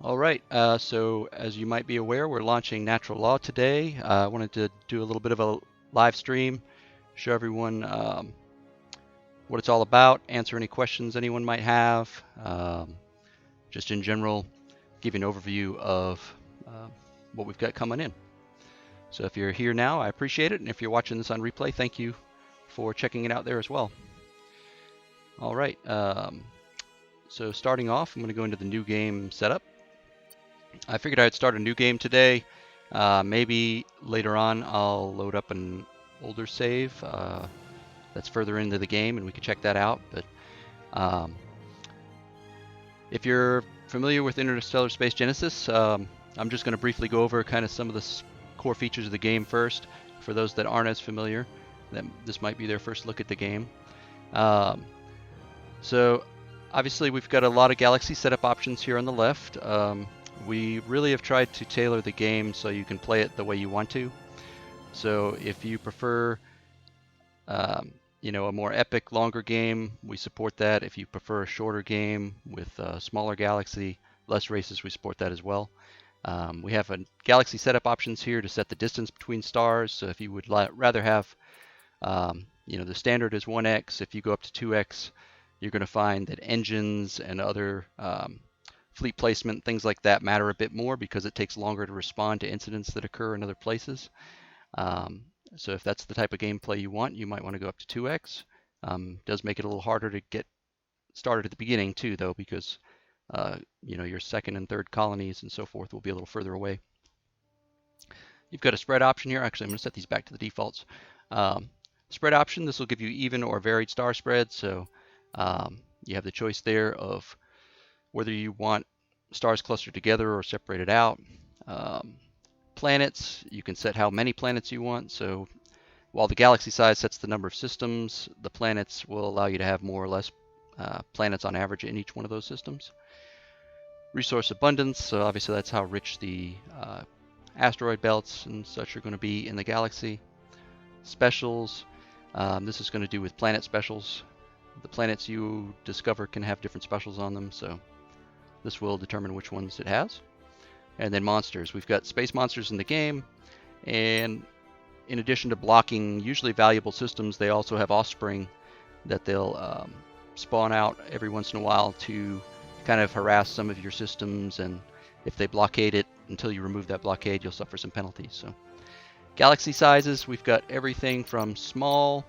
All right, so as you might be aware, we're launching Natural Law today. I wanted to do a little bit of a live stream, show everyone what it's all about, answer any questions anyone might have, just in general, give you an overview of uh, what we've got coming in. So if you're here now, I appreciate it, and if you're watching this on replay, thank you for checking it out there as well. All right, so starting off, I'm going to go into the new game setup. I figured I'd start a new game today. Maybe later on I'll load up an older save that's further into the game and we can check that out. But um, if you're familiar with Interstellar Space Genesis, I'm just going to briefly go over kind of some of the core features of the game first. For those that aren't as familiar, then this might be their first look at the game. Um, so obviously we've got a lot of galaxy setup options here on the left. We really have tried to tailor the game so you can play it the way you want to. So if you prefer, a more epic, longer game, we support that. If you prefer a shorter game with a smaller galaxy, less races, we support that as well. We have a galaxy setup options here to set the distance between stars. So if you would rather have, the standard is 1x. If you go up to 2x, you're going to find that engines and other fleet placement, things like that matter a bit more because it takes longer to respond to incidents that occur in other places. So if that's the type of gameplay you want, you might want to go up to 2x. Does make it a little harder to get started at the beginning too, though, because your second and third colonies and so forth will be a little further away. You've got a spread option here. Actually, I'm going to set these back to the defaults. Spread option, this will give you even or varied star spread. So you have the choice there of whether you want stars clustered together or separated out. Planets, you can set how many planets you want. So while the galaxy size sets the number of systems, the planets will allow you to have more or less planets on average in each one of those systems. Resource abundance, so obviously that's how rich the asteroid belts and such are going to be in the galaxy. Specials, this is going to do with planet specials. The planets you discover can have different specials on them, so this will determine which ones it has. And then monsters. We've got space monsters in the game, and in addition to blocking usually valuable systems, they also have offspring that they'll spawn out every once in a while to kind of harass some of your systems, and if they blockade it until you remove that blockade, you'll suffer some penalties. So galaxy sizes, we've got everything from small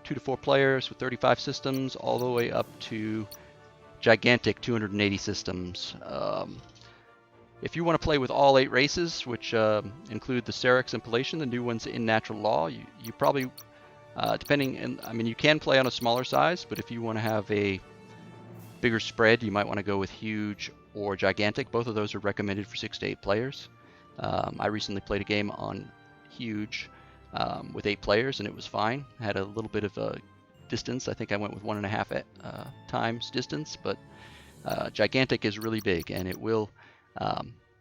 2 to 4 players with 35 systems all the way up to gigantic 280 systems. If you want to play with all 8 races, which include the Cerixx and Palacean, the new ones in Natural Law, you probably, you can play on a smaller size, but if you want to have a bigger spread, you might want to go with huge or gigantic. Both of those are recommended for 6 to 8 players. I recently played a game on huge with 8 players, and it was fine. I had a little bit of a distance. I think I went with 1.5 times distance, but gigantic is really big, and it will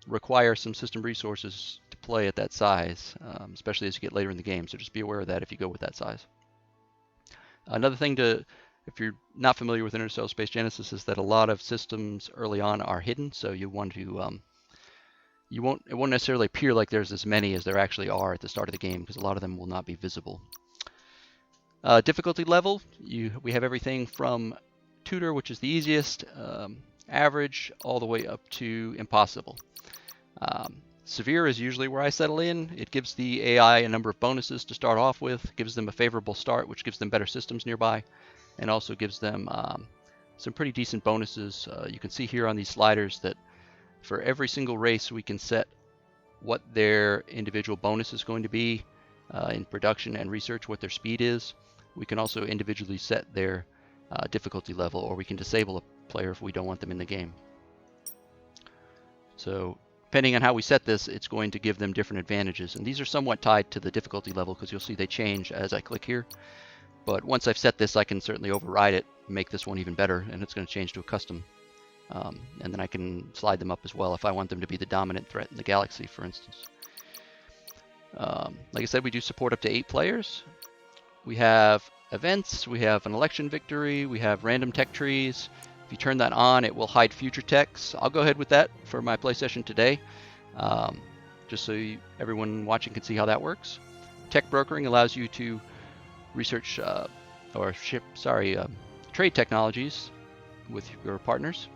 require some system resources to play at that size, especially as you get later in the game. So just be aware of that if you go with that size. Another thing if you're not familiar with Interstellar Space Genesis, is that a lot of systems early on are hidden. So you want to, it won't necessarily appear like there's as many as there actually are at the start of the game, because a lot of them will not be visible. Difficulty level, we have everything from tutor, which is the easiest, average, all the way up to impossible. Severe is usually where I settle in. It gives the AI a number of bonuses to start off with, gives them a favorable start, which gives them better systems nearby, and also gives them some pretty decent bonuses. You can see here on these sliders that for every single race we can set what their individual bonus is going to be in production and research, what their speed is. We can also individually set their difficulty level, or we can disable a player if we don't want them in the game. So depending on how we set this, it's going to give them different advantages. And these are somewhat tied to the difficulty level, because you'll see they change as I click here. But once I've set this, I can certainly override it, make this one even better, and it's going to change to a custom. And then I can slide them up as well if I want them to be the dominant threat in the galaxy, for instance. Like I said, we do support up to 8 players. We have events, we have an election victory, we have random tech trees, If you turn that on, it will hide future techs. I'll go ahead with that for my play session today, just so everyone watching can see how that works. Tech brokering allows you to research trade technologies with your partners.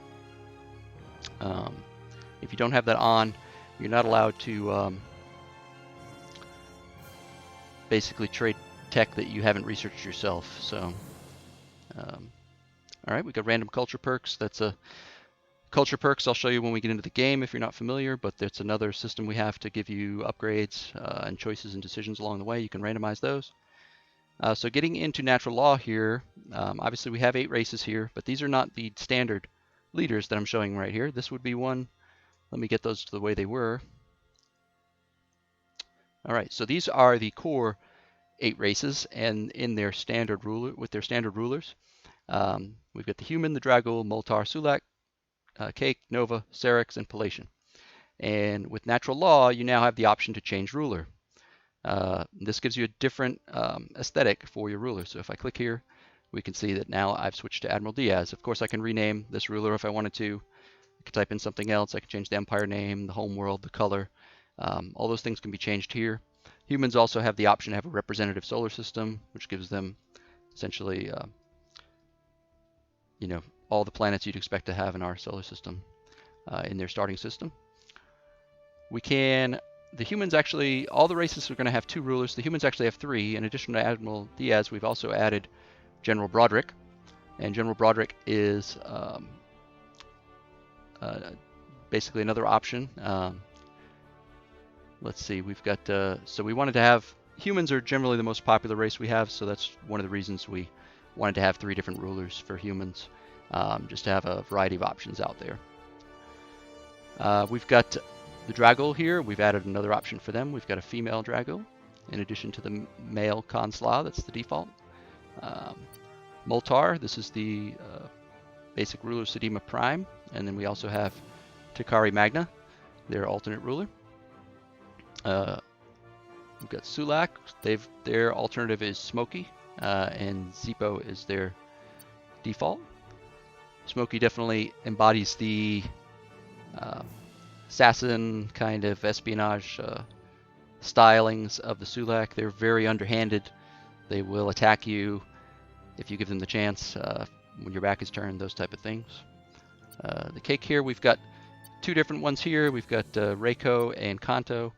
If you don't have that on, you're not allowed to basically trade tech that you haven't researched yourself. So, all right, we got random culture perks. That's a culture perks I'll show you when we get into the game if you're not familiar, but that's another system we have to give you upgrades and choices and decisions along the way. You can randomize those. So getting into natural law here, obviously we have 8 races here, but these are not the standard leaders that I'm showing right here. This would be one. Let me get those to the way they were. All right, so these are the core 8 races, and in their standard ruler, with their standard rulers, we've got the human, the Dragul, Moltar, Sulak, Cake, Nova, Cerixx, and Palacean. And with natural law, you now have the option to change ruler. This gives you a different aesthetic for your ruler. So if I click here, we can see that now I've switched to Admiral Diaz. Of course, I can rename this ruler if I wanted to. I could type in something else. I could change the empire name, the home world, the color. All those things can be changed here. Humans also have the option to have a representative solar system, which gives them essentially, all the planets you'd expect to have in our solar system in their starting system. The humans actually, all the races are going to have 2 rulers. The humans actually have 3. In addition to Admiral Diaz, we've also added General Broderick. And General Broderick is basically another option. Let's see, we've got, so we wanted to have, humans are generally the most popular race we have, so that's one of the reasons we wanted to have 3 different rulers for humans, just to have a variety of options out there. We've got the Dragul here. We've added another option for them. We've got a female Dragul in addition to the male Consular. That's the default. Moltar, this is the basic ruler of Sedima Prime. And then we also have Takari Magna, their alternate ruler. We've got Sulak. Their alternative is Smoky, and Zippo is their default. Smoky definitely embodies the assassin kind of espionage stylings of the Sulak. They're very underhanded. They will attack you if you give them the chance when your back is turned, those type of things. The Cake here, we've got 2 different ones here. We've got Reiko and Kanto.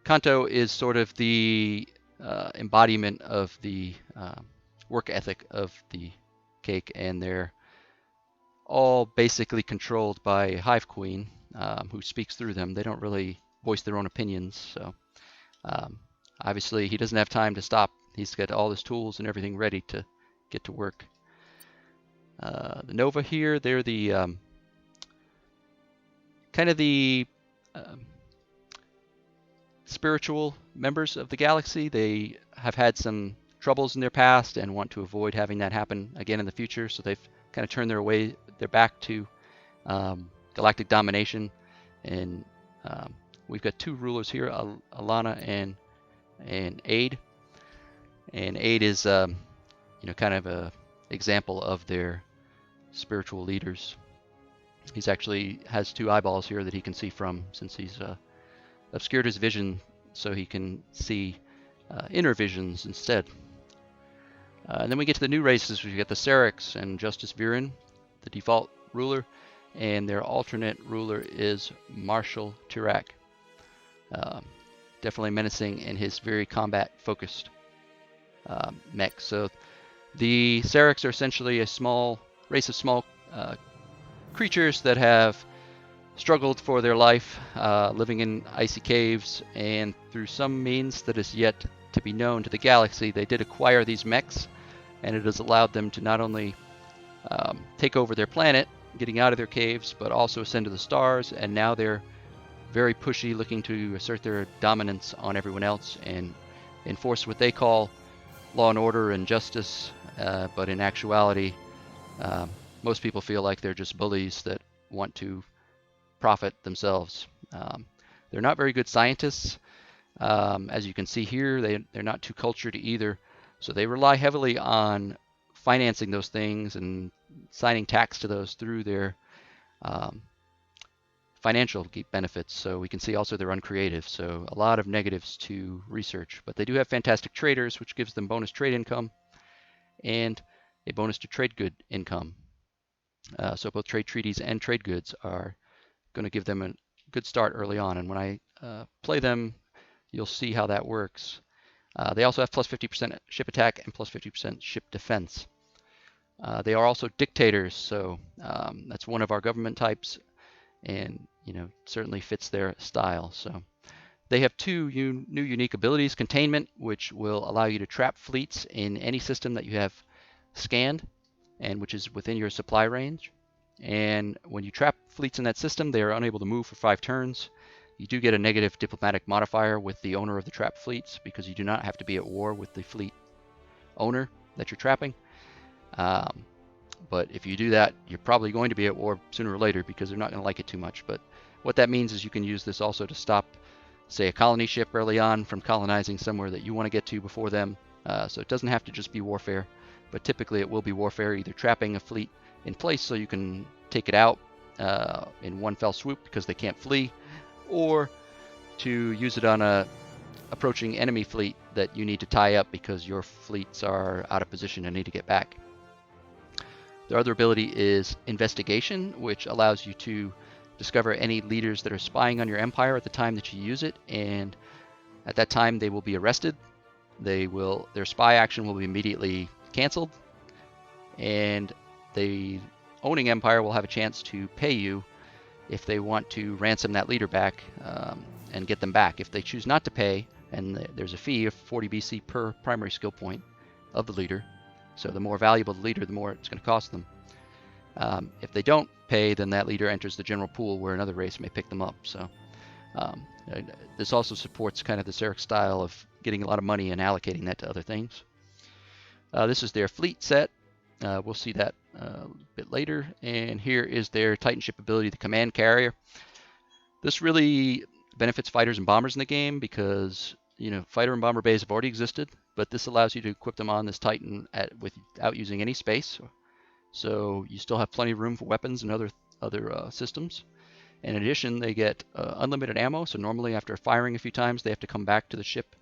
Kanto is sort of the embodiment of the work ethic of the Cake, and they're all basically controlled by Hive Queen, who speaks through them. They don't really voice their own opinions, so obviously he doesn't have time to stop. He's got all his tools and everything ready to get to work. The Nova here, they're the kind of the spiritual members of the galaxy. They have had some troubles in their past and want to avoid having that happen again in the future, so they've kind of turned their back to galactic domination. And we've got 2 rulers here, Alana and Aid. And Aid is kind of a example of their spiritual leaders. He's actually has 2 eyeballs here that he can see from, since he's obscured his vision so he can see inner visions instead. And then we get to the new races. We get the Cerixx and Justice Viren, the default ruler, and their alternate ruler is Marshal Tirak. Definitely menacing in his very combat-focused mech. So the Cerixx are essentially a small race of small creatures that have struggled for their life, living in icy caves, and through some means that is yet to be known to the galaxy, they did acquire these mechs, and it has allowed them to not only take over their planet, getting out of their caves, but also ascend to the stars, and now they're very pushy, looking to assert their dominance on everyone else and enforce what they call law and order and justice, but in actuality, most people feel like they're just bullies that want to profit themselves. They're not very good scientists. As you can see here, they're not too cultured either, so they rely heavily on financing those things and assigning tax to those through their financial benefits. So we can see also they're uncreative. So a lot of negatives to research, but they do have fantastic traders, which gives them bonus trade income and a bonus to trade good income. So both trade treaties and trade goods are going to give them a good start early on. And when I play them, you'll see how that works. They also have plus 50% ship attack and plus 50% ship defense. They are also dictators, so that's one of our government types, and certainly fits their style. So they have two new unique abilities: containment, which will allow you to trap fleets in any system that you have scanned and which is within your supply range. And when you trap fleets in that system, they are unable to move for 5 turns. You do get a negative diplomatic modifier with the owner of the trapped fleets because you do not have to be at war with the fleet owner that you're trapping. But if you do that, you're probably going to be at war sooner or later because they're not going to like it too much. But what that means is you can use this also to stop, say, a colony ship early on from colonizing somewhere that you want to get to before them. So it doesn't have to just be warfare, but typically it will be warfare, either trapping a fleet in place so you can take it out in one fell swoop because they can't flee, or to use it on a approaching enemy fleet that you need to tie up because your fleets are out of position and need to get back. Their other ability is Investigation, which allows you to discover any leaders that are spying on your empire at the time that you use it, and at that time they will be arrested. Their spy action will be immediately canceled, and the owning empire will have a chance to pay you if they want to ransom that leader back and get them back. If they choose not to pay, and there's a fee of 40 BC per primary skill point of the leader, so the more valuable the leader, the more it's going to cost them. If they don't pay, then that leader enters the general pool where another race may pick them up. So this also supports kind of the Cerixx style of getting a lot of money and allocating that to other things. This is their fleet set. We'll see that a bit later. And here is their Titanship ability, the command carrier. This really benefits fighters and bombers in the game because fighter and bomber bays have already existed, but this allows you to equip them on this Titan without using any space. So you still have plenty of room for weapons and other systems. In addition, they get unlimited ammo. So normally after firing a few times, they have to come back to the ship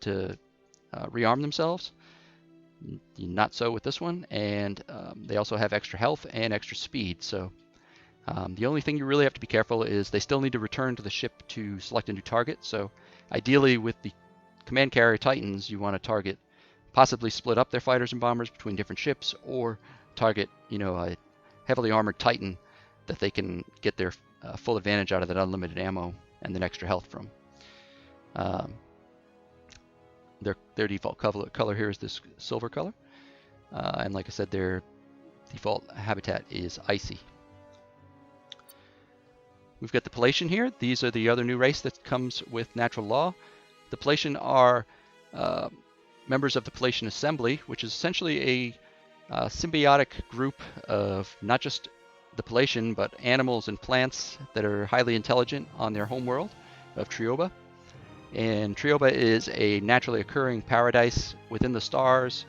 to rearm themselves. Not so with this one. And they also have extra health and extra speed. So the only thing you really have to be careful is they still need to return to the ship to select a new target. So ideally with the command carrier Titans, you want to target, possibly split up their fighters and bombers between different ships, or target a heavily armored Titan that they can get their full advantage out of that unlimited ammo and then extra health from. Their default color here is this silver color, and like I said, their default habitat is icy. We've got the Palacean here. These are the other new race that comes with natural law. The Palacean are members of the Palacean Assembly, which is essentially a symbiotic group of not just the Palacean, but animals and plants that are highly intelligent on their homeworld of Trioba. And Trioba is a naturally occurring paradise within the stars.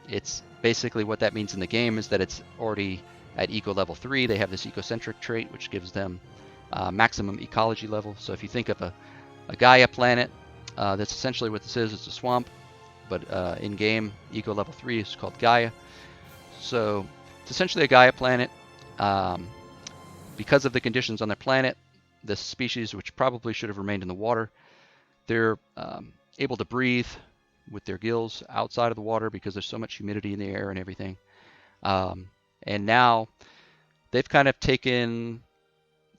It's basically, what that means in the game is that it's already at eco level 3. They have this ecocentric trait, which gives them maximum ecology level. So if you think of a Gaia planet, that's essentially what this is. It's a swamp, but in game, eco level 3 is called Gaia. So it's essentially a Gaia planet. Because of the conditions on their planet, this species, which probably should have remained in the water, they're able to breathe with their gills outside of the water because there's so much humidity in the air and everything. And now they've kind of taken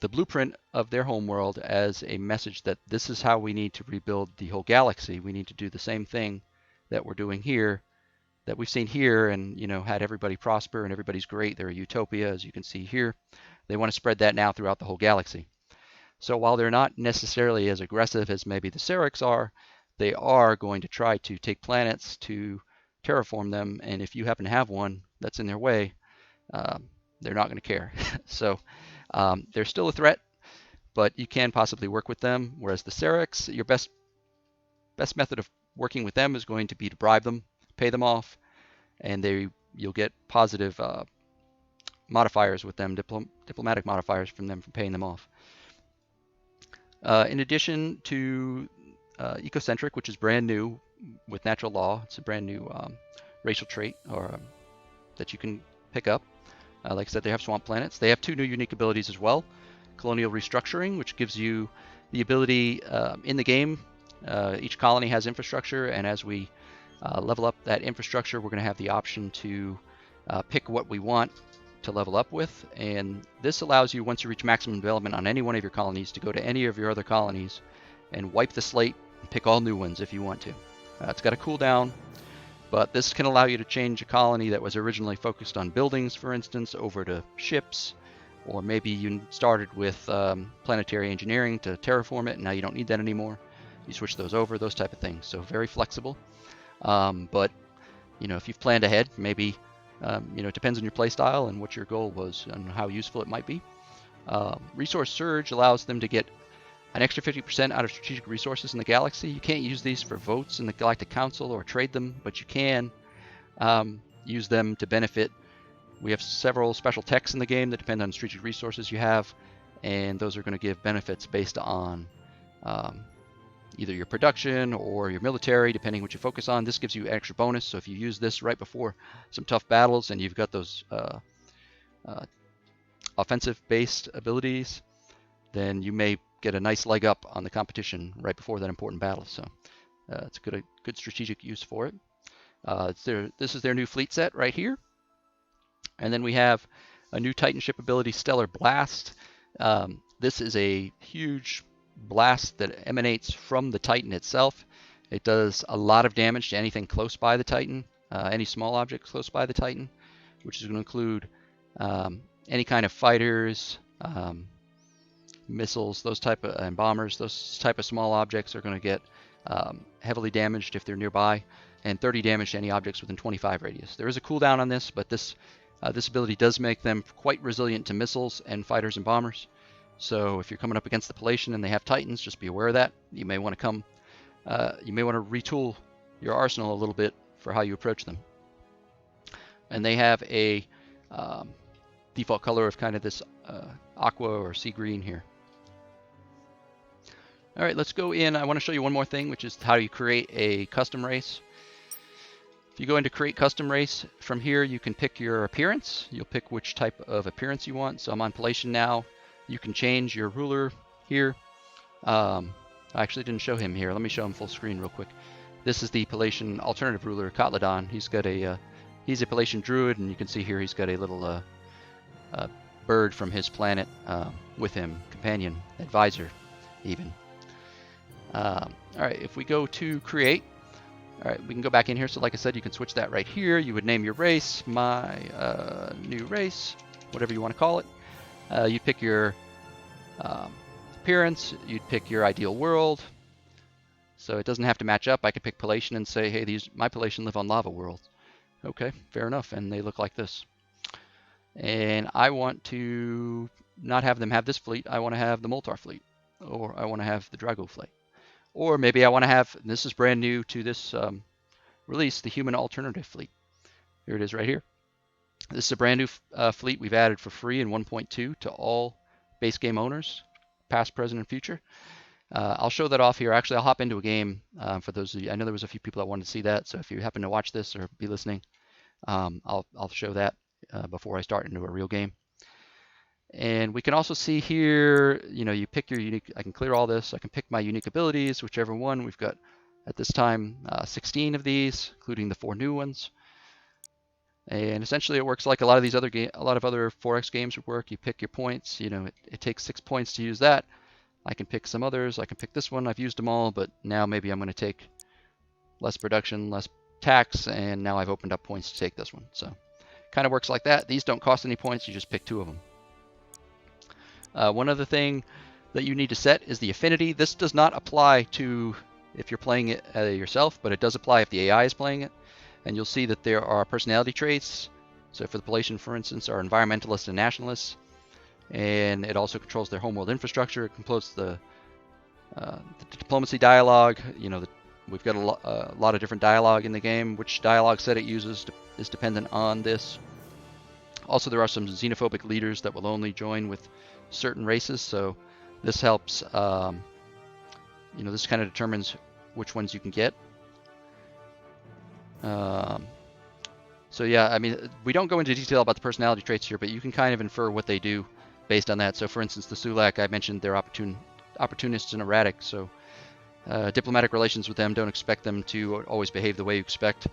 the blueprint of their homeworld as a message that this is how we need to rebuild the whole galaxy. We need to do the same thing that we're doing here, that we've seen here, and had everybody prosper and everybody's great. They're a utopia, as you can see here. They want to spread that now throughout the whole galaxy. So while they're not necessarily as aggressive as maybe the Cerixx are, they are going to try to take planets to terraform them, and if you happen to have one that's in their way, they're not going to care. So they're still a threat, but you can possibly work with them. Whereas the Cerixx, your best method of working with them is going to be to bribe them, pay them off, and they you'll get positive modifiers with them, diplomatic modifiers from them for paying them off. In addition to Ecocentric, which is brand new with natural law, it's a brand new racial trait or that you can pick up. Like I said, they have swamp planets. They have 2 new unique abilities as well. Colonial Restructuring, which gives you the ability in the game. Each colony has infrastructure, and as we level up that infrastructure, we're going to have the option to pick what we want to level up with. And this allows you, once you reach maximum development on any one of your colonies, to go to any of your other colonies and wipe the slate and pick all new ones if you want to. It's got a cooldown, but this can allow you to change a colony that was originally focused on buildings, for instance, over to ships, or maybe you started with planetary engineering to terraform it, and now you don't need that anymore. You switch those over, those type of things. So very flexible. But if you've planned ahead, maybe it depends on your playstyle and what your goal was and how useful it might be. Resource Surge allows them to get an extra 50% out of strategic resources in the galaxy. You can't use these for votes in the Galactic Council or trade them, but you can use them to benefit. We have several special techs in the game that depend on strategic resources you have, and those are going to give benefits based on either your production or your military, depending what you focus on. This gives you extra bonus, so if you use this right before some tough battles and you've got those offensive-based abilities, then you may get a nice leg up on the competition right before that important battle. So it's a good strategic use for it. This is their new fleet set right here. And then we have a new Titanship ability, Stellar Blast. This is a huge blast that emanates from the Titan itself. It does a lot of damage to anything close by the Titan, any small objects close by the Titan, which is going to include any kind of fighters, missiles, those type of, and bombers. Those type of small objects are going to get heavily damaged if they're nearby, and 30 damage to any objects within 25 radius. There is a cooldown on this, but this ability does make them quite resilient to missiles and fighters and bombers. So if you're coming up against the Palacean and they have Titans, just be aware of that. You may want to retool your arsenal a little bit for how you approach them. And they have a default color of kind of this aqua or sea green here. All right, let's go in. I want to show you one more thing, which is how you create a custom race. If you go into create custom race, from here you can pick your appearance. You'll pick which type of appearance you want. So I'm on Palacean now. You can change your ruler here. I actually didn't show him here. Let me show him full screen real quick. This is the Palacean alternative ruler, Kotlodon. He's got he's a Palacean druid, and you can see here he's got a little bird from his planet with him, companion, advisor, even. All right, if we go to create, all right, we can go back in here. So like I said, you can switch that right here. You would name your race, my new race, whatever you want to call it. You pick your appearance, you'd pick your ideal world. So it doesn't have to match up. I could pick Palacean and say, hey, my Palacean live on lava worlds. Okay, fair enough, and they look like this. And I want to not have them have this fleet. I want to have the Moltar fleet, or I want to have the Drago fleet. Or maybe I want to have, this is brand new to this release, the Human Alternative Fleet. Here it is right here. This is a brand new fleet we've added for free in 1.2 to all base game owners, past, present, and future. I'll show that off here. Actually, I'll hop into a game for those of you. I know there was a few people that wanted to see that, so if you happen to watch this or be listening, I'll show that before I start into a real game. And we can also see here, you pick your unique, I can clear all this. I can pick my unique abilities, whichever one. We've got, at this time, 16 of these, including the 4 new ones. And essentially it works like a lot of other 4X games would work. You pick your points, it takes 6 points to use that. I can pick some others. I can pick this one. I've used them all, but now maybe I'm going to take less production, less tax, and now I've opened up points to take this one. So kind of works like that. These don't cost any points. You just pick 2 of them. One other thing that you need to set is the affinity. This does not apply to if you're playing it yourself, but it does apply if the AI is playing it. And you'll see that there are personality traits. So for the Palacean, for instance, are environmentalists and nationalists. And it also controls their homeworld infrastructure. It controls the diplomacy dialogue, We've got a lot of different dialogue in the game. Which dialogue set it uses is dependent on this. Also, there are some xenophobic leaders that will only join with certain races, so this helps. This kind of determines which ones you can get. So yeah, I mean, we don't go into detail about the personality traits here, but you can kind of infer what they do based on that. So for instance, the Sulak, I mentioned they're opportunists and erratic, so diplomatic relations with them, don't expect them to always behave the way you expect.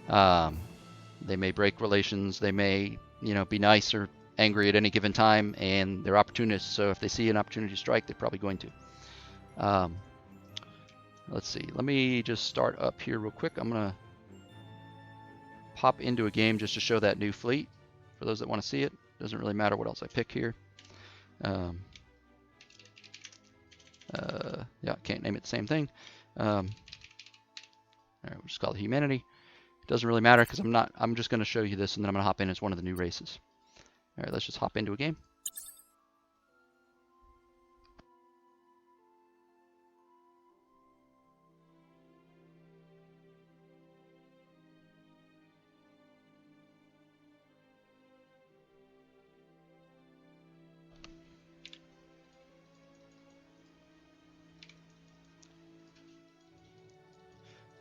They may break relations, they may, be nice or angry at any given time, and they're opportunists, so if they see an opportunity to strike, they're probably going to. Let's see, let me just start up here real quick. I'm going to pop into a game just to show that new fleet for those that want to see it. Doesn't really matter what else I pick here. Yeah, can't name it the same thing. All right, we'll just call it Humanity. It doesn't really matter because I'm just going to show you this, and then I'm going to hop in as one of the new races. All right, let's just hop into a game.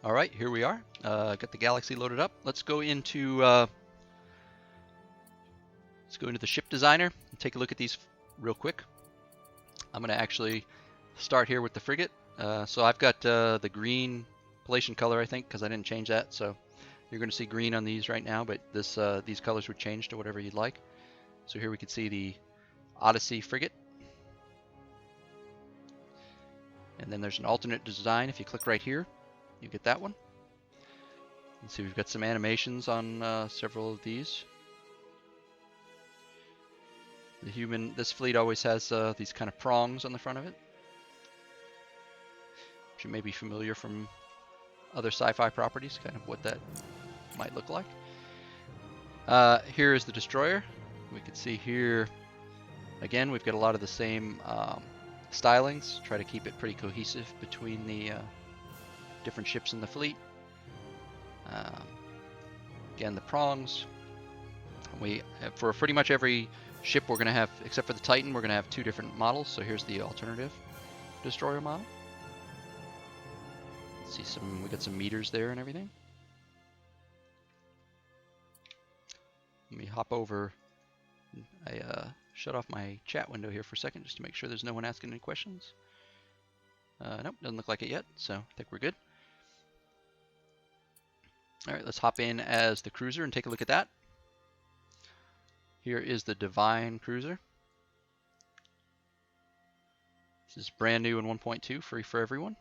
All right, here we are. Got the Galaxy loaded up. Let's go into the ship designer and take a look at these real quick. I'm going to actually start here with the frigate. So I've got the green Palacean color, I think, because I didn't change that. So you're going to see green on these right now, but these colors would change to whatever you'd like. So here we can see the Odyssey frigate. And then there's an alternate design. If you click right here, you get that one. And see, we've got some animations on several of these. This fleet always has these kind of prongs on the front of it, which you may be familiar from other sci-fi properties, kind of what that might look like. Here is the destroyer. We can see here, again, we've got a lot of the same stylings. Try to keep it pretty cohesive between the different ships in the fleet. Again, the prongs. For pretty much every ship we're going to have, except for the Titan, we're going to have two different models. So here's the alternative destroyer model. Let's see, we got some meters there and everything. Let me hop over. I shut off my chat window here for a second just to make sure there's no one asking any questions. Nope, doesn't look like it yet, so I think we're good. All right, let's hop in as the cruiser and take a look at that. Here is the Divine Cruiser. This is brand new in 1.2, free for everyone,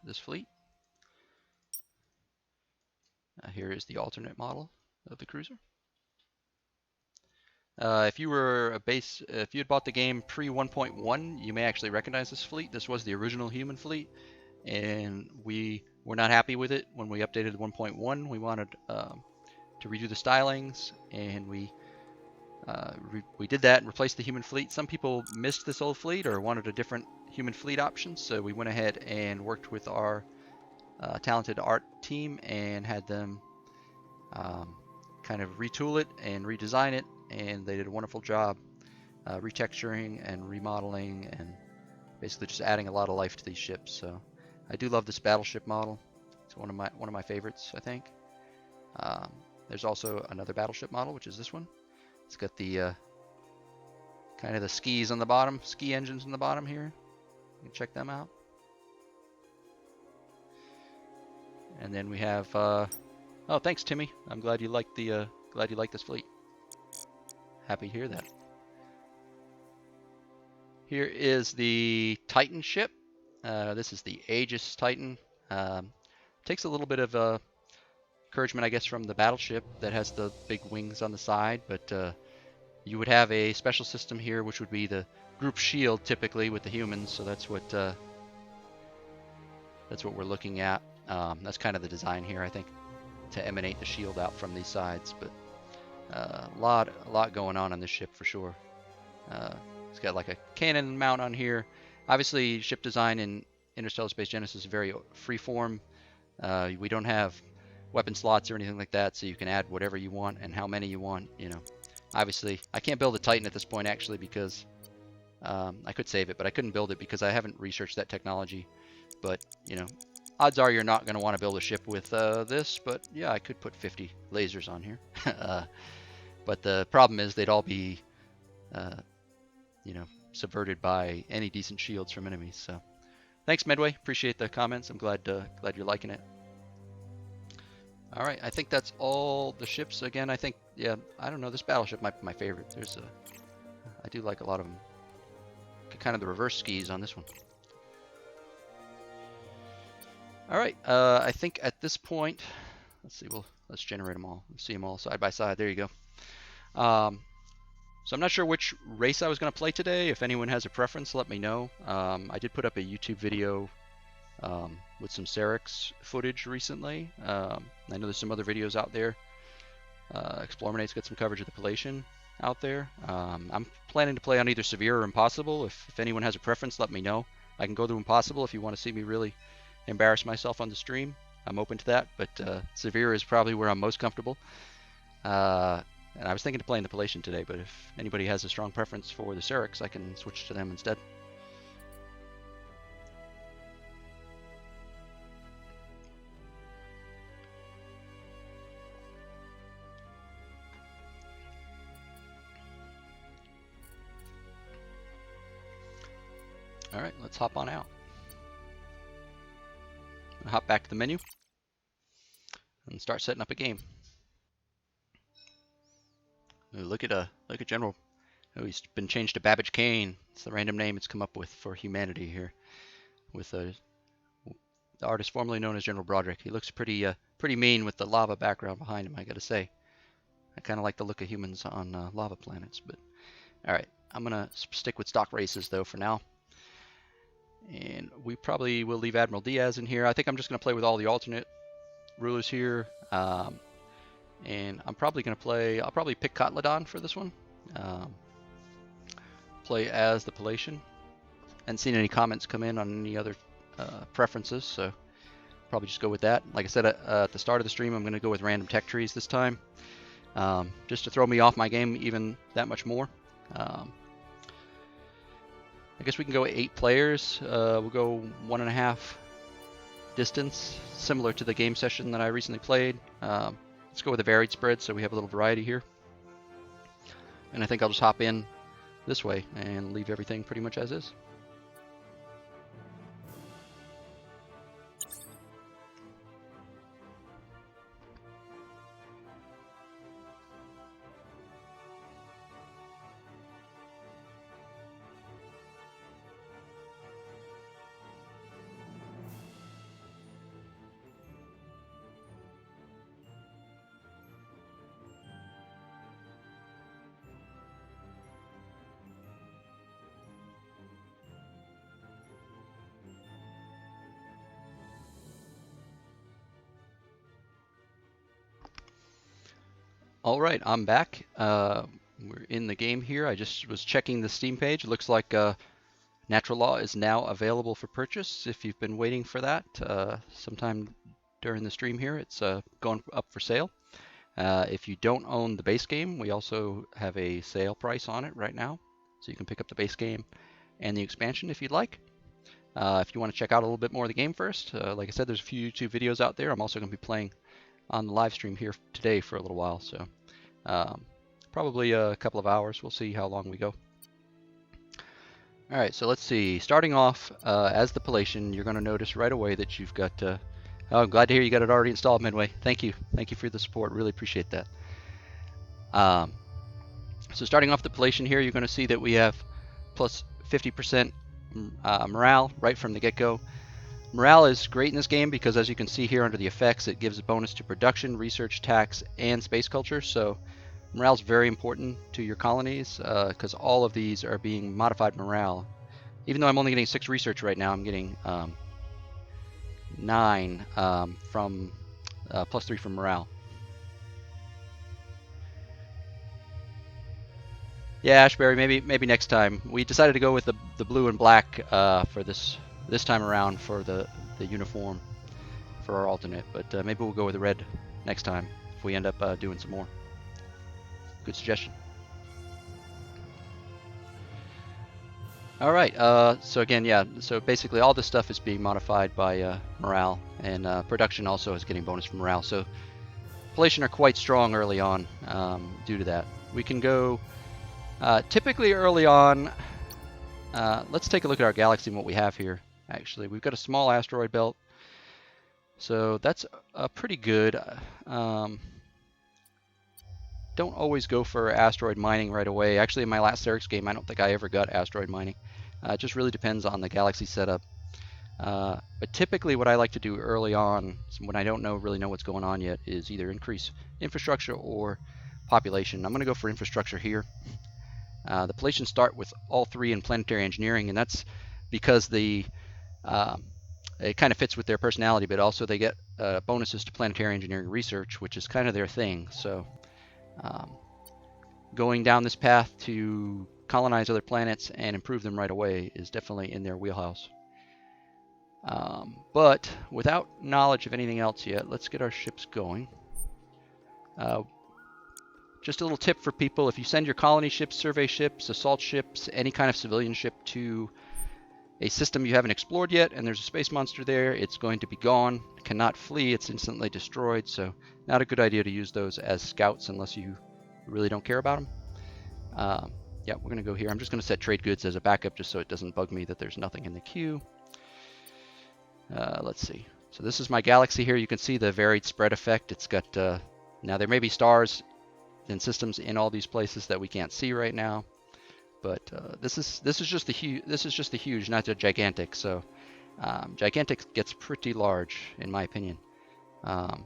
this fleet. Here is the alternate model of the cruiser. If you had bought the game pre 1.1, you may actually recognize this fleet. This was the original human fleet, and we were not happy with it when we updated 1.1. We wanted to redo the stylings, and we did that and replaced the human fleet. Some people missed this old fleet or wanted a different human fleet option, so we went ahead and worked with our talented art team and had them kind of retool it and redesign it, and they did a wonderful job retexturing and remodeling and basically just adding a lot of life to these ships. So I do love this battleship model. It's one of my favorites, I think. There's also another battleship model, which is this one. It's got the kind of the skis on the bottom, ski engines on the bottom here. You can check them out. And then we have oh, thanks, Timmy. I'm glad you like this fleet. Happy to hear that. Here is the Titan ship. This is the Aegis Titan. Takes a little bit of encouragement, I guess, from the battleship that has the big wings on the side, but you would have a special system here, which would be the group shield, typically with the humans. So that's what we're looking at. That's kind of the design here, I think, to emanate the shield out from these sides. But a lot going on this ship for sure. It's got like a cannon mount on here. Obviously, ship design in Interstellar Space Genesis is very freeform. We don't have weapon slots or anything like that, so you can add whatever you want and how many you want. You know, obviously, I can't build a Titan at this point actually because I could save it, but I couldn't build it because I haven't researched that technology. But you know, odds are you're not going to want to build a ship with this. But yeah, I could put 50 lasers on here. But the problem is they'd all be, you know, subverted by any decent shields from enemies. So thanks, Medway. Appreciate the comments. I'm glad you're liking it. All right, I think that's all the ships. Again, I think, yeah, I don't know, this battleship might be my favorite. I do like a lot of them. Kind of the reverse skis on this one. All right, I think at this point, let's generate them all. Let's see them all side by side. There you go. So I'm not sure which race I was going to play today. If anyone has a preference, let me know. I did put up a YouTube video with some Cerixx footage recently. I know there's some other videos out there. Exploitation's got some coverage of the Palacean out there. I'm planning to play on either Severe or Impossible. If anyone has a preference, let me know. I can go to Impossible if you want to see me really embarrass myself on the stream. I'm open to that, but Severe is probably where I'm most comfortable. And I was thinking of playing the Palacean today, but if anybody has a strong preference for the Cerixx, I can switch to them instead. All right, let's hop on out. I'll hop back to the menu and start setting up a game. Ooh, look at General. Oh, he's been changed to Babbage Kane. It's the random name it's come up with for humanity here, with the artist formerly known as General Broderick. He looks pretty mean with the lava background behind him, I gotta say. I kind of like the look of humans on lava planets, but all right. I'm gonna stick with stock races though for now. And we probably will leave Admiral Diaz in here. I think I'm just going to play with all the alternate rulers here. And I'm probably going to I'll probably pick Kotlodon for this one. Play as the Palacean. And seen any comments come in on any other preferences, so probably just go with that. Like I said at the start of the stream, I'm going to go with random tech trees this time, just to throw me off my game even that much more. I guess we can go 8 players. We'll go 1.5 distance, similar to the game session that I recently played. Let's go with a varied spread so we have a little variety here. And I think I'll just hop in this way and leave everything pretty much as is. All right, I'm back. We're in the game here. I just was checking the Steam page. It looks like Natural Law is now available for purchase. If you've been waiting for that, sometime during the stream here, it's going up for sale. If you don't own the base game, we also have a sale price on it right now. So you can pick up the base game and the expansion if you'd like. If you want to check out a little bit more of the game first, like I said, there's a few YouTube videos out there. I'm also going to be playing on the live stream here today for a little while, so probably a couple of hours. We'll see how long we go. All right, so let's see. Starting off as the Palacean, you're going to notice right away that you've got. Oh, I'm glad to hear you got it already installed, Midway. Thank you for the support. Really appreciate that. So starting off the Palacean here, you're going to see that we have plus 50% morale right from the get-go. Morale is great in this game because, as you can see here under the effects, it gives a bonus to production, research, tax, and space culture. So morale is very important to your colonies because all of these are being modified morale. Even though I'm only getting 6 research right now, I'm getting 9 from plus 3 from morale. Yeah, Ashbury, maybe next time. We decided to go with the blue and black for this time around for the uniform for our alternate, but maybe we'll go with the red next time if we end up doing some more. Good suggestion. All right, so again, yeah, so basically all this stuff is being modified by morale, and production also is getting bonus from morale. So Palacean are quite strong early on due to that. We can go typically early on. Let's take a look at our galaxy and what we have here. Actually, we've got a small asteroid belt, so that's pretty good. Don't always go for asteroid mining right away. Actually, in my last Cerixx game, I don't think I ever got asteroid mining. It just really depends on the galaxy setup. But typically what I like to do early on, when I don't really know what's going on yet, is either increase infrastructure or population. I'm going to go for infrastructure here. The Palaceans start with all 3 in planetary engineering, and that's because it kind of fits with their personality, but also they get bonuses to planetary engineering research, which is kind of their thing. So going down this path to colonize other planets and improve them right away is definitely in their wheelhouse. But without knowledge of anything else yet, let's get our ships going. Just a little tip for people: if you send your colony ships, survey ships, assault ships, any kind of civilian ship to a system you haven't explored yet, and there's a space monster there, it's going to be gone. It cannot flee, it's instantly destroyed, so not a good idea to use those as scouts unless you really don't care about them. Yeah, we're going to go here. I'm just going to set trade goods as a backup just so it doesn't bug me that there's nothing in the queue. Let's see. So this is my galaxy here. You can see the varied spread effect. It's got now there may be stars and systems in all these places that we can't see right now, but this is just the huge, not the gigantic. So gigantic gets pretty large in my opinion. All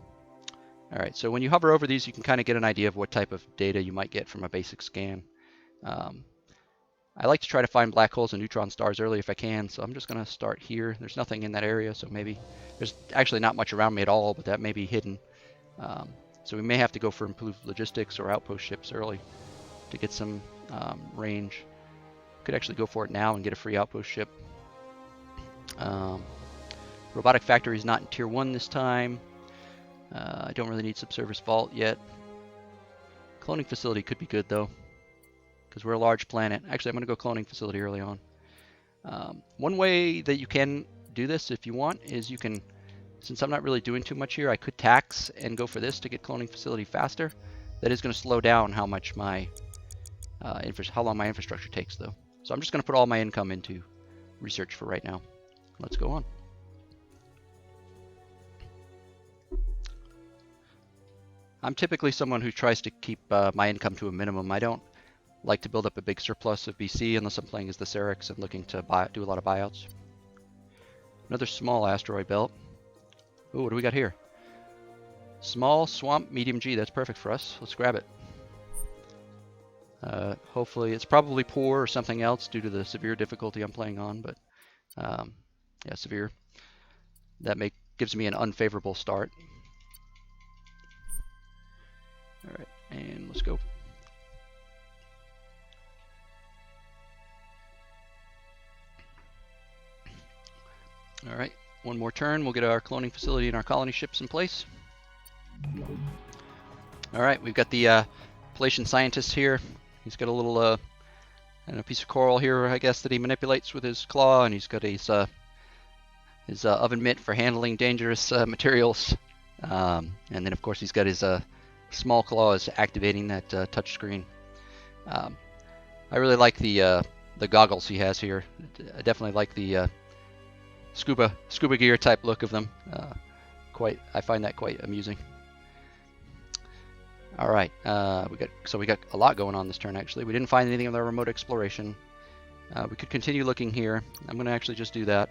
right, so when you hover over these, you can kind of get an idea of what type of data you might get from a basic scan. I like to try to find black holes and neutron stars early if I can, so I'm just going to start here. There's nothing in that area, so maybe there's actually not much around me at all, but that may be hidden. So we may have to go for improved logistics or outpost ships early to get some range. Could actually go for it now and get a free outpost ship. Robotic factory is not in tier 1 this time. I don't really need subsurface vault yet. Cloning facility could be good though, because we're a large planet. Actually, I'm going to go cloning facility early on. One way that you can do this if you want is you can, since I'm not really doing too much here, I could tax and go for this to get cloning facility faster. That is going to slow down how much my how long my infrastructure takes though. So I'm just going to put all my income into research for right now. Let's go on. I'm typically someone who tries to keep my income to a minimum. I don't like to build up a big surplus of BC unless I'm playing as the Cerixx and looking to do a lot of buyouts. Another small asteroid belt. Ooh, what do we got here? Small swamp, medium G. That's perfect for us. Let's grab it. Hopefully, it's probably poor or something else due to the severe difficulty I'm playing on, but yeah, severe. That gives me an unfavorable start. All right, and let's go. All right, one more turn. We'll get our cloning facility and our colony ships in place. All right, we've got the Palacean scientist here. He's got a little piece of coral here, I guess, that he manipulates with his claw, and he's got his oven mitt for handling dangerous materials. And then, of course, he's got his small claws activating that touch screen. I really like the goggles he has here. I definitely like the scuba gear type look of them. I find that quite amusing. All right, we got a lot going on this turn. Actually, we didn't find anything with our remote exploration. We could continue looking here. I'm going to actually just do that.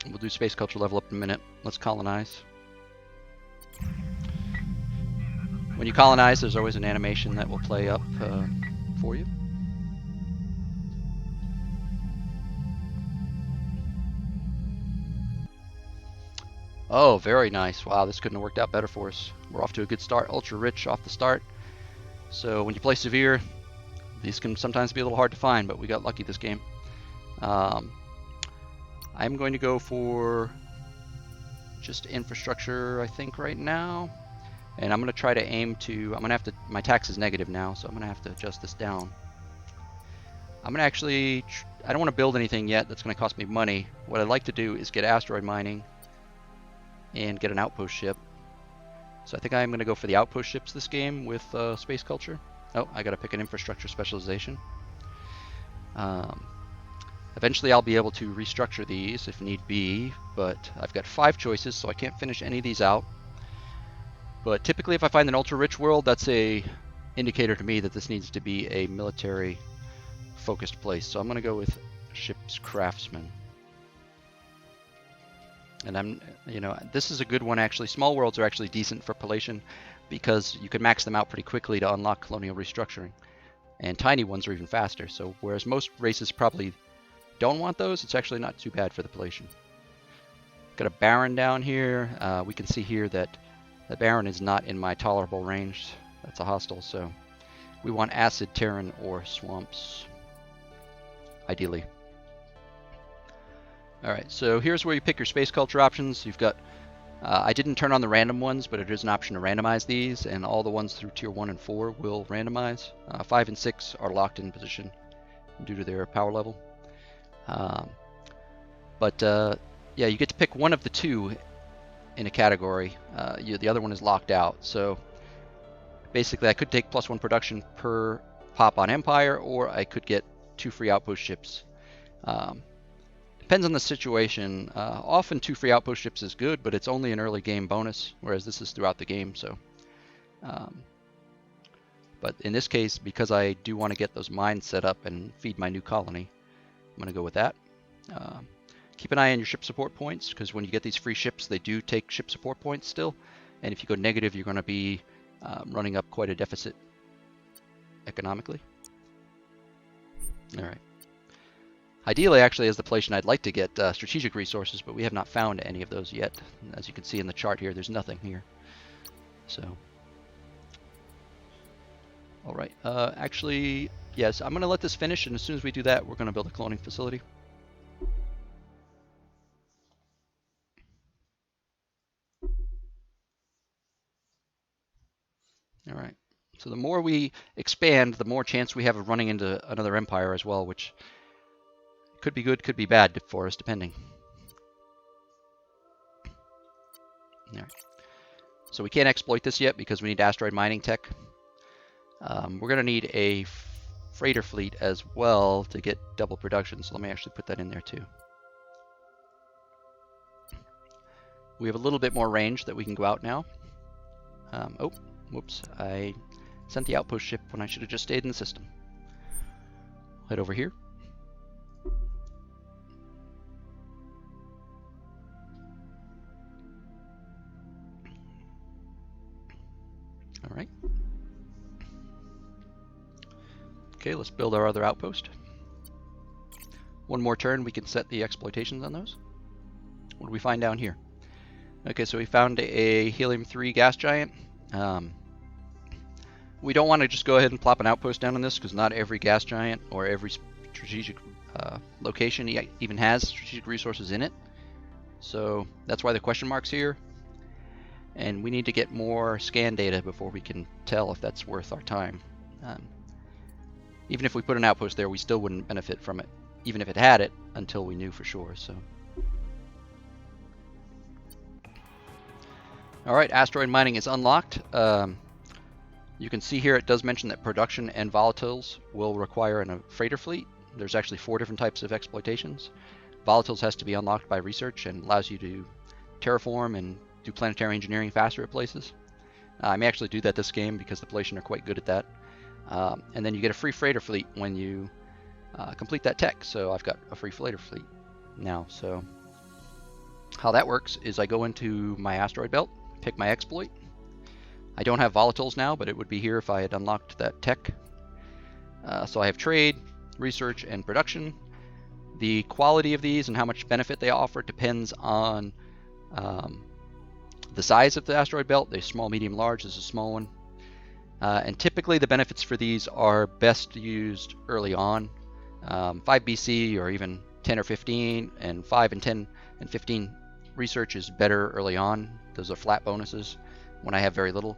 We'll do space culture level up in a minute. Let's colonize. When you colonize, there's always an animation that will play up for you. Oh, very nice. Wow, this couldn't have worked out better for us. We're off to a good start. Ultra rich off the start. So when you play severe, these can sometimes be a little hard to find, but we got lucky this game. I I'm going to go for just infrastructure, I think, right now. And I'm going to try to aim to, I'm going to have to, my tax is negative now, so I'm going to have to adjust this down. I'm going to actually, I don't want to build anything yet that's going to cost me money. What I'd like to do is get asteroid mining and get an outpost ship. So I think I'm going to go for the outpost ships this game with space culture. Oh, I got to pick an infrastructure specialization. Eventually I'll be able to restructure these if need be, but I've got 5 choices, so I can't finish any of these out. But typically if I find an ultra-rich world, that's a indicator to me that this needs to be a military focused place. So I'm going to go with ship's craftsman. And this is a good one actually. Small worlds are actually decent for Palacean because you can max them out pretty quickly to unlock Colonial Restructuring. And tiny ones are even faster. So whereas most races probably don't want those, it's actually not too bad for the Palacean. Got a Baron down here. We can see here that the Baron is not in my tolerable range. That's a hostile, so we want acid, terran, or swamps, ideally. Alright, so here's where you pick your space culture options. You've got, I didn't turn on the random ones, but it is an option to randomize these, and all the ones through tier 1 and 4 will randomize. 5 and 6 are locked in position due to their power level. Yeah, you get to pick one of the 2 in a category. The other one is locked out. So basically I could take +1 production per pop on Empire, or I could get 2 free outpost ships. Depends on the situation. Often 2 free outpost ships is good, but it's only an early game bonus, whereas this is throughout the game. So, but in this case, because I do want to get those mines set up and feed my new colony, I'm going to go with that. Keep an eye on your ship support points, because when you get these free ships, they do take ship support points still. And if you go negative, you're going to be running up quite a deficit economically. All right. Ideally, actually, as the Palacean, I'd like to get strategic resources, but we have not found any of those yet. As you can see in the chart here, there's nothing here. So, all right. Actually, yes, I'm going to let this finish, and as soon as we do that, we're going to build a cloning facility. All right. So the more we expand, the more chance we have of running into another empire as well, which could be good, could be bad for us, depending. All right. So we can't exploit this yet because we need asteroid mining tech. We're going to need a freighter fleet as well to get double production, so let me actually put that in there too. We have a little bit more range that we can go out now. Oh, whoops, I sent the outpost ship when I should have just stayed in the system. Head over here. All right. Okay, let's build our other outpost. One more turn, we can set the exploitations on those. What do we find down here? Okay, so we found a helium-3 gas giant. We don't want to just go ahead and plop an outpost down on this because not every gas giant or every strategic location even has strategic resources in it. So that's why the question mark's here. And we need to get more scan data before we can tell if that's worth our time. Even if we put an outpost there, we still wouldn't benefit from it, even if it had it, until we knew for sure. So, all right, asteroid mining is unlocked. You can see here it does mention that production and volatiles will require a freighter fleet. There's actually 4 different types of exploitations. Volatiles has to be unlocked by research and allows you to terraform and do planetary engineering faster at places. I may actually do that this game because the Palacean are quite good at that. And then you get a free freighter fleet when you complete that tech. So I've got a free freighter fleet now. So how that works is I go into my asteroid belt, pick my exploit. I don't have volatiles now, but it would be here if I had unlocked that tech. So I have trade, research, and production. The quality of these and how much benefit they offer depends on the size of the asteroid belt. They're small, medium, large. This is a small one. And typically the benefits for these are best used early on, 5 BC or even 10 10 or 15, and 5 and 10 and 15 research is better early on. Those are flat bonuses when I have very little.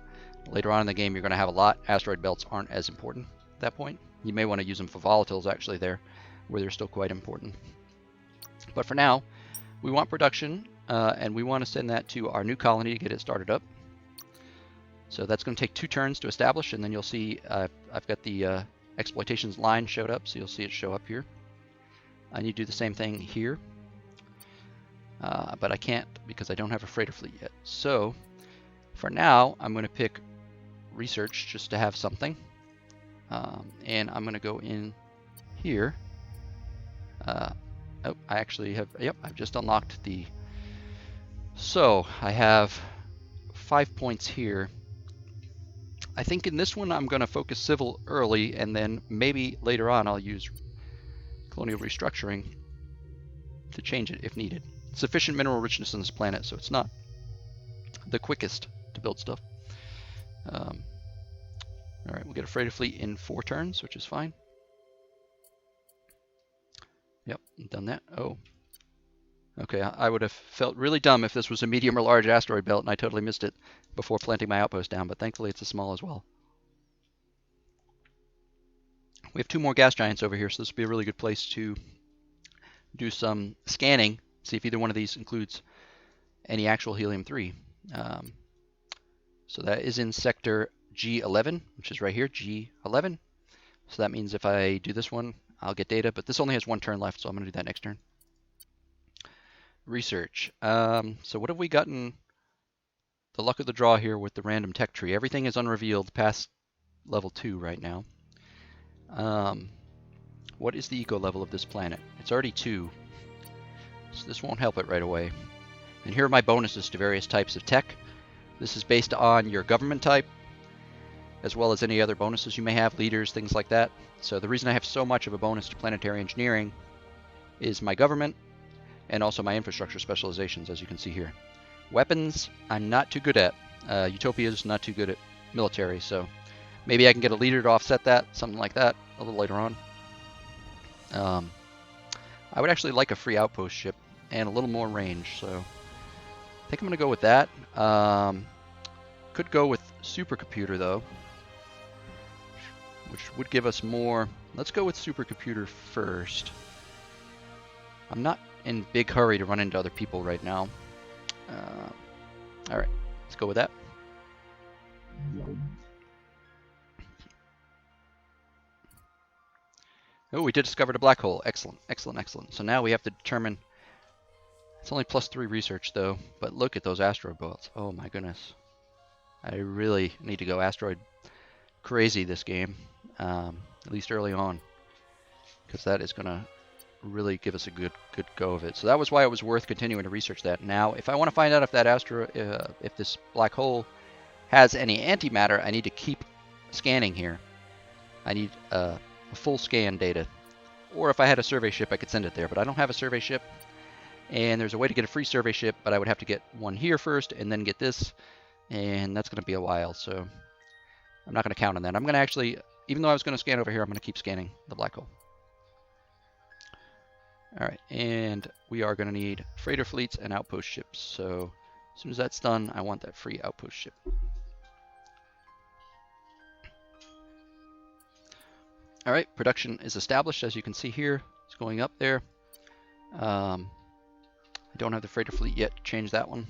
Later on in the game, you're going to have a lot. Asteroid belts aren't as important at that point. You may want to use them for volatiles actually there, where they're still quite important. But for now, we want production, and we want to send that to our new colony to get it started up. So that's going to take 2 turns to establish, and then you'll see I've got the exploitations line showed up, so you'll see it show up here. I need to do the same thing here, but I can't because I don't have a freighter fleet yet. So for now, I'm going to pick research just to have something, and I'm going to go in here. Oh, I actually have, yep, I've just unlocked the, so I have 5 points here. I think in this one I'm going to focus civil early, and then maybe later on I'll use colonial restructuring to change it if needed. Sufficient mineral richness on this planet, so it's not the quickest to build stuff. All right, we'll get a freighter fleet in 4 turns, which is fine. Yep, done that. Oh, okay, I would have felt really dumb if this was a medium or large asteroid belt and I totally missed it before planting my outpost down, but thankfully it's a small as well. We have 2 more gas giants over here, so this would be a really good place to do some scanning, see if either one of these includes any actual helium-3. So that is in sector G11, which is right here, G11. So that means if I do this one, I'll get data, but this only has 1 turn left, so I'm going to do that next turn. Research. So what have we gotten? The luck of the draw here with the random tech tree. Everything is unrevealed past level 2 right now. What is the eco level of this planet? It's already 2, so this won't help it right away. And here are my bonuses to various types of tech. This is based on your government type, as well as any other bonuses you may have, leaders, things like that. So the reason I have so much of a bonus to planetary engineering is my government and also my infrastructure specializations, as you can see here. Weapons, I'm not too good at. Utopia is not too good at military, so maybe I can get a leader to offset that, something like that, a little later on. I would actually like a free outpost ship and a little more range, so I think I'm going to go with that. Could go with supercomputer though, which would give us more. Let's go with supercomputer first. I'm not in big hurry to run into other people right now. All right, let's go with that. Oh, we did discover a black hole. Excellent, excellent, excellent. So now we have to determine. It's only +3 research though, but look at those asteroid belts. Oh my goodness. I really need to go asteroid crazy this game, at least early on, because that is going to really give us a good go of it. So that was why it was worth continuing to research that. Now, if I want to find out if that asteroid, if this black hole has any antimatter, I need to keep scanning here. I need a full scan data, or if I had a survey ship, I could send it there. But I don't have a survey ship, and there's a way to get a free survey ship, but I would have to get one here first, and then get this, and that's going to be a while. So I'm not going to count on that. I'm going to actually, even though I was going to scan over here, I'm going to keep scanning the black hole. All right, and we are going to need freighter fleets and outpost ships. So as soon as that's done, I want that free outpost ship. All right, production is established, as you can see here. It's going up there. I don't have the freighter fleet yet to change that one.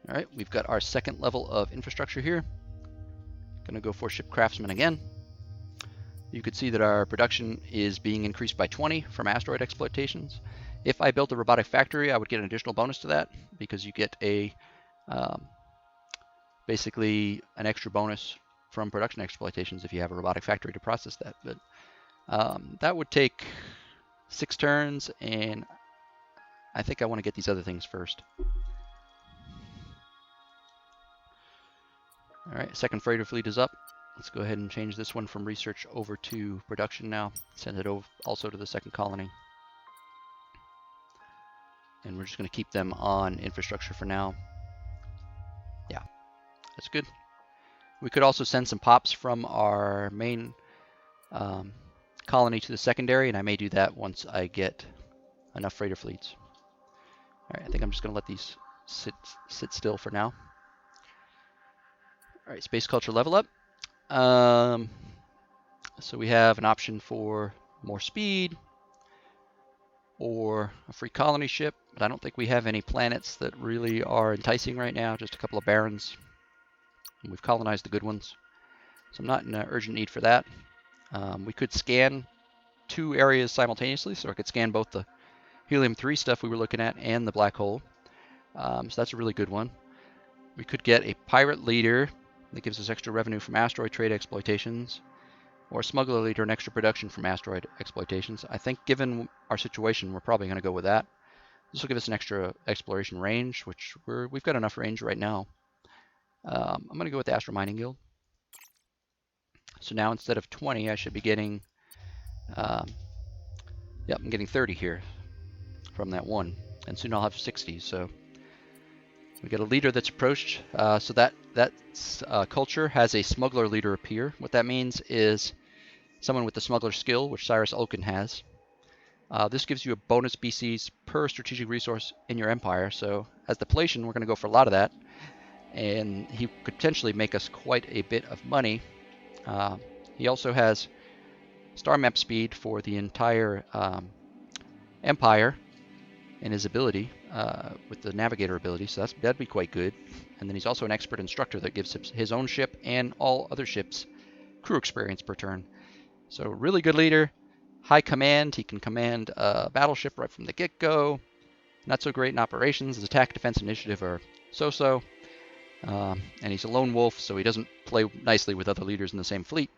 All right, we've got our 2nd level of infrastructure here. Going to go for ship craftsman again. You could see that our production is being increased by 20 from asteroid exploitations. If I built a robotic factory, I would get an additional bonus to that, because you get a basically an extra bonus from production exploitations if you have a robotic factory to process that. But that would take 6 turns, and I think I want to get these other things first. All right, 2nd freighter fleet is up. Let's go ahead and change this one from research over to production now. Send it over also to the 2nd colony. And we're just going to keep them on infrastructure for now. Yeah, that's good. We could also send some pops from our main colony to the secondary, and I may do that once I get enough freighter fleets. All right, I think I'm just going to let these sit still for now. All right, space culture level up. So we have an option for more speed or a free colony ship, but I don't think we have any planets that really are enticing right now, just a couple of barons. And we've colonized the good ones. So I'm not in an urgent need for that. We could scan 2 areas simultaneously, so I could scan both the helium-3 stuff we were looking at and the black hole. So that's a really good one. We could get a pirate leader that gives us extra revenue from asteroid trade exploitations, or a smuggler leader and extra production from asteroid exploitations. I think given our situation, we're probably going to go with that. This will give us an extra exploration range, which we've got enough range right now. I'm going to go with the Astro Mining Guild. So now instead of 20, I should be getting, yep, I'm getting 30 here from that one. And soon I'll have 60. So we get a leader that's approached. So that culture has a smuggler leader appear. What that means is someone with the smuggler skill, which Cyrus Ulkin has. This gives you a bonus BCs per strategic resource in your empire. So as the Palacean, we're going to go for a lot of that. And he could potentially make us quite a bit of money. He also has star map speed for the entire empire and his ability with the navigator ability, so that'd be quite good. And then he's also an expert instructor that gives his own ship and all other ships crew experience per turn. So really good leader, high command. He can command a battleship right from the get-go. Not so great in operations. His attack, defense, initiative are so-so. And he's a lone wolf, so he doesn't play nicely with other leaders in the same fleet.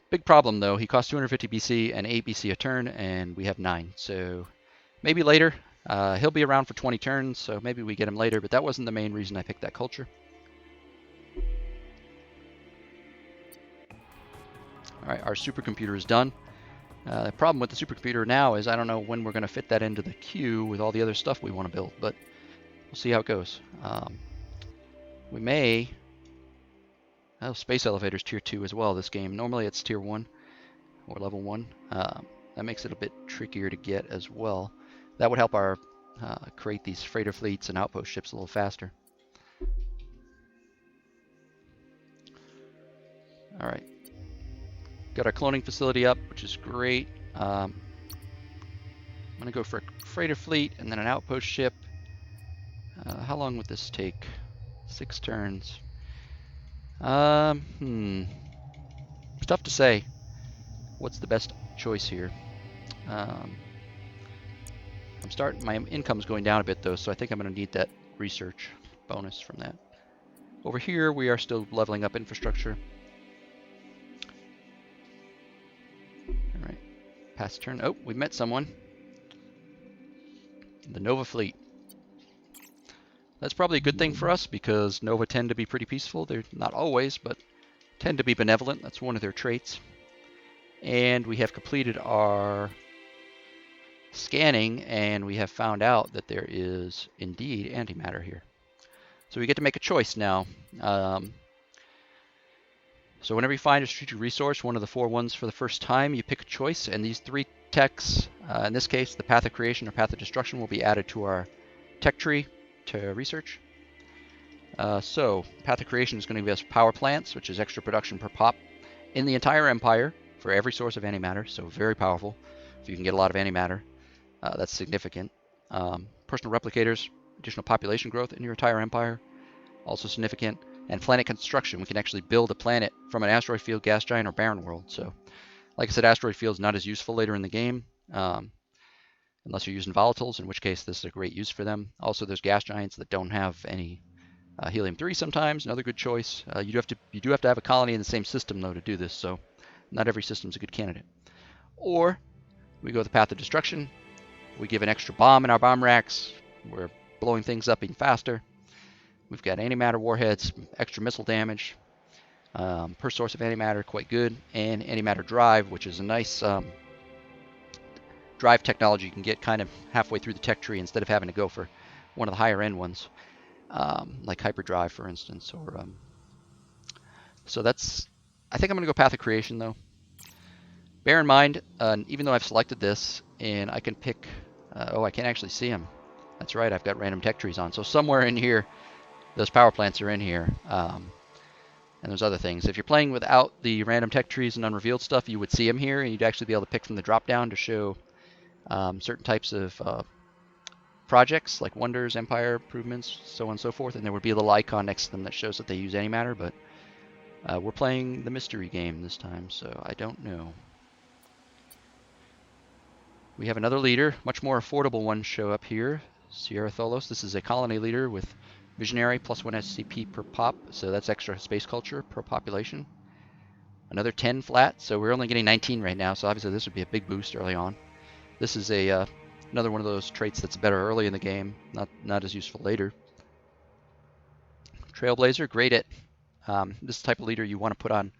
Big problem though, he costs 250 BC and 8 BC a turn, and we have 9. So maybe later. He'll be around for 20 turns, so maybe we get him later, but that wasn't the main reason I picked that culture. All right, our supercomputer is done. The problem with the supercomputer now is I don't know when we're going to fit that into the queue with all the other stuff we want to build, but we'll see how it goes. We may... Oh, space elevators tier 2 as well this game. Normally it's tier 1 or level 1. That makes it a bit trickier to get as well. That would help our create these freighter fleets and outpost ships a little faster. All right. Got our cloning facility up, which is great. I'm going to go for a freighter fleet and then an outpost ship. How long would this take? 6 turns. It's tough to say what's the best choice here. My income's going down a bit though, so I think I'm going to need that research bonus from that. Over here, we are still leveling up infrastructure. All right, pass turn. Oh, we met someone. The Nova fleet. That's probably a good thing for us because Nova tend to be pretty peaceful. They're not always, but tend to be benevolent. That's one of their traits. And we have completed our scanning, and we have found out that there is indeed antimatter here. So we get to make a choice now. So whenever you find a strategic resource, one of the 4 ones for the first time, you pick a choice, and these 3 techs, in this case, the path of creation or path of destruction, will be added to our tech tree to research. So path of creation is going to give us power plants, which is extra production per pop in the entire empire for every source of antimatter, so very powerful. If you can get a lot of antimatter, that's significant. Personal replicators, additional population growth in your entire empire, also significant. And planet construction, we can actually build a planet from an asteroid field, gas giant, or barren world. So, like I said, asteroid field is not as useful later in the game, unless you're using volatiles, in which case this is a great use for them. Also, there's gas giants that don't have any helium-3 sometimes, another good choice. You do have to have a colony in the same system, though, to do this, so not every system is a good candidate. Or we go the path of destruction. We give an extra bomb in our bomb racks. We're blowing things up even faster. We've got antimatter warheads, extra missile damage. Per source of antimatter, quite good. And antimatter drive, which is a nice drive technology you can get kind of halfway through the tech tree instead of having to go for one of the higher end ones, like hyperdrive, for instance. So that's, I think I'm going to go path of creation, though. Bear in mind, even though I've selected this, and I can pick, oh, I can't actually see them. That's right, I've got random tech trees on. So somewhere in here, those power plants are in here. And there's other things. If you're playing without the random tech trees and unrevealed stuff, you would see them here, and you'd actually be able to pick from the drop down to show certain types of projects like wonders, empire improvements, so on and so forth. And there would be a little icon next to them that shows that they use antimatter, but we're playing the mystery game this time, so I don't know. We have another leader, much more affordable one show up here, Sierra Tholos. This is a colony leader with Visionary plus 1 SCP per pop, so that's extra space culture per population. Another 10 flat, so we're only getting 19 right now, so obviously this would be a big boost early on. This is a another one of those traits that's better early in the game, not as useful later. Trailblazer, great at this type of leader you want to put on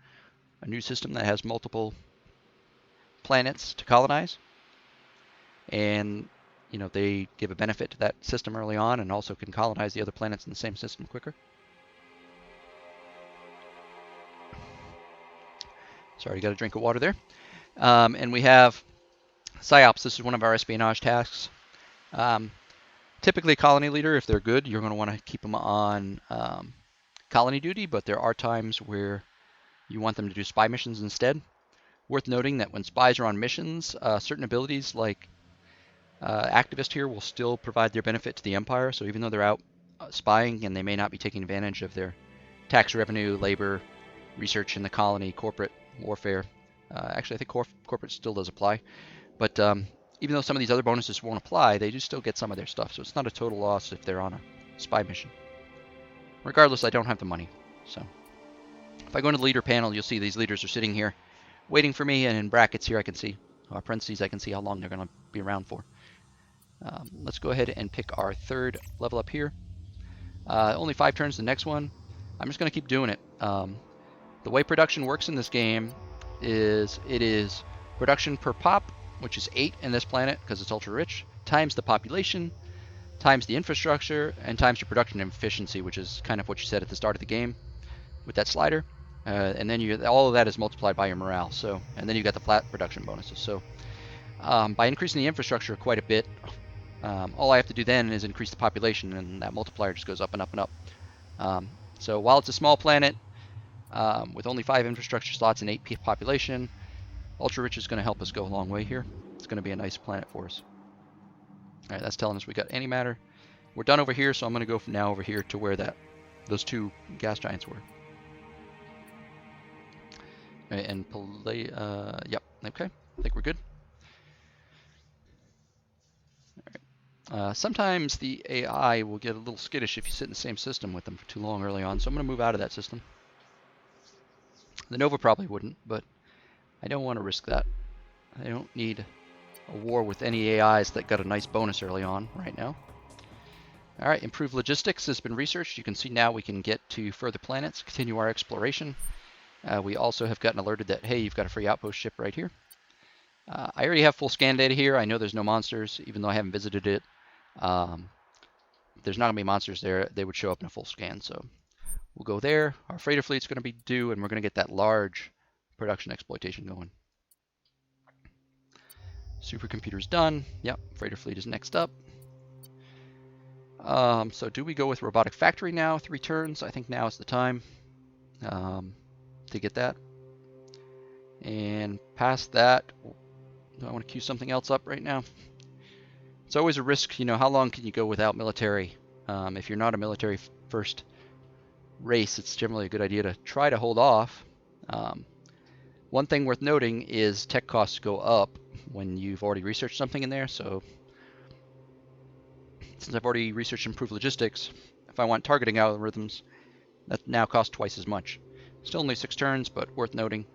a new system that has multiple planets to colonize. And you know, they give a benefit to that system early on and also can colonize the other planets in the same system quicker. Sorry, got a drink of water there. And we have Psy-Ops. This is one of our espionage tasks. Typically, colony leader, if they're good, you're going to want to keep them on colony duty, but there are times where you want them to do spy missions instead. Worth noting that when spies are on missions, certain abilities like activist here will still provide their benefit to the Empire. So even though they're out spying and they may not be taking advantage of their tax revenue, labor, research in the colony, corporate warfare. Actually, I think corporate still does apply. But even though some of these other bonuses won't apply, they do still get some of their stuff. So it's not a total loss if they're on a spy mission. Regardless, I don't have the money. So if I go into the leader panel, you'll see these leaders are sitting here waiting for me. And in brackets here, I can see, parentheses, I can see how long they're going to be around for. Let's go ahead and pick our third level up here. Only 5 turns the next one. I'm just going to keep doing it. The way production works in this game is it is production per pop, which is 8 in this planet because it's ultra rich, times the population, times the infrastructure, and times your production efficiency, which is kind of what you said at the start of the game with that slider. And then all of that is multiplied by your morale. So, and then you got the flat production bonuses. So by increasing the infrastructure quite a bit, all I have to do then is increase the population, and that multiplier just goes up and up and up. So while it's a small planet, with only 5 infrastructure slots and 8 population, ultra rich is going to help us go a long way here. It's going to be a nice planet for us. All right, that's telling us we got antimatter. We're done over here, so I'm going to go from now over here to where those 2 gas giants were. All right, and yep, okay, I think we're good. All right. Sometimes the AI will get a little skittish if you sit in the same system with them for too long early on, so I'm going to move out of that system. The Nova probably wouldn't, but I don't want to risk that. I don't need a war with any AIs that got a nice bonus early on right now. All right, improved logistics has been researched. You can see now we can get to further planets, continue our exploration. We also have gotten alerted that, hey, you've got a free outpost ship right here. I already have full scan data here. I know there's no monsters, even though I haven't visited it. There's not going to be monsters there. They would show up in a full scan, so we'll go there. Our freighter fleet's going to be due, and we're going to get that large production exploitation going. Supercomputer's done. Yep, freighter fleet is next up. So do we go with robotic factory now? 3 turns. I think now is the time to get that. And past that, do I want to queue something else up right now? It's always a risk, you know, how long can you go without military? If you're not a military first race, it's generally a good idea to try to hold off. One thing worth noting is tech costs go up when you've already researched something in there. So since I've already researched improved logistics, if I want targeting algorithms, that now costs twice as much. Still only 6 turns, but worth noting.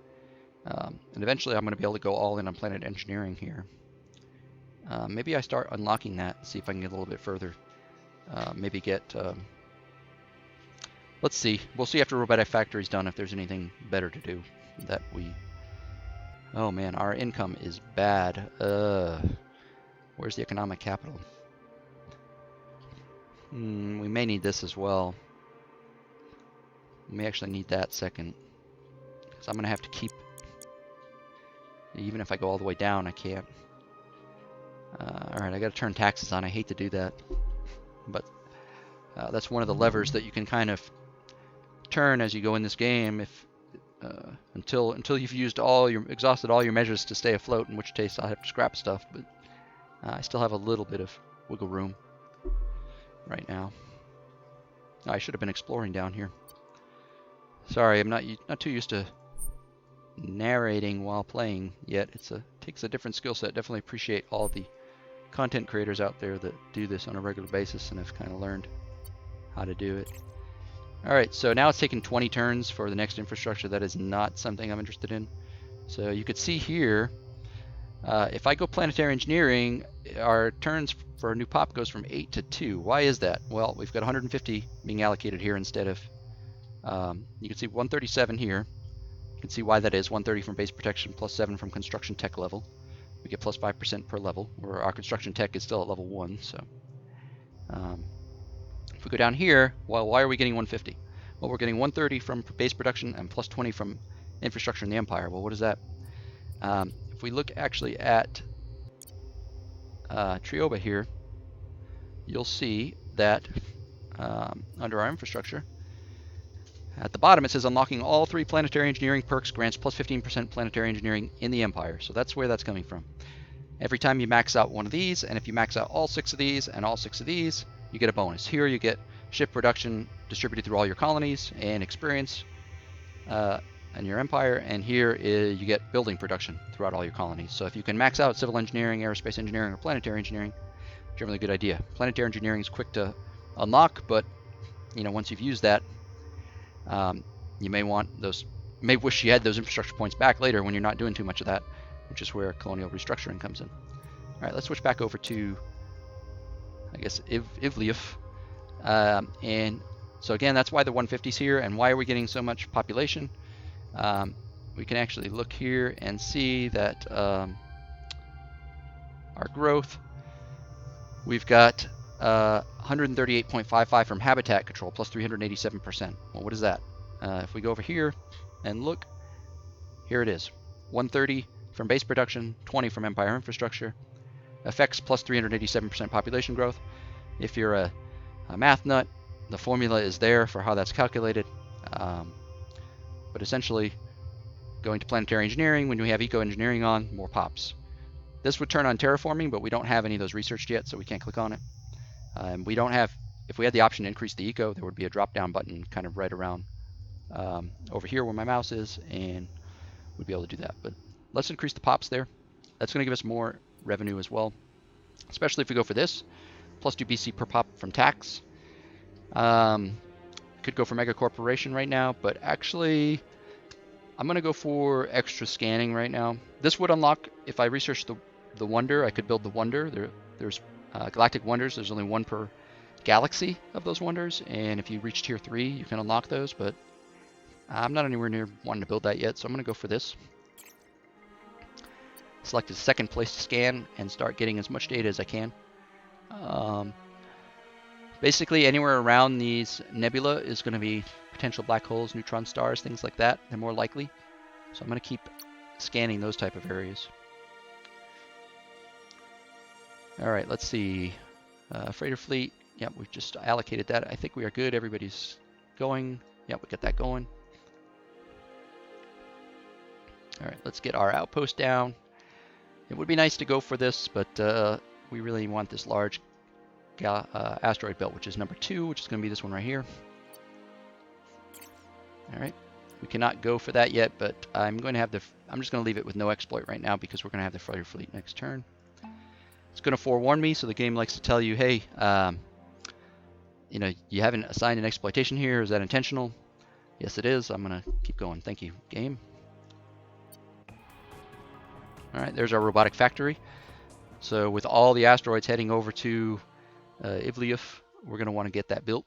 And eventually I'm going to be able to go all in on planet engineering here. Maybe I start unlocking that, see if I can get a little bit further. Maybe get... let's see. We'll see after robotic factory's done if there's anything better to do that we... Oh man, our income is bad. Where's the economic capital? We may need this as well. We may actually need that second. So I'm going to have to keep... Even if I go all the way down, I can't. Alright, I gotta turn taxes on. I hate to do that. But that's one of the levers that you can kind of turn as you go in this game if until you've used exhausted all your measures to stay afloat, in which case I'll have to scrap stuff, but I still have a little bit of wiggle room right now. I should have been exploring down here. Sorry, I'm not too used to narrating while playing yet. Takes a different skill set. Definitely appreciate all the content creators out there that do this on a regular basis and have kind of learned how to do it. Alright, so now it's taken 20 turns for the next infrastructure. That is not something I'm interested in. So you could see here, if I go planetary engineering, our turns for a new pop goes from 8 to 2. Why is that? Well, we've got 150 being allocated here instead of, you can see 137 here. You can see why that is. 130 from base protection plus 7 from construction tech level. We get plus 5% per level, where our construction tech is still at level 1. So if we go down here, well, why are we getting 150? Well, we're getting 130 from base production and plus 20 from infrastructure in the Empire. Well, what is that? If we look actually at Trioba here, you'll see that under our infrastructure, at the bottom it says unlocking all 3 planetary engineering perks grants plus 15% planetary engineering in the Empire. So that's where that's coming from. Every time you max out one of these, and if you max out all 6 of these and all 6 of these, you get a bonus. Here you get ship production distributed through all your colonies and experience and your empire, and here you get building production throughout all your colonies. So if you can max out civil engineering, aerospace engineering, or planetary engineering, generally a good idea. Planetary engineering is quick to unlock, but once you've used that, you may wish you had those infrastructure points back later when you're not doing too much of that, which is where colonial restructuring comes in. All right, let's switch back over to, I guess, Ivlief. And so again, that's why the 150's here, and why are we getting so much population? We can actually look here and see that our growth, we've got 138.55 from habitat control, plus 387%. Well, what is that? If we go over here and look, here it is. 130 from base production, 20 from Empire infrastructure. Effects plus 387% population growth. If you're a math nut, the formula is there for how that's calculated. But essentially, going to planetary engineering, when we have eco-engineering on, more pops. This would turn on terraforming, but we don't have any of those researched yet, so we can't click on it. We don't have, if we had the option to increase the eco, there would be a drop-down button kind of right around over here where my mouse is, and we'd be able to do that. But let's increase the pops there. That's going to give us more revenue as well, especially if we go for this. Plus 2 BC per pop from tax. Could go for mega corporation right now, but actually I'm going to go for extra scanning right now. This would unlock, if I research the wonder, I could build the wonder. There's galactic wonders. There's only 1 per galaxy of those wonders, and if you reach tier 3 you can unlock those, but I'm not anywhere near wanting to build that yet, so I'm going to go for this. Select a second place to scan and start getting as much data as I can. Basically anywhere around these nebula is going to be potential black holes, neutron stars, things like that. They're more likely, so I'm going to keep scanning those type of areas. Alright, let's see. Freighter fleet, yep, we've just allocated that. I think we are good. Everybody's going. Yep, we got that going. Alright, let's get our outpost down. It would be nice to go for this, but we really want this large asteroid belt, which is number 2, which is going to be this one right here. Alright, we cannot go for that yet, but I'm just going to leave it with no exploit right now because we're going to have the freighter fleet next turn. It's going to forewarn me, so the game likes to tell you, hey, you haven't assigned an exploitation here. Is that intentional? Yes, it is. I'm going to keep going. Thank you, game. Alright, there's our robotic factory. So with all the asteroids heading over to Ivlief, we're going to want to get that built.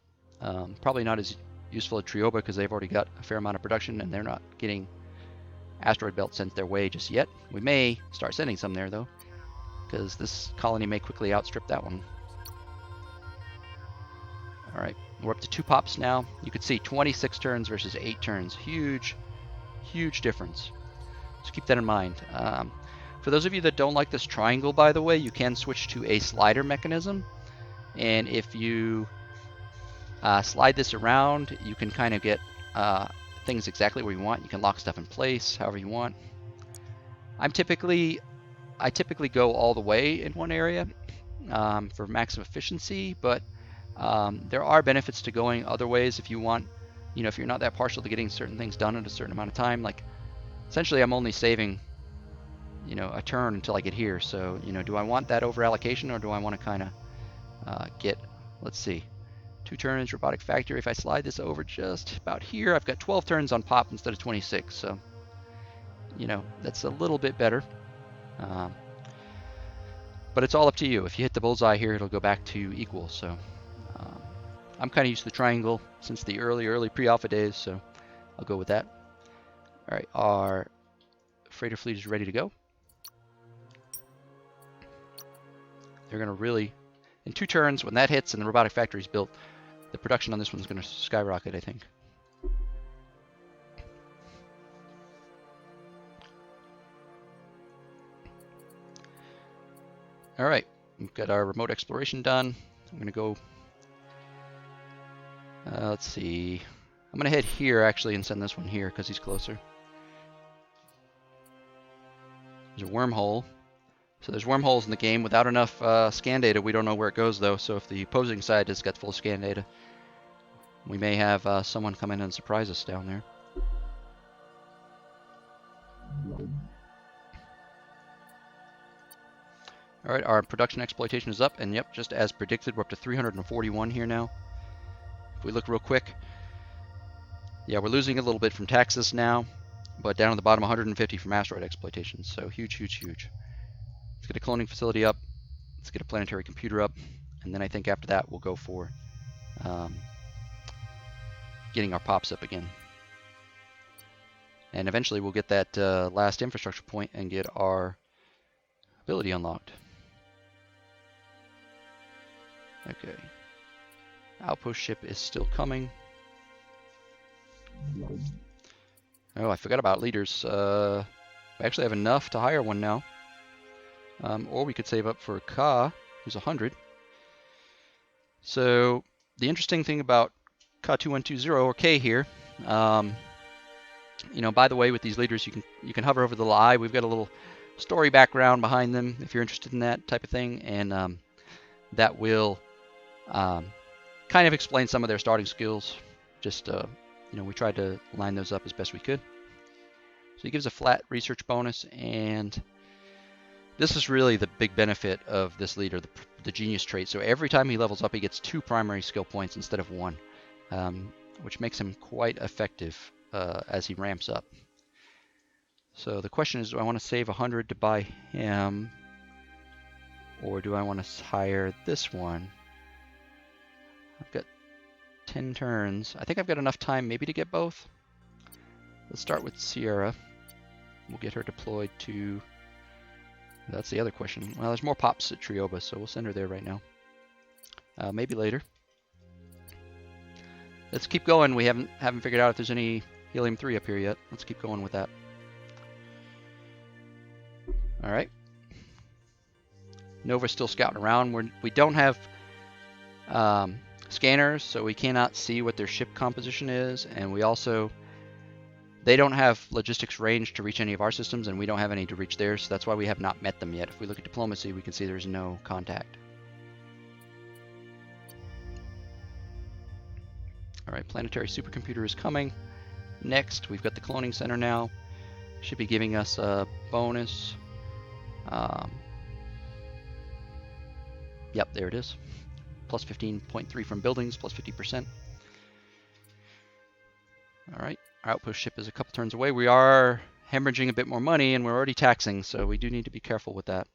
Probably not as useful at Trioba because they've already got a fair amount of production and they're not getting asteroid belt sent their way just yet. We may start sending some there though, because this colony may quickly outstrip that one. Alright, we're up to 2 pops now. You can see 26 turns versus 8 turns. Huge, huge difference. So keep that in mind. For those of you that don't like this triangle, by the way, you can switch to a slider mechanism. And if you slide this around, you can kind of get things exactly where you want. You can lock stuff in place however you want. I typically go all the way in one area for maximum efficiency, but there are benefits to going other ways if you want. You know, if you're not that partial to getting certain things done in a certain amount of time, like essentially I'm only saving, you know, a turn until I get here. So, you know, do I want that over allocation, or do I want to kind of get, let's see, 2 turns robotic factory. If I slide this over just about here, I've got 12 turns on pop instead of 26. So, you know, that's a little bit better. But it's all up to you. If you hit the bullseye here, it'll go back to equal. So I'm kind of used to the triangle since the early pre-alpha days, so I'll go with that. All right, our freighter fleet is ready to go. They're going to really, in 2 turns, when that hits and the robotic factory is built, the production on this one's going to skyrocket, I think. All right, we've got our remote exploration done. I'm going to go, let's see. I'm going to head here, actually, and send this one here because he's closer. There's a wormhole. So there's wormholes in the game. Without enough scan data, we don't know where it goes, though. So if the opposing side has got full scan data, we may have someone come in and surprise us down there. All right, our production exploitation is up, and yep, just as predicted, we're up to 341 here now. If we look real quick, yeah, we're losing a little bit from taxes now, but down at the bottom, 150 from asteroid exploitation. So huge, huge, huge. Let's get a cloning facility up. Let's get a planetary computer up, and then I think after that we'll go for getting our pops up again. And eventually we'll get that last infrastructure point and get our ability unlocked. Okay. Outpost ship is still coming. Oh, I forgot about leaders. We actually have enough to hire one now. Or we could save up for Ka, who's 100. So the interesting thing about Ka2120 or K here, you know, by the way, with these leaders, you can hover over the little eye. We've got a little story background behind them if you're interested in that type of thing, and that will kind of explain some of their starting skills. Just you know, we tried to line those up as best we could. So he gives a flat research bonus, and this is really the big benefit of this leader, the genius trait. So every time he levels up, he gets 2 primary skill points instead of 1, which makes him quite effective as he ramps up. So the question is, do I want to save 100 to buy him, or do I want to hire this one? I've got 10 turns. I think I've got enough time maybe to get both. Let's start with Sierra. We'll get her deployed to... That's the other question. Well, there's more pops at Trioba, so we'll send her there right now. Maybe later. Let's keep going. We haven't figured out if there's any helium-3 up here yet. Let's keep going with that. All right. Nova's still scouting around. We don't have scanners, so we cannot see what their ship composition is, and we also... They don't have logistics range to reach any of our systems, and we don't have any to reach theirs, so that's why we have not met them yet. If we look at diplomacy, we can see there's no contact. All right, planetary supercomputer is coming. Next, we've got the cloning center now. Should be giving us a bonus. Yep, there it is. Plus 15.3 from buildings, plus 50%. All right. Our outpost ship is a couple turns away. We are hemorrhaging a bit more money, and we're already taxing, so we do need to be careful with that.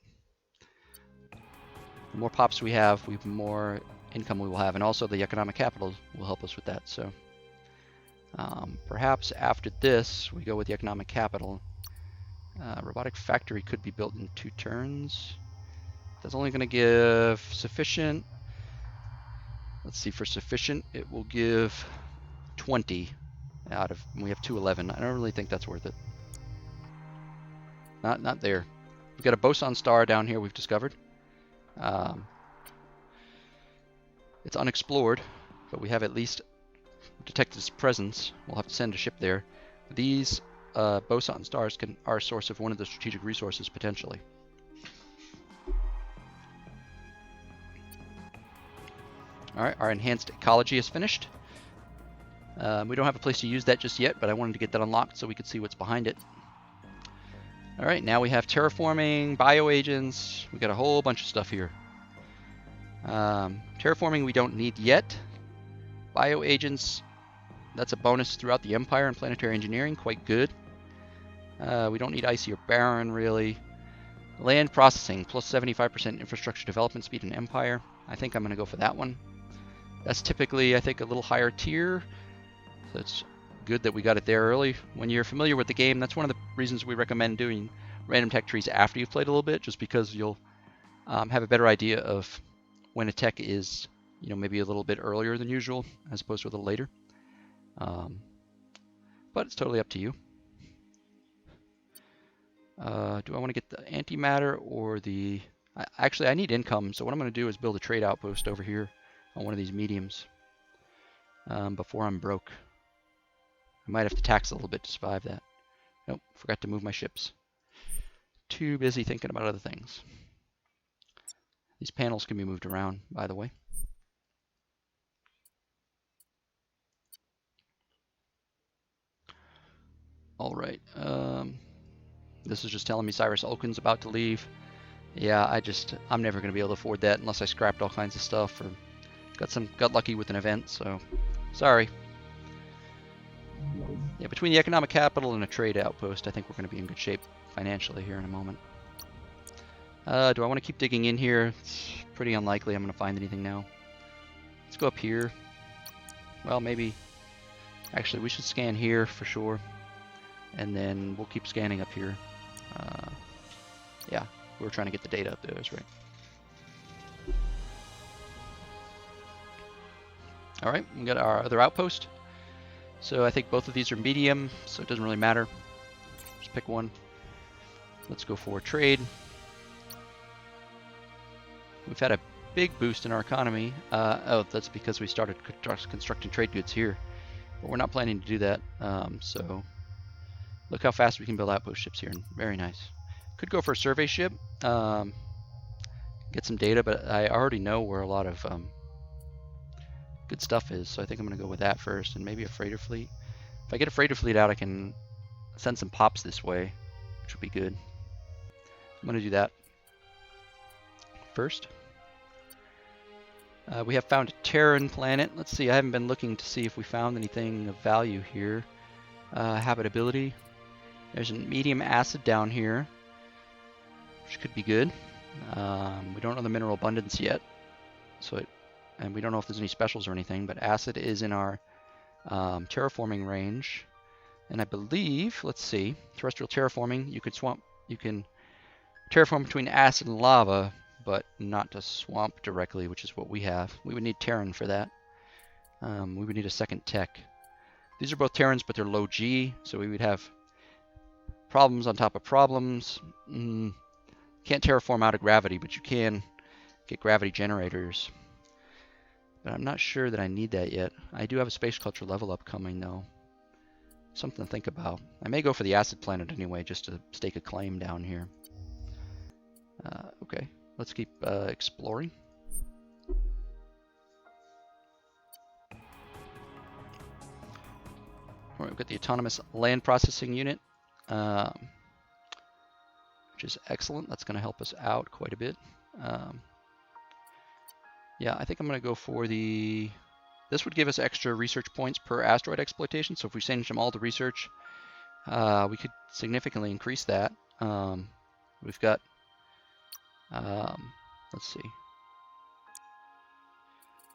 The more pops we have, the more income we will have, and also the economic capital will help us with that. So perhaps after this, we go with the economic capital. Robotic factory could be built in 2 turns. That's only going to give sufficient. Let's see, for sufficient, it will give 20. Out of, we have 211. I don't really think that's worth it. Not there. We've got a boson star down here we've discovered. Um, it's unexplored, but we have at least detected its presence. We'll have to send a ship there. These boson stars are a source of one of the strategic resources potentially. Alright, our enhanced ecology is finished. We don't have a place to use that just yet, but I wanted to get that unlocked so we could see what's behind it. Alright, now we have terraforming, bioagents. We got a whole bunch of stuff here. Terraforming we don't need yet. Bioagents, that's a bonus throughout the Empire in planetary engineering, quite good. We don't need icy or barren really. Land processing, plus 75% infrastructure development speed in Empire. I think I'm going to go for that one. That's typically, I think, a little higher tier. So it's good that we got it there early. When you're familiar with the game, that's one of the reasons we recommend doing random tech trees after you've played a little bit, just because you'll have a better idea of when a tech is, maybe a little bit earlier than usual, as opposed to a little later. But it's totally up to you. Do I want to get the antimatter or the... Actually, I need income, so what I'm going to do is build a trade outpost over here on one of these mediums before I'm broke. I might have to tax a little bit to survive that. Nope, forgot to move my ships. Too busy thinking about other things. These panels can be moved around, by the way. All right. This is just telling me Cyrus Ulkin's about to leave. Yeah, I'm never going to be able to afford that unless I scrapped all kinds of stuff or got lucky with an event, so sorry. Yeah, between the economic capital and a trade outpost, I think we're going to be in good shape financially here in a moment. Do I want to keep digging in here? It's pretty unlikely I'm going to find anything now. Let's go up here. Well, maybe... Actually, we should scan here for sure. And then we'll keep scanning up here. Yeah, we were trying to get the data up there, that's right. Alright, we got our other outpost. So I think both of these are medium, so it doesn't really matter. Just pick one. Let's go for trade. We've had a big boost in our economy. Oh, that's because we started constructing trade goods here. But we're not planning to do that, so look how fast we can build outpost ships here. Very nice. Could go for a survey ship, get some data, but I already know where a lot of good stuff is, so I think I'm going to go with that first, and maybe a freighter fleet. If I get a freighter fleet out, I can send some pops this way, which would be good. I'm going to do that first. We have found a Terran planet. Let's see, I haven't been looking to see if we found anything of value here. Habitability. There's a medium acid down here, which could be good. We don't know the mineral abundance yet, and we don't know if there's any specials or anything, but acid is in our terraforming range. And I believe, let's see, terrestrial terraforming, you can terraform between acid and lava, but not to swamp directly, which is what we have. We would need Terran for that. We would need a second tech. These are both Terrans, but they're low G, so we would have problems on top of problems. Can't terraform out of gravity, but you can get gravity generators. But I'm not sure that I need that yet. I do have a space culture level up coming, though. Something to think about. I may go for the acid planet anyway, just to stake a claim down here. Okay, let's keep exploring. All right, we've got the autonomous land processing unit, which is excellent. That's going to help us out quite a bit. Yeah, I think I'm going to go for the... This would give us extra research points per asteroid exploitation, so if we change them all to research, we could significantly increase that. We've got... let's see.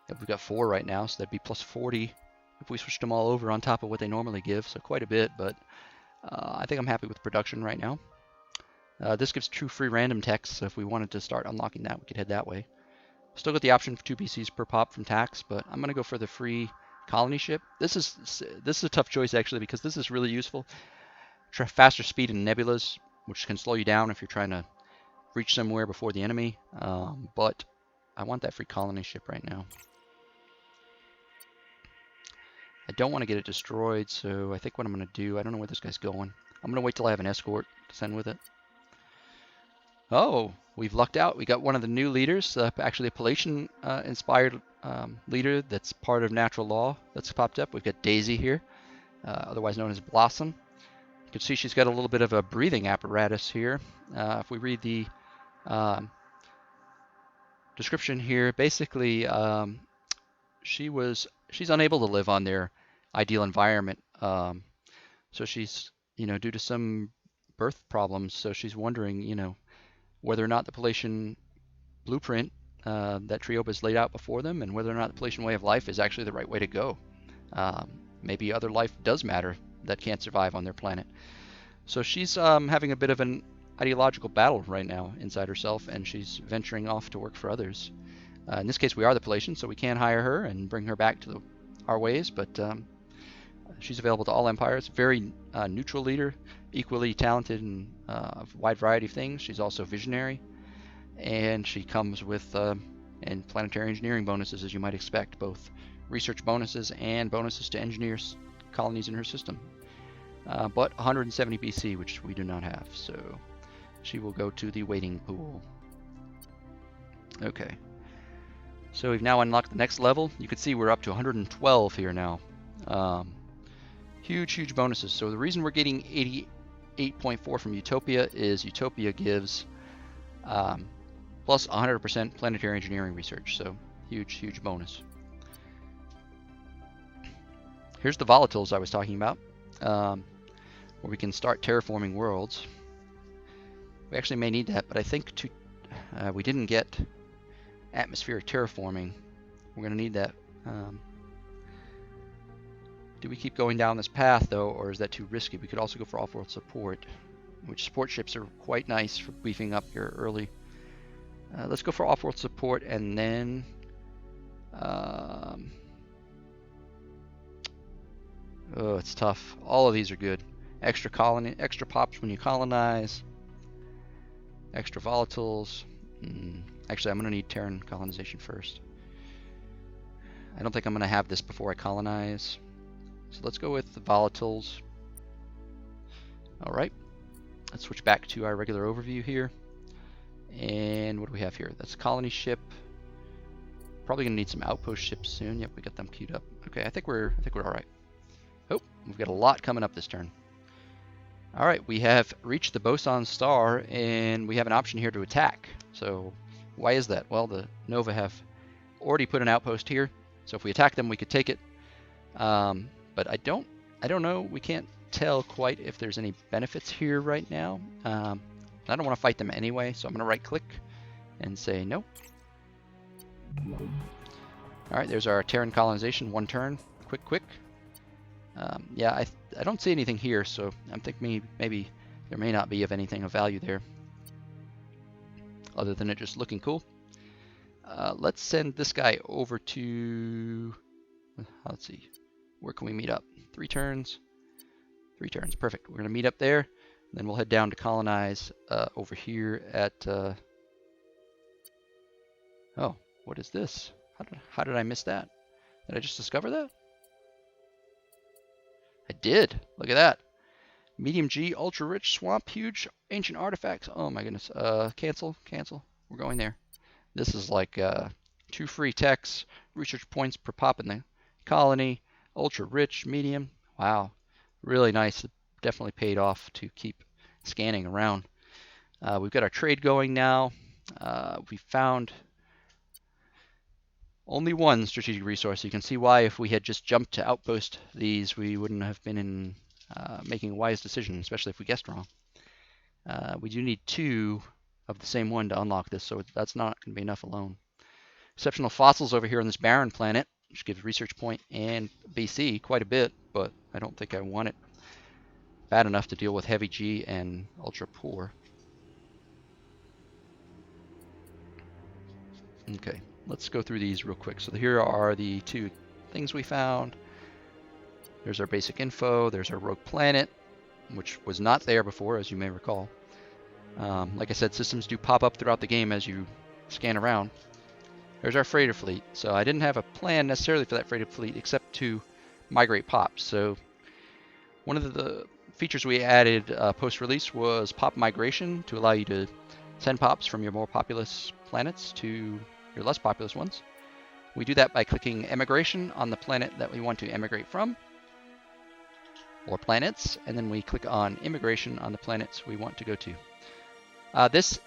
Yeah, we've got 4 right now, so that'd be plus 40 if we switched them all over on top of what they normally give, so quite a bit, but I think I'm happy with production right now. This gives true free random text, so if we wanted to start unlocking that, we could head that way. Still got the option for 2 BCs per pop from tax, but I'm going to go for the free colony ship. This is a tough choice, actually, because this is really useful. Faster speed in nebulas, which can slow you down if you're trying to reach somewhere before the enemy. But I want that free colony ship right now. I don't want to get it destroyed, so I think what I'm going to do, I don't know where this guy's going. I'm going to wait till I have an escort to send with it. Oh, we've lucked out. We got one of the new leaders, actually a Palacean inspired leader that's part of natural law that's popped up. We've got Daisy here, otherwise known as Blossom. You can see she's got a little bit of a breathing apparatus here. If we read the description here, basically she's unable to live on their ideal environment. So she's, due to some birth problems, so she's wondering, whether or not the Palacean blueprint that Triopa has laid out before them, and whether or not the Palacean way of life is actually the right way to go. Maybe other life does matter that can't survive on their planet. So she's having a bit of an ideological battle right now inside herself, and she's venturing off to work for others. In this case, we are the Palacean, so we can hire her and bring her back to our ways, but she's available to all empires. Very neutral leader, equally talented in a wide variety of things. She's also visionary, and she comes with and planetary engineering bonuses, as you might expect, both research bonuses and bonuses to engineers colonies in her system. But 170 BC, which we do not have, so she will go to the waiting pool. Okay, so we've now unlocked the next level. You can see we're up to 112 here now. Huge bonuses. So the reason we're getting 88.4 from Utopia is Utopia gives plus 100% planetary engineering research, so huge bonus. Here's the Volatiles I was talking about, where we can start terraforming worlds. We actually may need that, but I think we didn't get atmospheric terraforming. We're going to need that. Do we keep going down this path, though, or is that too risky? We could also go for off-world support, which support ships are quite nice for beefing up here early. Let's go for off-world support, and then oh, it's tough. All of these are good. Extra colony, extra pops when you colonize. Extra volatiles. Actually, I'm going to need Terran colonization first. I don't think I'm going to have this before I colonize. So let's go with the volatiles. Alright. Let's switch back to our regular overview here. And what do we have here? That's a colony ship. Probably going to need some outpost ships soon. Yep, we got them queued up. Okay, I think we're alright. Oh, we've got a lot coming up this turn. Alright, we have reached the boson star, and we have an option here to attack. So why is that? Well, the Nova have already put an outpost here, so if we attack them, we could take it. But I don't know. We can't tell quite if there's any benefits here right now. I don't want to fight them anyway, so I'm going to right-click and say no. Alright, there's our Terran colonization, one turn. Quick. Yeah, I don't see anything here, so I'm thinking maybe there may not be of anything of value there, other than it just looking cool. Let's send this guy over to, let's see, where can we meet up? 3 turns. 3 turns, perfect. We're going to meet up there, and then we'll head down to colonize over here at, oh, what is this? How did I miss that? Did I just discover that? I did. Look at that. Medium G, ultra rich, swamp, huge, ancient artifacts. Oh my goodness. Cancel. We're going there. This is like 2 free techs, research points per pop in the colony, ultra rich, medium. Wow. Really nice. It definitely paid off to keep scanning around. We've got our trade going now. We found only one strategic resource. You can see why if we had just jumped to outpost these, we wouldn't have been in making a wise decision, especially if we guessed wrong. We do need 2 of the same one to unlock this, so that's not going to be enough alone. Exceptional fossils over here on this barren planet, which gives research point and BC quite a bit, but I don't think I want it bad enough to deal with heavy G and ultra poor. Okay, let's go through these real quick. So here are the 2 things we found. There's our basic info. There's our rogue planet, which was not there before, as you may recall. Like I said, systems do pop up throughout the game as you scan around. There's our freighter fleet. So I didn't have a plan necessarily for that freighter fleet except to migrate pops. So one of the features we added post-release was pop migration to allow you to send pops from your more populous planets to your less populous ones. We do that by clicking emigration on the planet that we want to emigrate from, or planets, and then we click on immigration on the planets we want to go to. This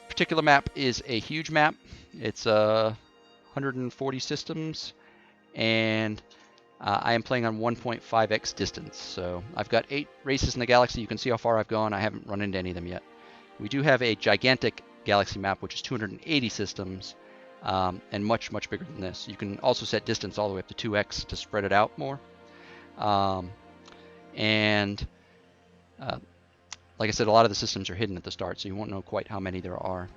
particular map is a huge map. It's 140 systems, and I am playing on 1.5x distance. So I've got 8 races in the galaxy. You can see how far I've gone. I haven't run into any of them yet. We do have a gigantic galaxy map, which is 280 systems, and much, much bigger than this. You can also set distance all the way up to 2x to spread it out more. Like I said, a lot of the systems are hidden at the start, so you won't know quite how many there are.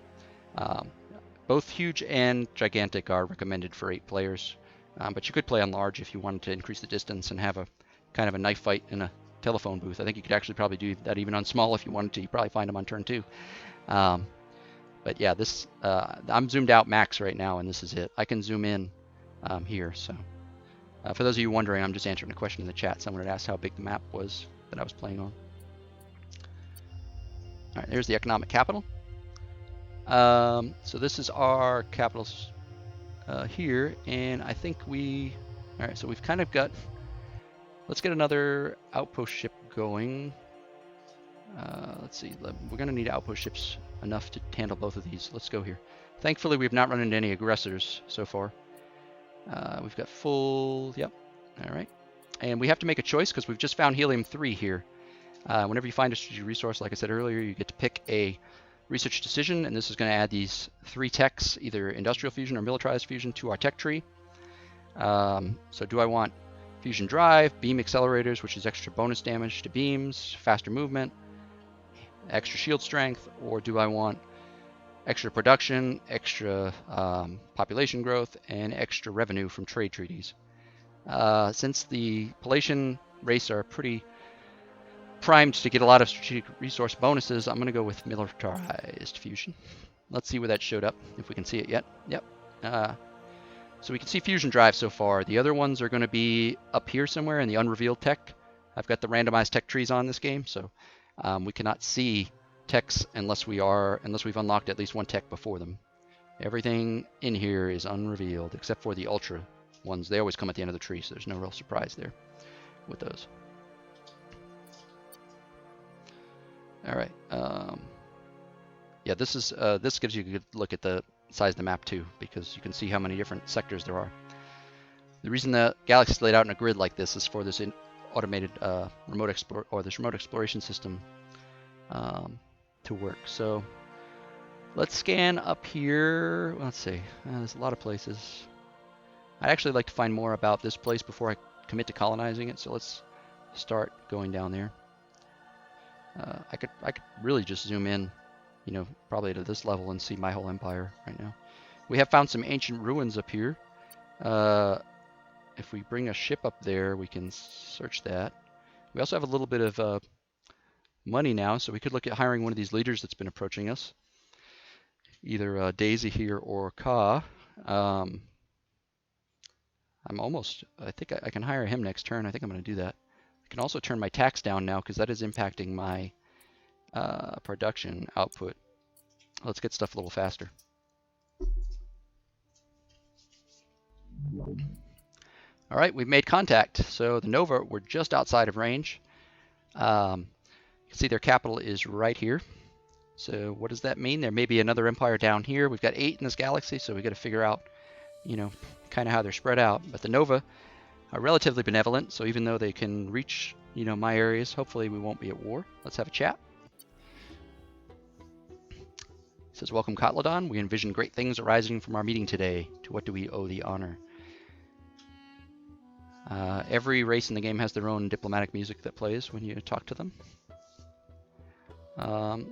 Both huge and gigantic are recommended for 8 players, but you could play on large if you wanted to increase the distance and have a kind of a knife fight in a telephone booth. I think you could actually probably do that even on small if you wanted to. You probably find them on turn 2. But yeah, this I'm zoomed out max right now, and this is it. I can zoom in here. So for those of you wondering, I'm just answering a question in the chat. Someone had asked how big the map was that I was playing on. All right, there's the economic capital. So this is our capitals here, and I think all right, so we've kind of got, let's get another outpost ship going. Let's see, we're going to need outpost ships enough to handle both of these. Let's go here. Thankfully, we've not run into any aggressors so far. We've got full, yep, all right. And we have to make a choice because we've just found helium-3 here. Whenever you find a strategic resource, like I said earlier, you get to pick a research decision, and this is going to add these 3 techs, either industrial fusion or militarized fusion, to our tech tree. So do I want fusion drive, beam accelerators, which is extra bonus damage to beams, faster movement, extra shield strength, or do I want extra production, extra population growth, and extra revenue from trade treaties? Since the Palacean race are pretty primed to get a lot of strategic resource bonuses, I'm going to go with militarized fusion. Let's see where that showed up, if we can see it yet. Yep. So we can see fusion drive so far. The other ones are going to be up here somewhere in the unrevealed tech. I've got the randomized tech trees on this game, so we cannot see techs unless we've unlocked at least one tech before them. Everything in here is unrevealed except for the ultra ones. They always come at the end of the tree, so there's no real surprise there with those. All right. Yeah, this gives you a good look at the size of the map too, because you can see how many different sectors there are. The reason the galaxy is laid out in a grid like this is for this automated remote exploration system to work. So let's scan up here. Let's see. There's a lot of places. I'd actually like to find more about this place before I commit to colonizing it. So let's start going down there. I could really just zoom in, probably to this level and see my whole empire right now. We have found some ancient ruins up here. If we bring a ship up there, we can search that. We also have a little bit of money now, so we could look at hiring one of these leaders that's been approaching us. Either Daisy here or Ka. I think I can hire him next turn. I think I'm going to do that. I can also turn my tax down now because that is impacting my production output. Let's get stuff a little faster. All right, we've made contact. So the Nova, we're just outside of range. You can see their capital is right here. So what does that mean? There may be another empire down here. We've got 8 in this galaxy, so we got to figure out, kind of how they're spread out. But the Nova are relatively benevolent, so even though they can reach, my areas, hopefully we won't be at war. Let's have a chat. It says, welcome Kotlodon. We envision great things arising from our meeting today. To what do we owe the honor? Every race in the game has their own diplomatic music that plays when you talk to them.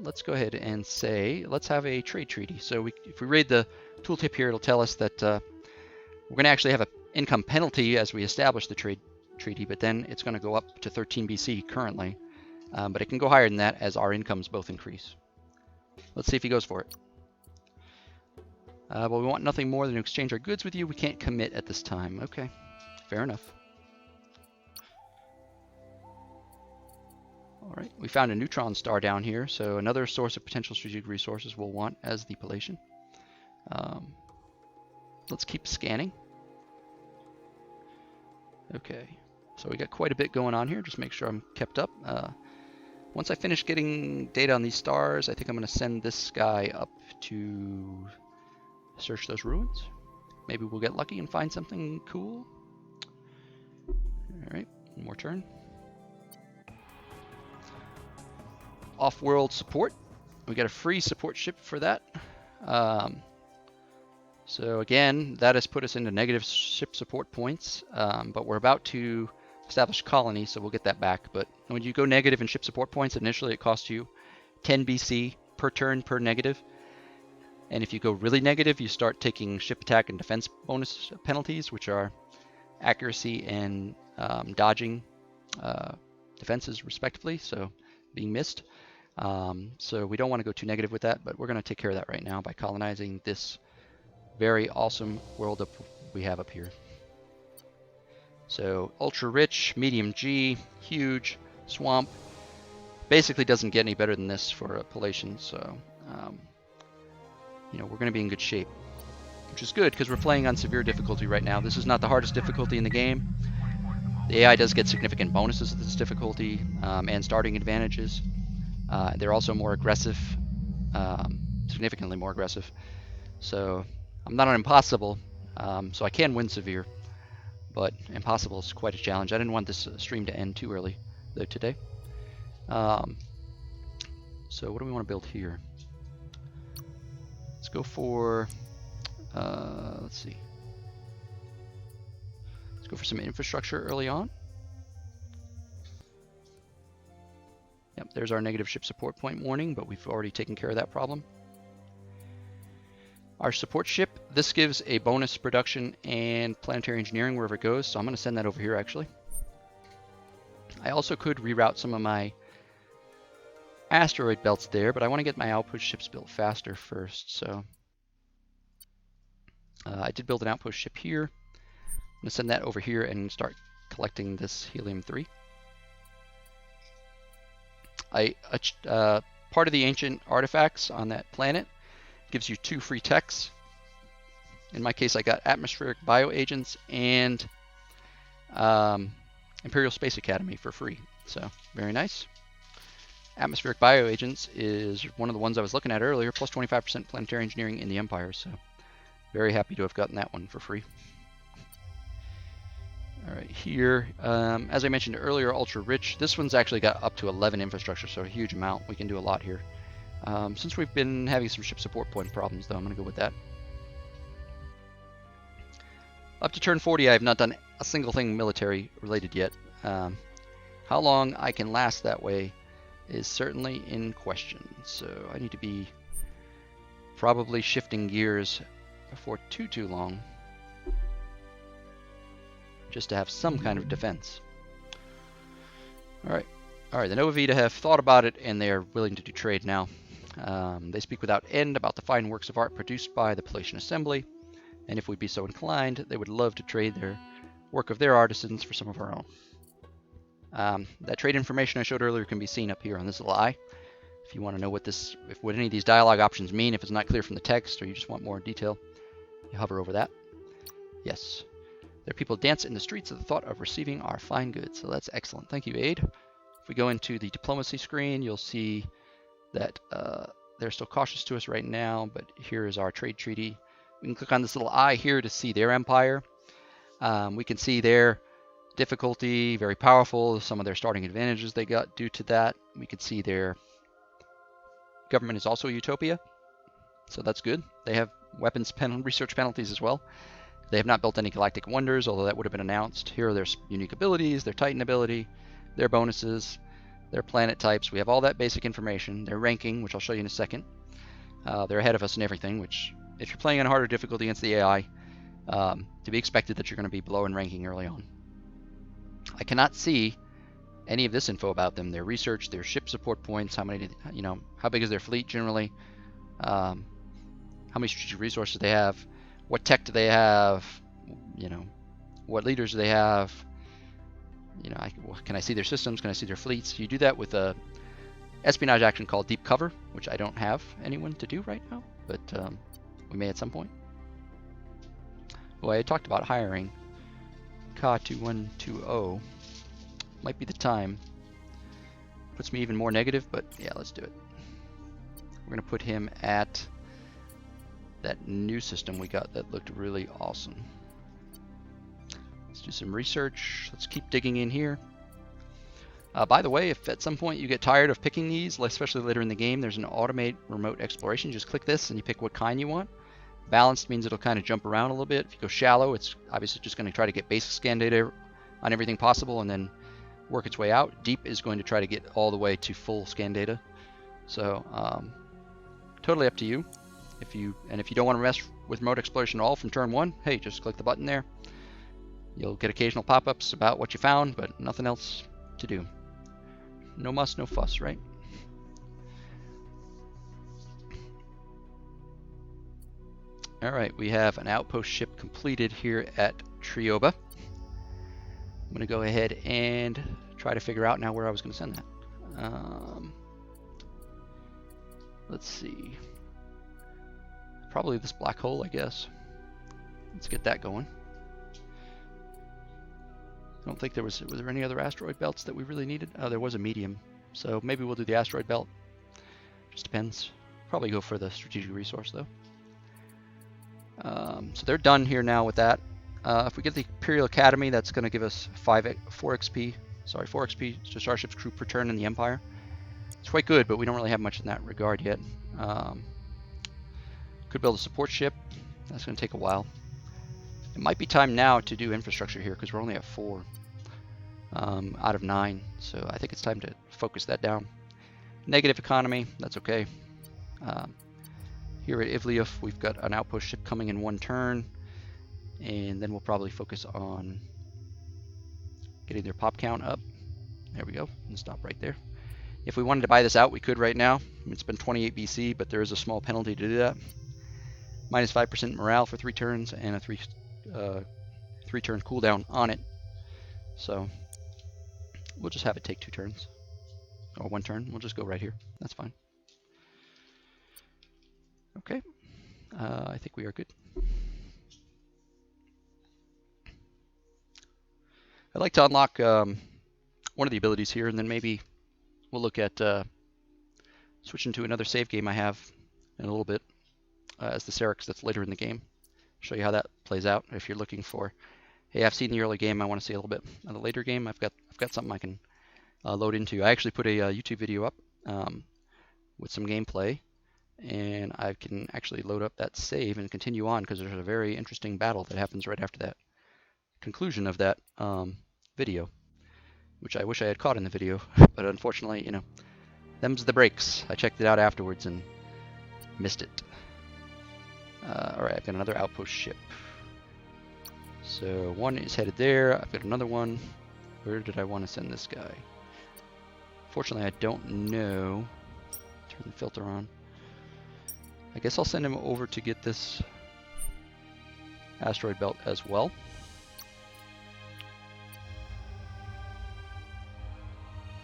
Let's go ahead and say, let's have a trade treaty. So if we read the tooltip here, it'll tell us that we're going to actually have an income penalty as we establish the trade treaty, but then it's going to go up to 13 BC currently. But it can go higher than that as our incomes both increase. Let's see if he goes for it. Well, we want nothing more than to exchange our goods with you. We can't commit at this time. Okay, fair enough. All right, we found a neutron star down here, so another source of potential strategic resources we'll want as the Palacean. Let's keep scanning. Okay, so we got quite a bit going on here. Just make sure I'm kept up. Once I finish getting data on these stars, I think I'm going to send this guy up to search those ruins. Maybe we'll get lucky and find something cool. All right, one more turn. Off-world support. We got a free support ship for that. So again, that has put us into negative ship support points, but we're about to establish colony, so we'll get that back. But when you go negative in ship support points, initially it costs you 10 BC per turn per negative. And if you go really negative, you start taking ship attack and defense bonus penalties, which are accuracy and dodging defenses respectively, so being missed. So we don't want to go too negative with that, but we're going to take care of that right now by colonizing this very awesome world we have up here. So ultra rich, medium G, huge, swamp. Basically doesn't get any better than this for a Palacean, so you know, we're going to be in good shape, which is good because we're playing on severe difficulty right now. This is not the hardest difficulty in the game. The AI does get significant bonuses to this difficulty and starting advantages. They're also more aggressive, significantly more aggressive. So I'm not on impossible, so I can win severe, but impossible is quite a challenge. I didn't want this stream to end too early though today. So what do we want to build here? Let's go for, let's see. Let's go for some infrastructure early on. Yep, there's our negative ship support point warning, but we've already taken care of that problem. Our support ship, this gives a bonus production and planetary engineering wherever it goes, so I'm going to send that over here actually. I also could reroute some of my asteroid belts there, but I want to get my outpost ships built faster first, so I did build an outpost ship here. I'm going to send that over here and start collecting this helium-3. Part of the ancient artifacts on that planet gives you 2 free techs. In my case, I got atmospheric bioagents and Imperial Space Academy for free. So very nice. Atmospheric bioagents is one of the ones I was looking at earlier, plus 25% planetary engineering in the Empire. So very happy to have gotten that one for free. All right, here, as I mentioned earlier, ultra rich. This one's actually got up to 11 infrastructure, so a huge amount. We can do a lot here. Since we've been having some ship support point problems, though, I'm going to go with that. Up to turn 40, I have not done a single thing military related yet. How long I can last that way is certainly in question. So I need to be probably shifting gears before too long, just to have some kind of defense. All right, the Nova Vita have thought about it, and they are willing to do trade now. They speak without end about the fine works of art produced by the Palacean Assembly, and if we'd be so inclined, they would love to trade their work of their artisans for some of our own. That trade information I showed earlier can be seen up here on this little eye. If you want to know what any of these dialogue options mean, if it's not clear from the text, or you just want more detail, you hover over that. Yes. There are people dance in the streets at the thought of receiving our fine goods. So that's excellent. Thank you, Aid. If we go into the diplomacy screen, you'll see that they're still cautious to us right now, but here is our trade treaty. We can click on this little eye here to see their empire. We can see their difficulty, very powerful, some of their starting advantages they got due to that. We can see their government is also a utopia, so that's good. They have weapons research penalties as well. They have not built any galactic wonders, although that would have been announced. Here are their unique abilities, their Titan ability, their bonuses, their planet types. We have all that basic information. Their ranking, which I'll show you in a second. They're ahead of us in everything, which, if you're playing on harder difficulty against the AI, to be expected that you're going to be below in ranking early on. I cannot see any of this info about them, their research, their ship support points, how many, how big is their fleet generally, how many strategic resources they have, what tech do they have, what leaders do they have, can I see their systems, can I see their fleets? You do that with a espionage action called Deep Cover, which I don't have anyone to do right now, but we may at some point. Well, I talked about hiring Ka2120. Might be the time. Puts me even more negative, but yeah, let's do it. We're going to put him at that new system we got that looked really awesome. Let's do some research. Let's keep digging in here. By the way, if at some point you get tired of picking these, especially later in the game, there's an automate remote exploration. Just click this and you pick what kind you want. Balanced means it'll kind of jump around a little bit. If you go shallow, it's obviously just going to try to get basic scan data on everything possible and then work its way out. Deep is going to try to get all the way to full scan data. So totally up to you. If you don't want to mess with remote exploration at all from turn 1, hey, just click the button there. You'll get occasional pop-ups about what you found, but nothing else to do. No muss, no fuss, right? All right, we have an outpost ship completed here at Trioba. I'm going to go ahead and try to figure out now where I was going to send that. Let's see. Probably this black hole, I guess. Let's get that going. I don't think was there any other asteroid belts that we really needed? Oh, there was a medium. So maybe we'll do the asteroid belt. Just depends. Probably go for the strategic resource though. So they're done here now with that. If we get the Imperial Academy, that's going to give us 4 XP to Starship's crew per turn in the Empire. It's quite good, but we don't really have much in that regard yet. Could build a support ship. That's going to take a while. It might be time now to do infrastructure here because we're only at 4 out of 9. So I think it's time to focus that down. Negative economy, that's okay. Here at Ivliov, we've got an outpost ship coming in 1 turn. And then we'll probably focus on getting their pop count up. There we go, and stop right there. If we wanted to buy this out, we could right now. It's been 28 BC, but there is a small penalty to do that. Minus 5% morale for 3 turns and a 3-turn cooldown on it. So we'll just have it take 2 turns. Or 1 turn. We'll just go right here. That's fine. Okay. I think we are good. I'd like to unlock one of the abilities here, and then maybe we'll look at switching to another save game I have in a little bit as the Cerixx that's later in the game. Show you how that plays out. If you're looking for, hey, I've seen the early game, I want to see a little bit of the later game. I've got something I can load into. I actually put a YouTube video up with some gameplay, and I can actually load up that save and continue on because there's a very interesting battle that happens right after that conclusion of that video, which I wish I had caught in the video, but unfortunately, them's the breaks. I checked it out afterwards and missed it. Alright, I've got another outpost ship. So 1 is headed there. I've got another one. Where did I want to send this guy? Fortunately, I don't know. Turn the filter on. I guess I'll send him over to get this asteroid belt as well.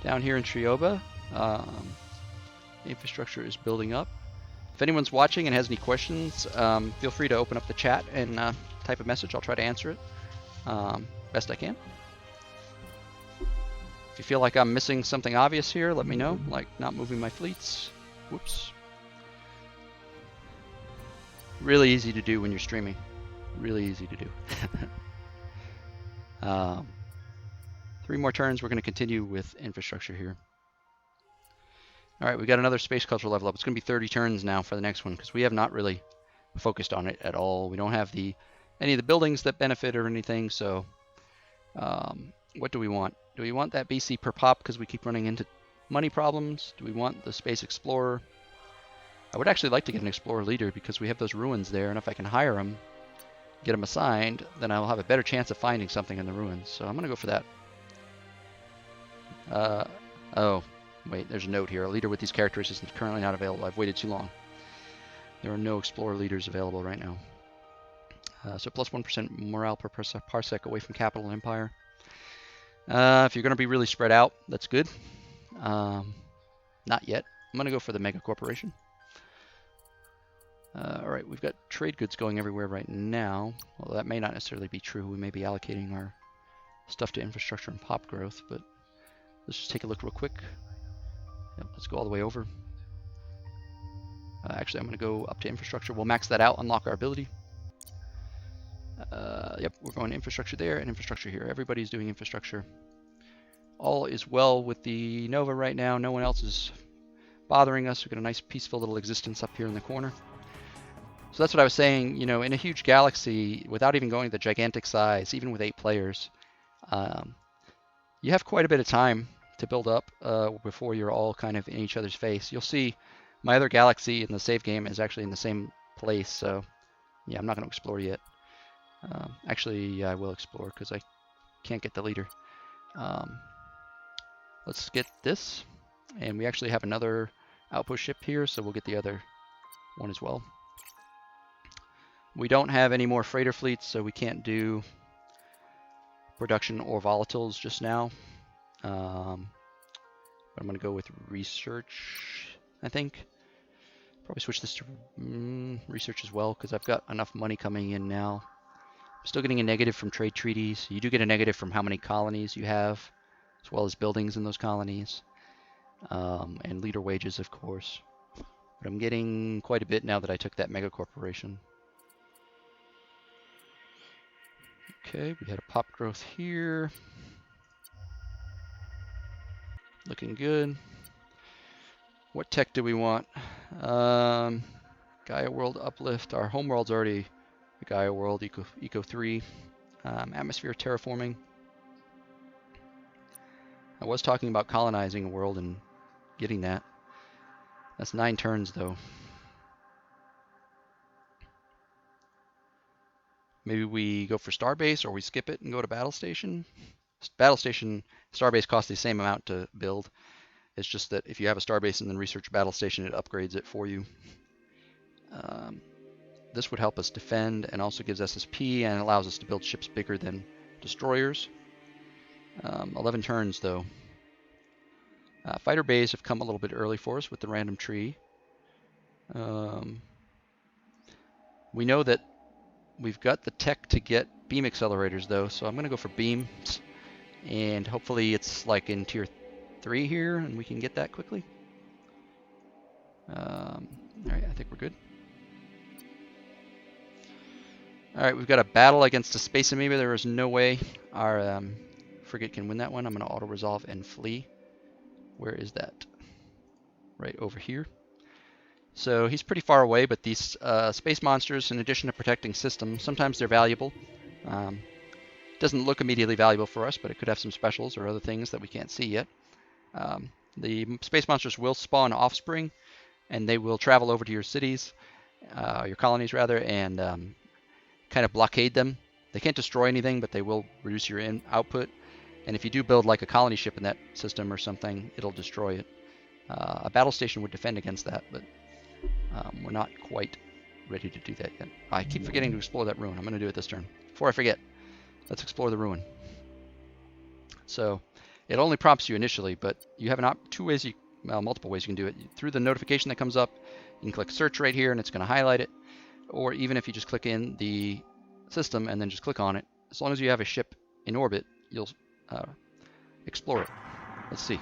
Down here in Trioba, infrastructure is building up. If anyone's watching and has any questions, feel free to open up the chat and type a message. I'll try to answer it best I can. If you feel like I'm missing something obvious here, let me know, like not moving my fleets. Whoops. Really easy to do when you're streaming. Really easy to do. 3 more turns. We're going to continue with infrastructure here. All right, we got another space culture level up. It's going to be 30 turns now for the next one because we have not really focused on it at all. We don't have any of the buildings that benefit or anything. So what do we want? Do we want that BC per pop because we keep running into money problems? Do we want the space explorer? I would actually like to get an explorer leader because we have those ruins there, and if I can hire them, get them assigned, then I'll have a better chance of finding something in the ruins. So I'm going to go for that. Oh, wait, there's a note here. A leader with these characteristics is currently not available. I've waited too long. There are no explorer leaders available right now. So plus 1% morale per parsec away from capital and empire. If you're going to be really spread out, that's good. Not yet. I'm going to go for the mega corporation. All right, we've got trade goods going everywhere right now. Well, that may not necessarily be true. We may be allocating our stuff to infrastructure and pop growth, but let's just take a look real quick. Yep, let's go all the way over. Actually, I'm going to go up to infrastructure. We'll max that out, unlock our ability. Yep, we're going to infrastructure there and infrastructure here. Everybody's doing infrastructure. All is well with the Nova right now. No one else is bothering us. We've got a nice peaceful little existence up here in the corner. So that's what I was saying, you know, in a huge galaxy, without even going the gigantic size, even with 8 players, you have quite a bit of time to build up before you're all kind of in each other's face. You'll see my other galaxy in the save game is actually in the same place, so yeah, I'm not going to explore yet. Actually, I will explore because I can't get the leader. Let's get this, and we actually have another outpost ship here, so we'll get the other one as well. We don't have any more freighter fleets, so we can't do production or volatiles just now. I'm going to go with research, I think. Probably switch this to research as well, because I've got enough money coming in now. I'm still getting a negative from trade treaties. You do get a negative from how many colonies you have, as well as buildings in those colonies, and leader wages, of course. But I'm getting quite a bit now that I took that mega corporation. Okay, we had a pop growth here. Looking good. What tech do we want? Gaia World Uplift. Our home world's already a Gaia World, Eco 3. Atmosphere terraforming. I was talking about colonizing a world and getting that. That's 9 turns though. Maybe we go for Starbase or we skip it and go to Battle Station. Battle Station, Starbase costs the same amount to build. It's just that if you have a Starbase and then research Battle Station, it upgrades it for you. This would help us defend and also gives SSP and allows us to build ships bigger than destroyers. 11 turns though. Fighter bays have come a little bit early for us with the random tree. We know that we've got the tech to get beam accelerators though, so I'm going to go for beams, and hopefully it's like in tier 3 here and we can get that quickly. Alright, I think we're good. Alright, we've got a battle against a space amoeba. There is no way our frigate can win that one. I'm going to auto-resolve and flee. Where is that? Right over here. So he's pretty far away, but these space monsters, in addition to protecting systems, sometimes they're valuable. Doesn't look immediately valuable for us, but it could have some specials or other things that we can't see yet. The space monsters will spawn offspring, and they will travel over to your cities, your colonies rather, and kind of blockade them. They can't destroy anything, but they will reduce your output. And if you do build like a colony ship in that system or something, it'll destroy it. A battle station would defend against that, but we're not quite ready to do that yet. I keep forgetting to explore that ruin. I'm going to do it this turn. Before I forget, let's explore the ruin. So it only prompts you initially, but you have multiple ways you can do it. Through the notification that comes up, you can click search right here and it's going to highlight it. Or even if you just click in the system and then just click on it, as long as you have a ship in orbit, you'll explore it. Let's see.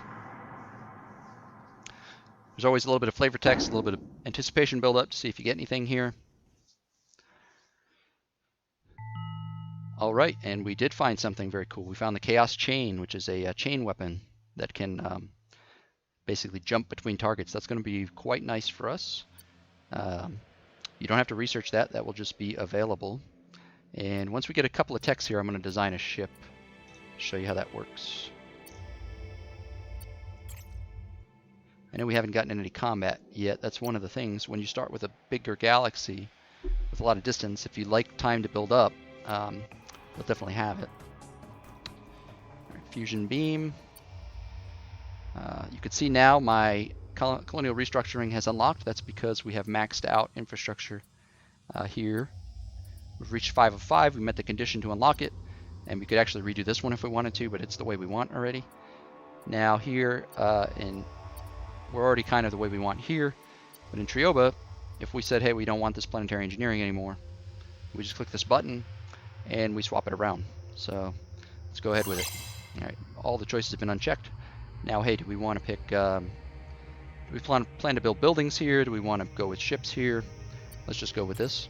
There's always a little bit of flavor text, a little bit of anticipation build up to see if you get anything here. All right, and we did find something very cool. We found the Chaos Chain, which is a chain weapon that can basically jump between targets. That's going to be quite nice for us. You don't have to research that. That will just be available. And once we get a couple of techs here, I'm going to design a ship. Show you how that works. I know we haven't gotten into any combat yet. That's one of the things. When you start with a bigger galaxy with a lot of distance, if you like time to build up, you'll definitely have it. Right, fusion beam. You can see now my Colonial Restructuring has unlocked. That's because we have maxed out infrastructure here. We've reached 5 of 5. We met the condition to unlock it, and we could actually redo this one if we wanted to, but it's the way we want already. Now here, we're already kind of the way we want here, but in Trioba, if we said, hey, we don't want this planetary engineering anymore, we just click this button and we swap it around. So let's go ahead with it. All right, all the choices have been unchecked. Now, hey, do we want to pick, do we plan to build buildings here? Do we want to go with ships here? Let's just go with this.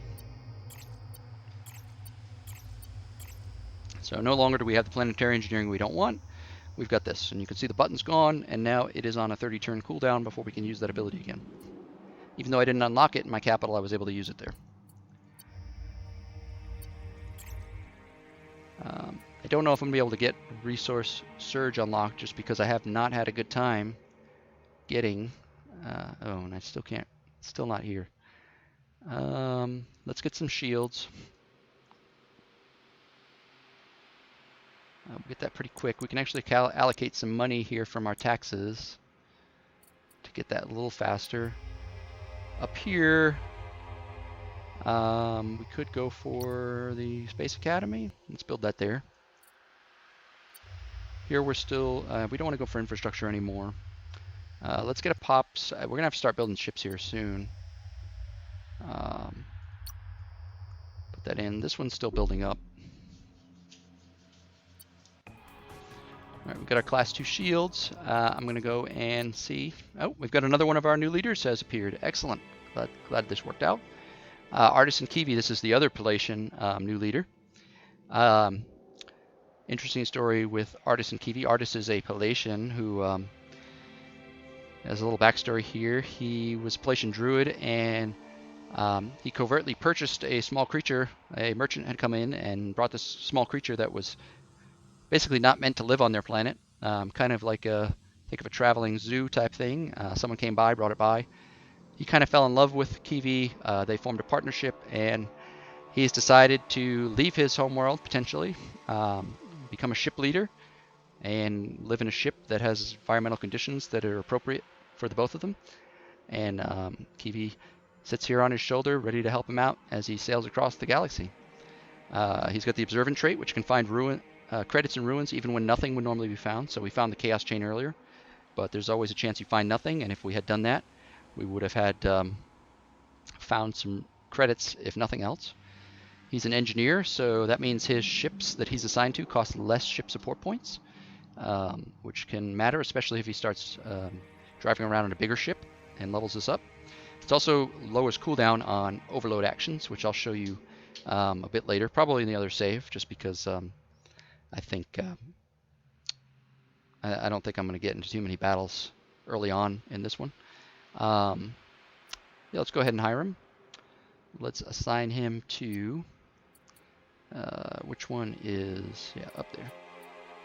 So no longer do we have the planetary engineering we don't want. We've got this, and you can see the button's gone, and now it is on a 30-turn cooldown before we can use that ability again. Even though I didn't unlock it in my capital, I was able to use it there. I don't know if I'm going to be able to get Resource Surge unlocked just because I have not had a good time getting... oh, and I still can't... Still not here. Let's get some shields. We'll get that pretty quick. We can actually allocate some money here from our taxes to get that a little faster. Up here, we could go for the Space Academy. Let's build that there. Here we're still, we don't want to go for infrastructure anymore. Let's get a POPs. We're going to have to start building ships here soon. Put that in. This one's still building up. All right, we've got our Class 2 shields. I'm going to go and see. Oh, we've got another one of our new leaders has appeared. Excellent. Glad this worked out. Artisan Kiwi, this is the other Palacean new leader. Interesting story with Artisan Kiwi. Artis is a Palacean who has a little backstory here. He was a Palacean druid, and he covertly purchased a small creature. A merchant had come in and brought this small creature that was basically not meant to live on their planet. Kind of like think of a traveling zoo type thing. Someone came by, brought it by. He kind of fell in love with Kiwi. They formed a partnership, and he's decided to leave his homeworld, potentially, become a ship leader, and live in a ship that has environmental conditions that are appropriate for the both of them. And Kiwi sits here on his shoulder, ready to help him out as he sails across the galaxy. He's got the Observant trait, which can find credits in ruins even when nothing would normally be found. So we found the Chaos Chain earlier, but there's always a chance you find nothing, and if we had done that, we would have had found some credits, if nothing else. He's an engineer, so that means his ships that he's assigned to cost less ship support points, which can matter, especially if he starts driving around in a bigger ship and levels this up. It also lowers cooldown on overload actions, which I'll show you a bit later, probably in the other save, just because I think I don't think I'm going to get into too many battles early on in this one. Yeah, let's go ahead and hire him. Let's assign him to which one is up there.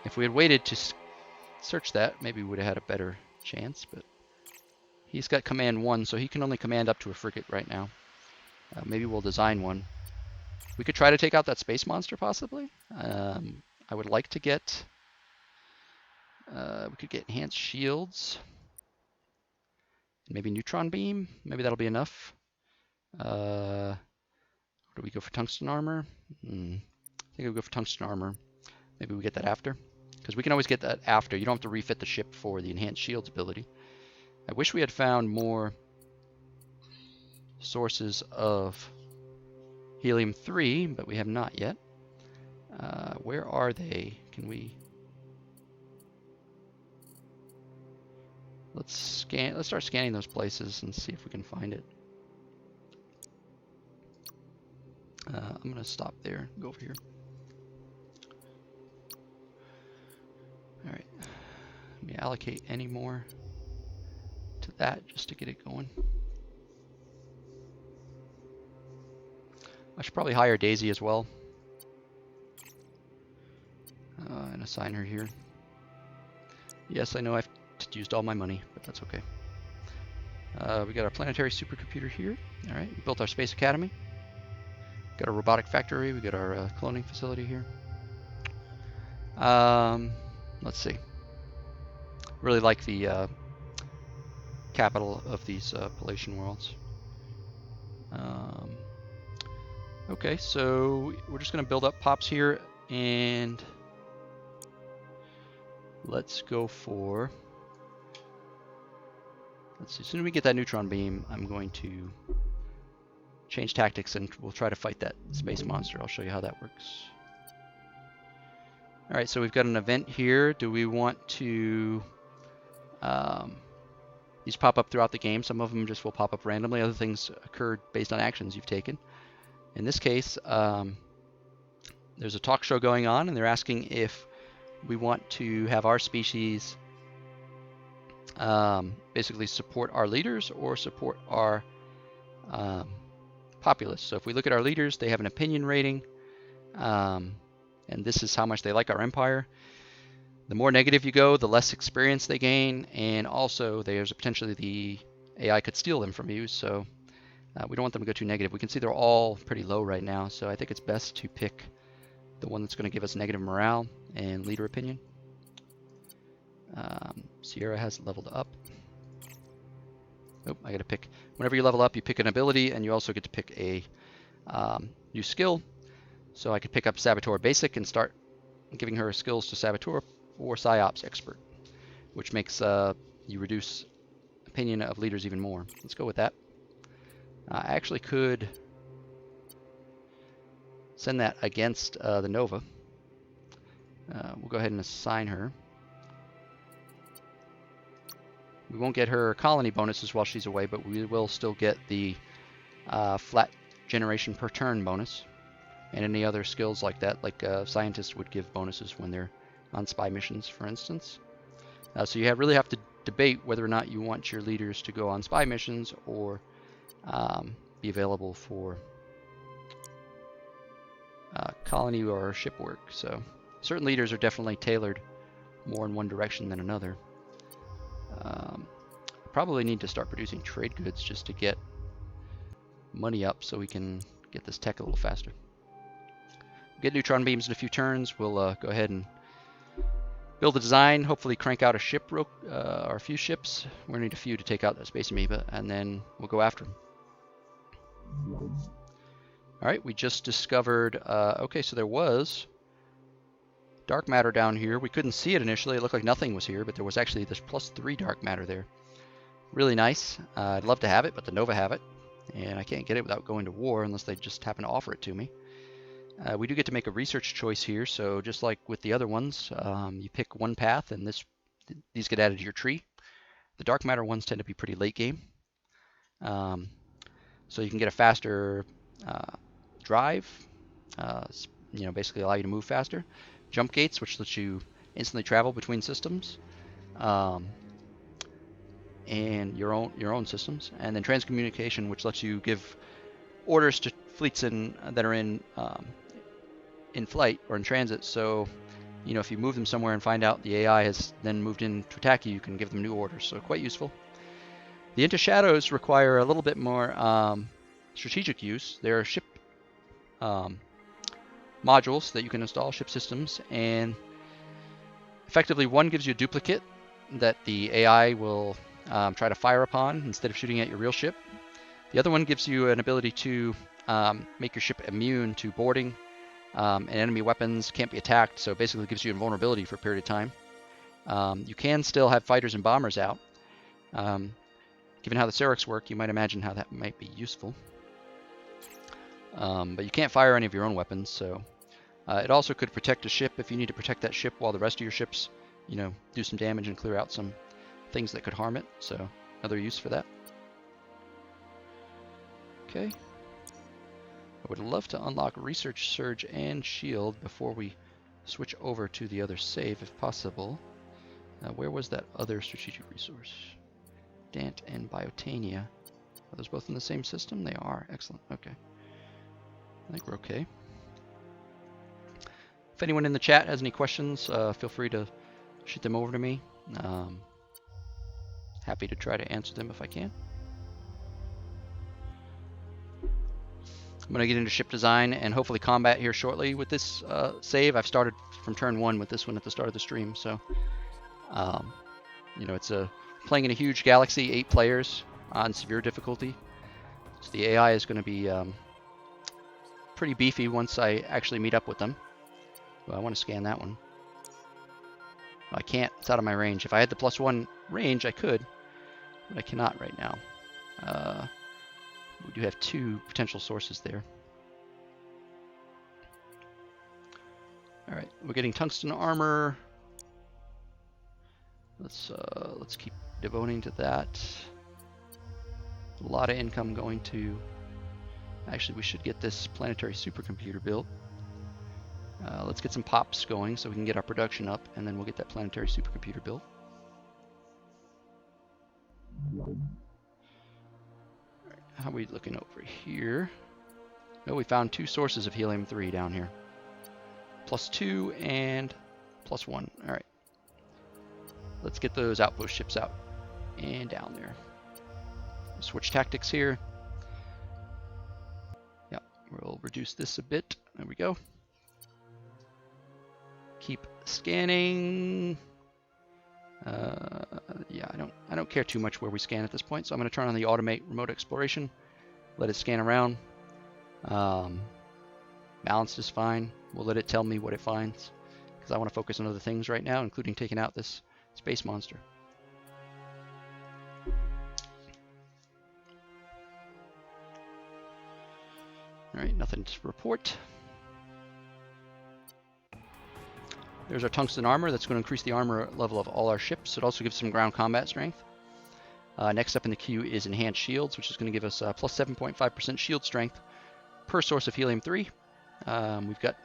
If we had waited to search that, maybe we would have had a better chance, but he's got command 1, so he can only command up to a frigate right now. Maybe we'll design one. We could try to take out that space monster, possibly. I would like to get... we could get enhanced shields. Maybe neutron beam. Maybe that'll be enough. Do we go for tungsten armor? I think we'll go for tungsten armor. Maybe we get that after. Because we can always get that after. You don't have to refit the ship for the enhanced shields ability. I wish we had found more sources of helium-3, but we have not yet. Where are they? Can we... Let's start scanning those places and see if we can find it. I'm going to stop there and go over here. All right. Let me allocate any more to that just to get it going. I should probably hire Daisy as well. And assign her here. Yes, I know I've used all my money, but that's okay. We got our planetary supercomputer here. All right, we built our space academy. Got a robotic factory. We got our cloning facility here. Let's see. Really like the capital of these Palacean worlds. Okay, so we're just going to build up pops here, and let's go for... Let's see, as soon as we get that neutron beam, I'm going to change tactics and we'll try to fight that space monster. I'll show you how that works. Alright, so we've got an event here. Do we want to... these pop up throughout the game. Some of them just will pop up randomly. Other things occurred based on actions you've taken. In this case, there's a talk show going on, and they're asking if we want to have our species basically support our leaders or support our populace. So if we look at our leaders, they have an opinion rating, and this is how much they like our empire. The more negative you go, the less experience they gain, and also there's potentially the AI could steal them from you, so we don't want them to go too negative. We can see they're all pretty low right now, so I think it's best to pick the one that's going to give us negative morale and leader opinion. Sierra has leveled up. Oh, I got to pick. Whenever you level up, you pick an ability, and you also get to pick a new skill. So I could pick up Saboteur Basic and start giving her skills to Saboteur or Psy-Ops Expert, which makes you reduce opinion of leaders even more. Let's go with that. I actually could send that against the Nova. We'll go ahead and assign her. We won't get her colony bonuses while she's away, but we will still get the flat generation per turn bonus and any other skills like that, like scientists would give bonuses when they're on spy missions, for instance. So you really have to debate whether or not you want your leaders to go on spy missions or be available for colony or ship work. So certain leaders are definitely tailored more in one direction than another. Probably need to start producing trade goods just to get money up so we can get this tech a little faster. Get neutron beams in a few turns. We'll go ahead and build a design, hopefully crank out a ship or a few ships. We're going to need a few to take out that space amoeba, and then we'll go after them. Alright, we just discovered, okay, so there was dark matter down here. We couldn't see it initially. It looked like nothing was here, but there was actually this +3 dark matter there. Really nice. I'd love to have it, but the Nova have it, and I can't get it without going to war unless they just happen to offer it to me. We do get to make a research choice here, so just like with the other ones, you pick one path, and these get added to your tree. The dark matter ones tend to be pretty late game, so you can get a faster drive, basically allow you to move faster. Jump gates, which lets you instantly travel between systems, and your own systems, and then transcommunication, which lets you give orders to fleets that are in flight or in transit. So, if you move them somewhere and find out the AI has then moved in to attack you, you can give them new orders. So quite useful. The Into Shadows require a little bit more strategic use. There are ship modules that you can install, ship systems, and effectively one gives you a duplicate that the AI will try to fire upon instead of shooting at your real ship. The other one gives you an ability to make your ship immune to boarding, and enemy weapons can't be attacked, so it basically gives you invulnerability for a period of time. You can still have fighters and bombers out. Given how the Cerixx work, you might imagine how that might be useful. But you can't fire any of your own weapons, so it also could protect a ship if you need to protect that ship while the rest of your ships, do some damage and clear out some things that could harm it. So another use for that. Okay. I would love to unlock Research, Surge, and Shield before we switch over to the other save, if possible. Where was that other strategic resource? Dant and Biotania. Are those both in the same system? They are. Excellent. Okay. I think we're okay. If anyone in the chat has any questions, feel free to shoot them over to me. Happy to try to answer them if I can. I'm going to get into ship design and hopefully combat here shortly with this save. I've started from turn 1 with this one at the start of the stream, so You know, it's playing in a huge galaxy, 8 players on severe difficulty. So the AI is going to be pretty beefy once I actually meet up with them. Well, I want to scan that one. I can't. It's out of my range. If I had the +1 range, I could, but I cannot right now. We do have 2 potential sources there. All right, we're getting tungsten armor. Let's keep devoting to that. A lot of income going to. Actually, we should get this planetary supercomputer built. Let's get some pops going so we can get our production up, and then we'll get that planetary supercomputer built. Right, how are we looking over here? Oh, we found 2 sources of helium-3 down here. +2 and +1. All right. Let's get those outpost ships out and down there. Switch tactics here. Yep, we'll reduce this a bit. There we go. Keep scanning. Yeah, I don't care too much where we scan at this point, so I'm going to turn on the automate remote exploration. Let it scan around. Balanced is fine. We'll let it tell me what it finds, because I want to focus on other things right now, including taking out this space monster. All right, nothing to report. There's our tungsten armor. That's going to increase the armor level of all our ships. It also gives some ground combat strength. Next up in the queue is enhanced shields, which is going to give us plus 7.5% shield strength per source of helium-3. We've got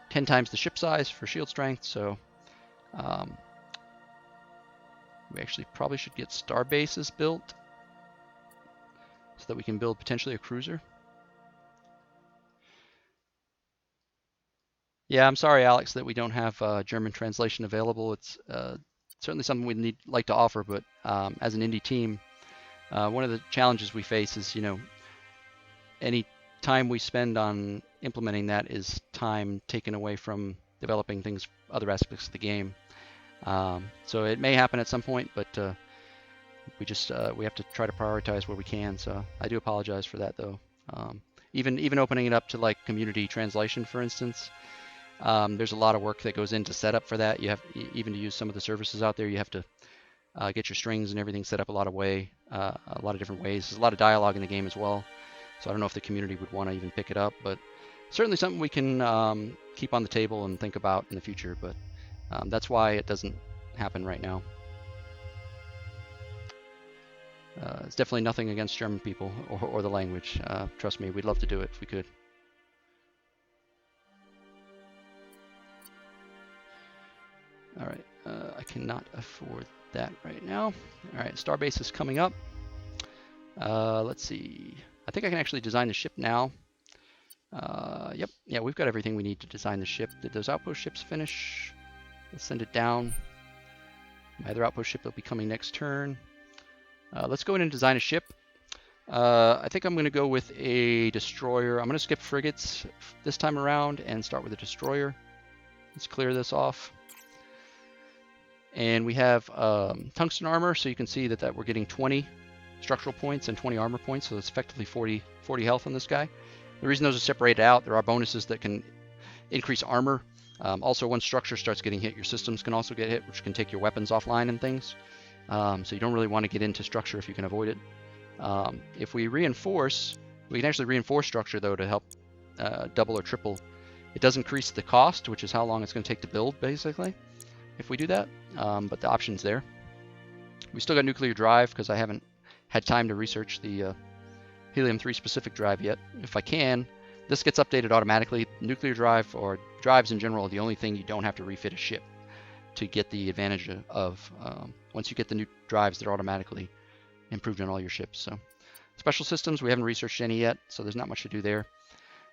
10 times the ship size for shield strength, so we actually probably should get star bases built so that we can build potentially a cruiser. Yeah, I'm sorry, Alex, that we don't have German translation available. It's certainly something we'd like to offer, but as an indie team, one of the challenges we face is, you know, any time we spend on implementing that is time taken away from developing things, other aspects of the game. So it may happen at some point, but we have to try to prioritize where we can. So I do apologize for that, though. Even opening it up to like community translation, for instance, there's a lot of work that goes into setup for that. You have even to use some of the services out there. You have to get your strings and everything set up a lot of different ways. There's a lot of dialogue in the game as well. So I don't know if the community would want to even pick it up, but certainly something we can keep on the table and think about in the future. But that's why it doesn't happen right now. It's definitely nothing against German people or the language. Trust me, we'd love to do it if we could. All right, I cannot afford that right now. All right, Starbase is coming up. Let's see. I think I can actually design the ship now. Yep, yeah, we've got everything we need to design the ship. Did those outpost ships finish? Let's send it down. My other outpost ship will be coming next turn. Let's go in and design a ship. I think I'm going to go with a destroyer. I'm going to skip frigates this time around and start with a destroyer. Let's clear this off. And we have tungsten armor, so you can see that we're getting 20 structural points and 20 armor points, so it's effectively 40 health on this guy. The reason those are separated out, there are bonuses that can increase armor. Also, once structure starts getting hit, your systems can also get hit, which can take your weapons offline and things. So you don't really want to get into structure if you can avoid it. If we reinforce, we can actually reinforce structure, though, to help double or triple. It does increase the cost, which is how long it's going to take to build, basically, if we do that. But the option's there. We still got nuclear drive because I haven't had time to research the helium-3 specific drive yet. If I can, this gets updated automatically. Nuclear drive, or drives in general, are the only thing you don't have to refit a ship to get the advantage of. Once you get the new drives, they're automatically improved on all your ships. So special systems, we haven't researched any yet, so there's not much to do there.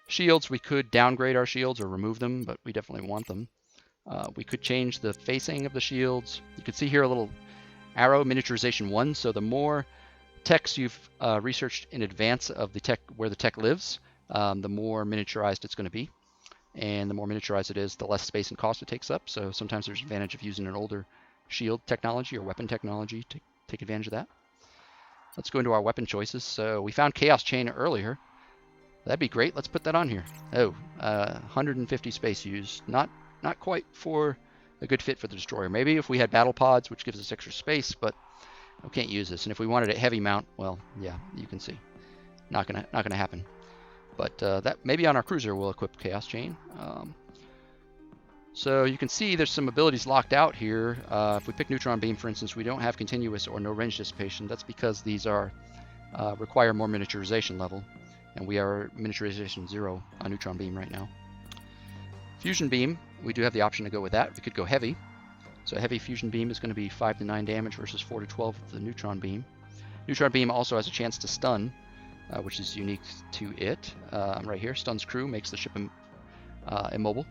Shields, we could downgrade our shields or remove them, but we definitely want them. We could change the facing of the shields. You can see here a little arrow, miniaturization 1. So the more techs you've researched in advance of the tech, where the tech lives, the more miniaturized it's going to be. And the more miniaturized it is, the less space and cost it takes up. So sometimes there's an advantage of using an older shield technology or weapon technology to take advantage of that. Let's go into our weapon choices. So we found Chaos Chain earlier. That'd be great. Let's put that on here. Oh, 150 space used. Not quite for a good fit for the destroyer. Maybe if we had battle pods, which gives us extra space, but we can't use this. And if we wanted a heavy mount, well, yeah, you can see, not gonna happen. But that maybe on our cruiser we'll equip Chaos Chain. So you can see there's some abilities locked out here. If we pick Neutron Beam, for instance, we don't have continuous or no range dissipation. That's because these are require more miniaturization level, and we are miniaturization 0 on Neutron Beam right now. Fusion Beam, we do have the option to go with that. We could go heavy. So heavy Fusion Beam is going to be 5 to 9 damage versus 4 to 12 with the Neutron Beam. Neutron Beam also has a chance to stun, which is unique to it. Right here, stuns crew, makes the ship immobile.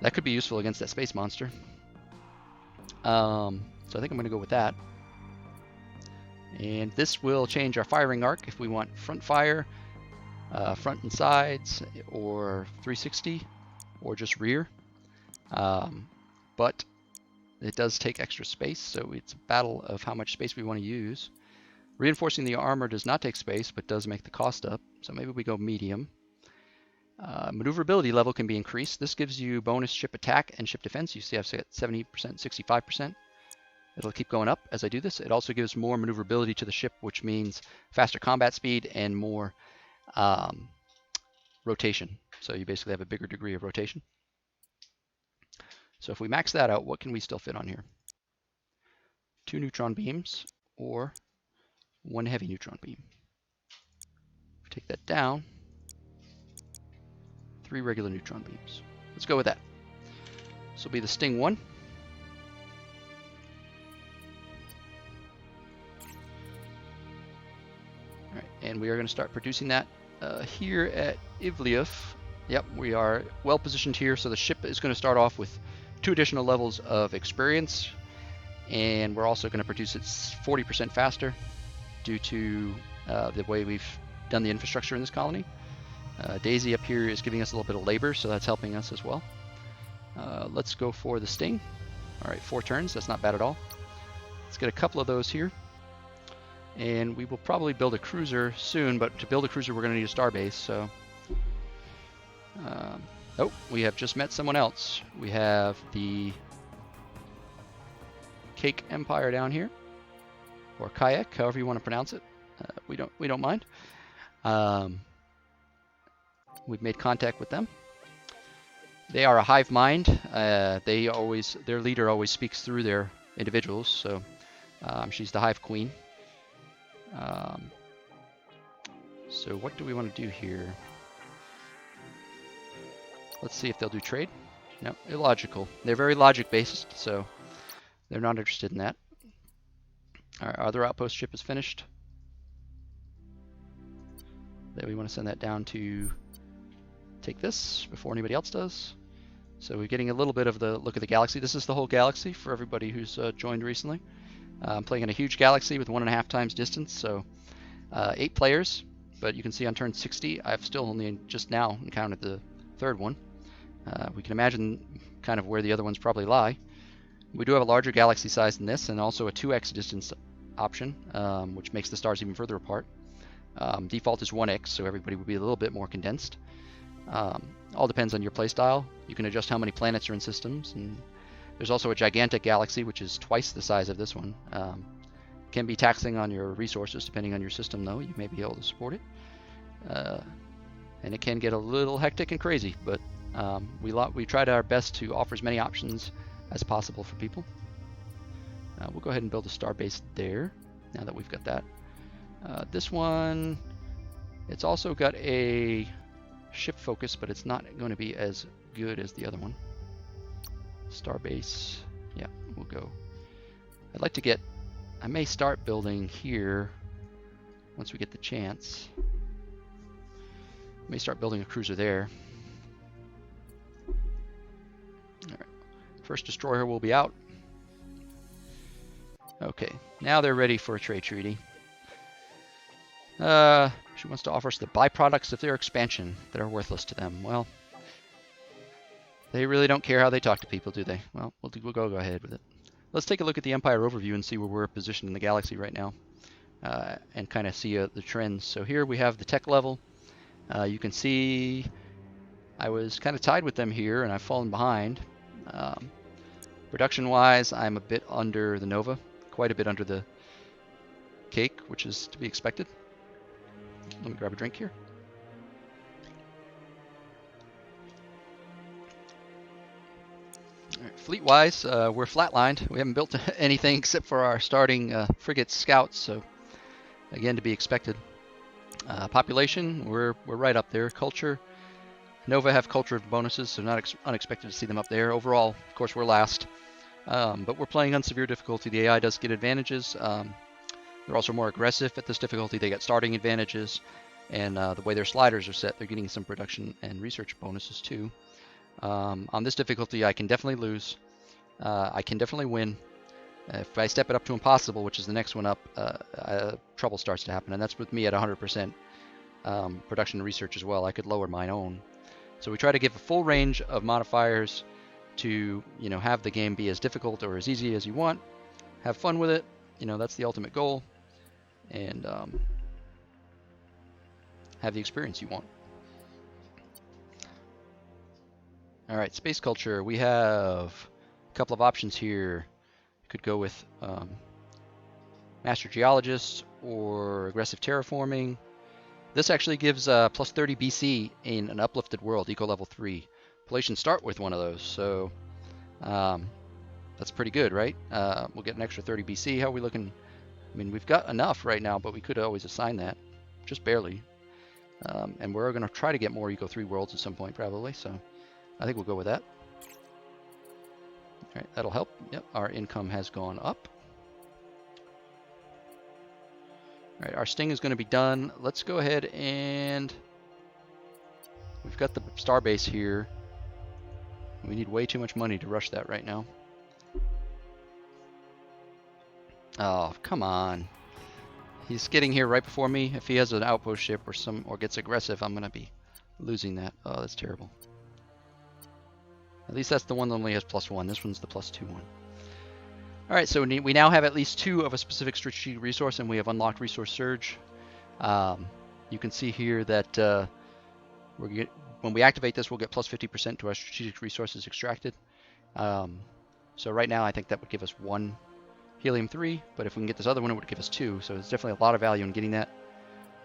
That could be useful against that space monster. So I think I'm going to go with that. And this will change our firing arc if we want front fire, front and sides, or 360, or just rear. But it does take extra space, so it's a battle of how much space we want to use. Reinforcing the armor does not take space, but does make the cost up, so maybe we go medium. Maneuverability level can be increased. This gives you bonus ship attack and ship defense. You see I've set 70%, 65%. It'll keep going up as I do this. It also gives more maneuverability to the ship, which means faster combat speed and more rotation. So you basically have a bigger degree of rotation. So if we max that out, what can we still fit on here? 2 neutron beams or 1 heavy neutron beam. If we take that down, 3 regular neutron beams. Let's go with that. This will be the Sting 1. All right, and we are going to start producing that here at Ivliov. Yep, we are well positioned here, so the ship is going to start off with 2 additional levels of experience, and we're also going to produce it 40% faster due to the way we've done the infrastructure in this colony. Daisy up here is giving us a little bit of labor, so that's helping us as well. Let's go for the Sting. All right, 4 turns, that's not bad at all. Let's get a couple of those here. And we will probably build a cruiser soon, but to build a cruiser we're going to need a starbase, so... oh, we have just met someone else. We have the Cake Empire down here, or Kayak, however you want to pronounce it. We don't mind. We've made contact with them. They are a hive mind. Their leader always speaks through their individuals, so she's the hive queen. So what do we want to do here? Let's see if they'll do trade. No, illogical. They're very logic based, so they're not interested in that. Our other outpost ship is finished. Then we want to send that down to take this before anybody else does. So we're getting a little bit of the look of the galaxy. This is the whole galaxy for everybody who's joined recently. I'm playing in a huge galaxy with 1.5 times distance, so 8 players. But you can see on turn 60, I've still only just now encountered the 3rd one. We can imagine kind of where the other ones probably lie. We do have a larger galaxy size than this, and also a 2x distance option, which makes the stars even further apart. Default is 1x, so everybody would be a little bit more condensed. All depends on your playstyle. You can adjust how many planets are in systems, and there's also a gigantic galaxy, which is twice the size of this one. Can be taxing on your resources depending on your system, though. You may be able to support it. And it can get a little hectic and crazy, but we tried our best to offer as many options as possible for people. We'll go ahead and build a star base there, now that we've got that. This one, it's also got a ship focus, but it's not going to be as good as the other one. Starbase, yeah, we'll go. I'd like to get, I may start building here once we get the chance. I may start building a cruiser there. All right. First destroyer will be out. Okay, now they're ready for a trade treaty. She wants to offer us the byproducts of their expansion that are worthless to them. Well, they really don't care how they talk to people, do they? Well, we'll go ahead with it. Let's take a look at the Empire overview and see where we're positioned in the galaxy right now, and kind of see the trends. So here we have the tech level. You can see I was kind of tied with them here, and I've fallen behind. Production-wise, I'm a bit under the Nova, quite a bit under the Cake, which is to be expected. Let me grab a drink here. Right, fleet-wise, we're flatlined. We haven't built anything except for our starting frigate scouts, so again, to be expected. Population, we're right up there. Culture, Nova have culture bonuses, so not unexpected to see them up there. Overall, of course, we're last, but we're playing on severe difficulty. The AI does get advantages. They're also more aggressive at this difficulty. They get starting advantages, and the way their sliders are set, they're getting some production and research bonuses too. On this difficulty, I can definitely lose. I can definitely win. If I step it up to impossible, which is the next one up, trouble starts to happen, and that's with me at 100% production and research as well. I could lower my own. So we try to give a full range of modifiers to, have the game be as difficult or as easy as you want. Have fun with it. That's the ultimate goal. And have the experience you want. All right, space culture. We have a couple of options here. Could go with Master Geologist or Aggressive Terraforming. This actually gives plus 30 BC in an uplifted world, eco level 3. Palacean start with one of those, so that's pretty good, right? We'll get an extra 30 BC. How are we looking? I mean, we've got enough right now, but we could always assign that, just barely. And we're going to try to get more eco 3 worlds at some point, probably, so I think we'll go with that. All right, that'll help. Yep, our income has gone up. All right, our sting is going to be done. Let's go ahead and we've got the starbase here. We need way too much money to rush that right now. Oh, come on. He's getting here right before me. If he has an outpost ship or gets aggressive, I'm going to be losing that. Oh, that's terrible. At least that's the one that only has +1. This one's the +2 one. All right, so we now have at least 2 of a specific strategic resource, and we have unlocked Resource Surge. You can see here that when we activate this, we'll get plus 50% to our strategic resources extracted. So right now, I think that would give us 1 helium-3, but if we can get this other one, it would give us 2. So there's definitely a lot of value in getting that.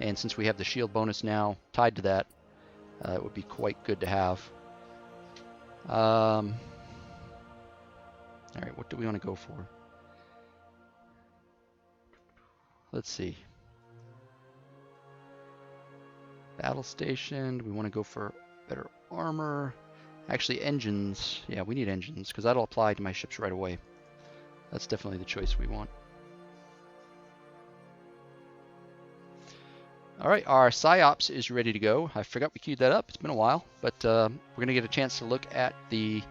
And since we have the shield bonus now tied to that, it would be quite good to have. All right, what do we want to go for? Let's see. Battle station. We want to go for better armor. Actually, engines. Yeah, we need engines because that'll apply to my ships right away. That's definitely the choice we want. All right, our Psy-Ops is ready to go. I forgot we queued that up. It's been a while, but we're going to get a chance to look at the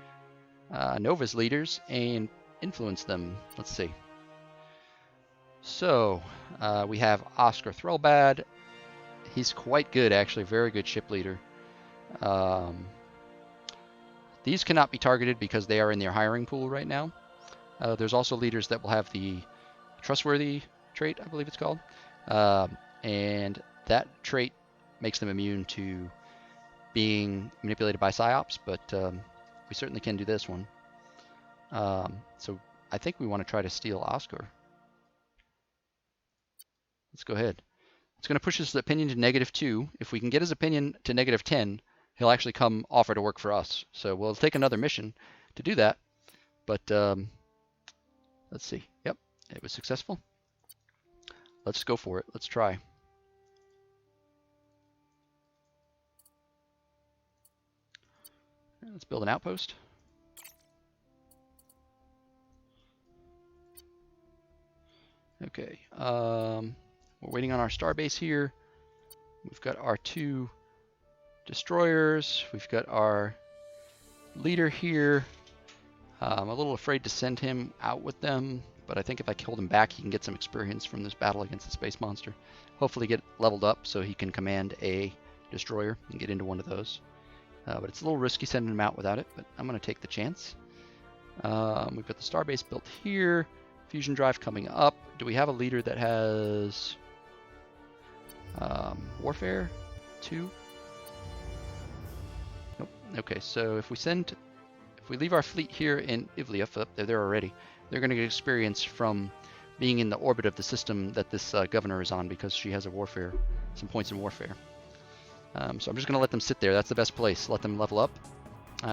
Nova's leaders and influence them. Let's see. So we have Oscar Threlbad. He's quite good, actually, very good ship leader. These cannot be targeted because they are in their hiring pool right now. There's also leaders that will have the trustworthy trait, I believe it's called. And that trait makes them immune to being manipulated by Psy-Ops, but we certainly can do this one. So I think we want to try to steal Oscar. Let's go ahead. It's going to push his opinion to -2. If we can get his opinion to -10, he'll actually come offer to work for us. So we'll take another mission to do that. But let's see. Yep, it was successful. Let's go for it. Let's try. Let's build an outpost. Okay. We're waiting on our starbase here. We've got our 2 destroyers. We've got our leader here. I'm a little afraid to send him out with them, but I think if I hold him back, he can get some experience from this battle against the space monster. Hopefully get leveled up so he can command a destroyer and get into one of those. But it's a little risky sending him out without it, but I'm going to take the chance. We've got the starbase built here. Fusion drive coming up. Do we have a leader that has warfare 2? Nope. Okay, so if we leave our fleet here in Ivlia, they're there already. They're going to get experience from being in the orbit of the system that this governor is on because she has some points in warfare. So I'm just going to let them sit there. That's the best place. Let them level up,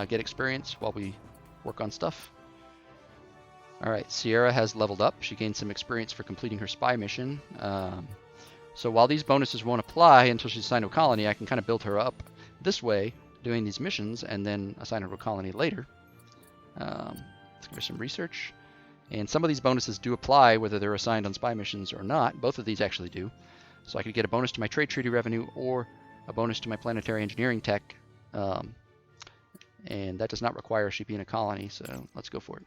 get experience while we work on stuff. All right, Sierra has leveled up. She gained some experience for completing her spy mission. So while these bonuses won't apply until she's assigned to a colony, I can kind of build her up this way, doing these missions, and then assign her to a colony later. Let's give her some research. And some of these bonuses do apply whether they're assigned on spy missions or not. Both of these actually do. So I could get a bonus to my trade treaty revenue or a bonus to my planetary engineering tech. And that does not require she be in a colony, so let's go for it.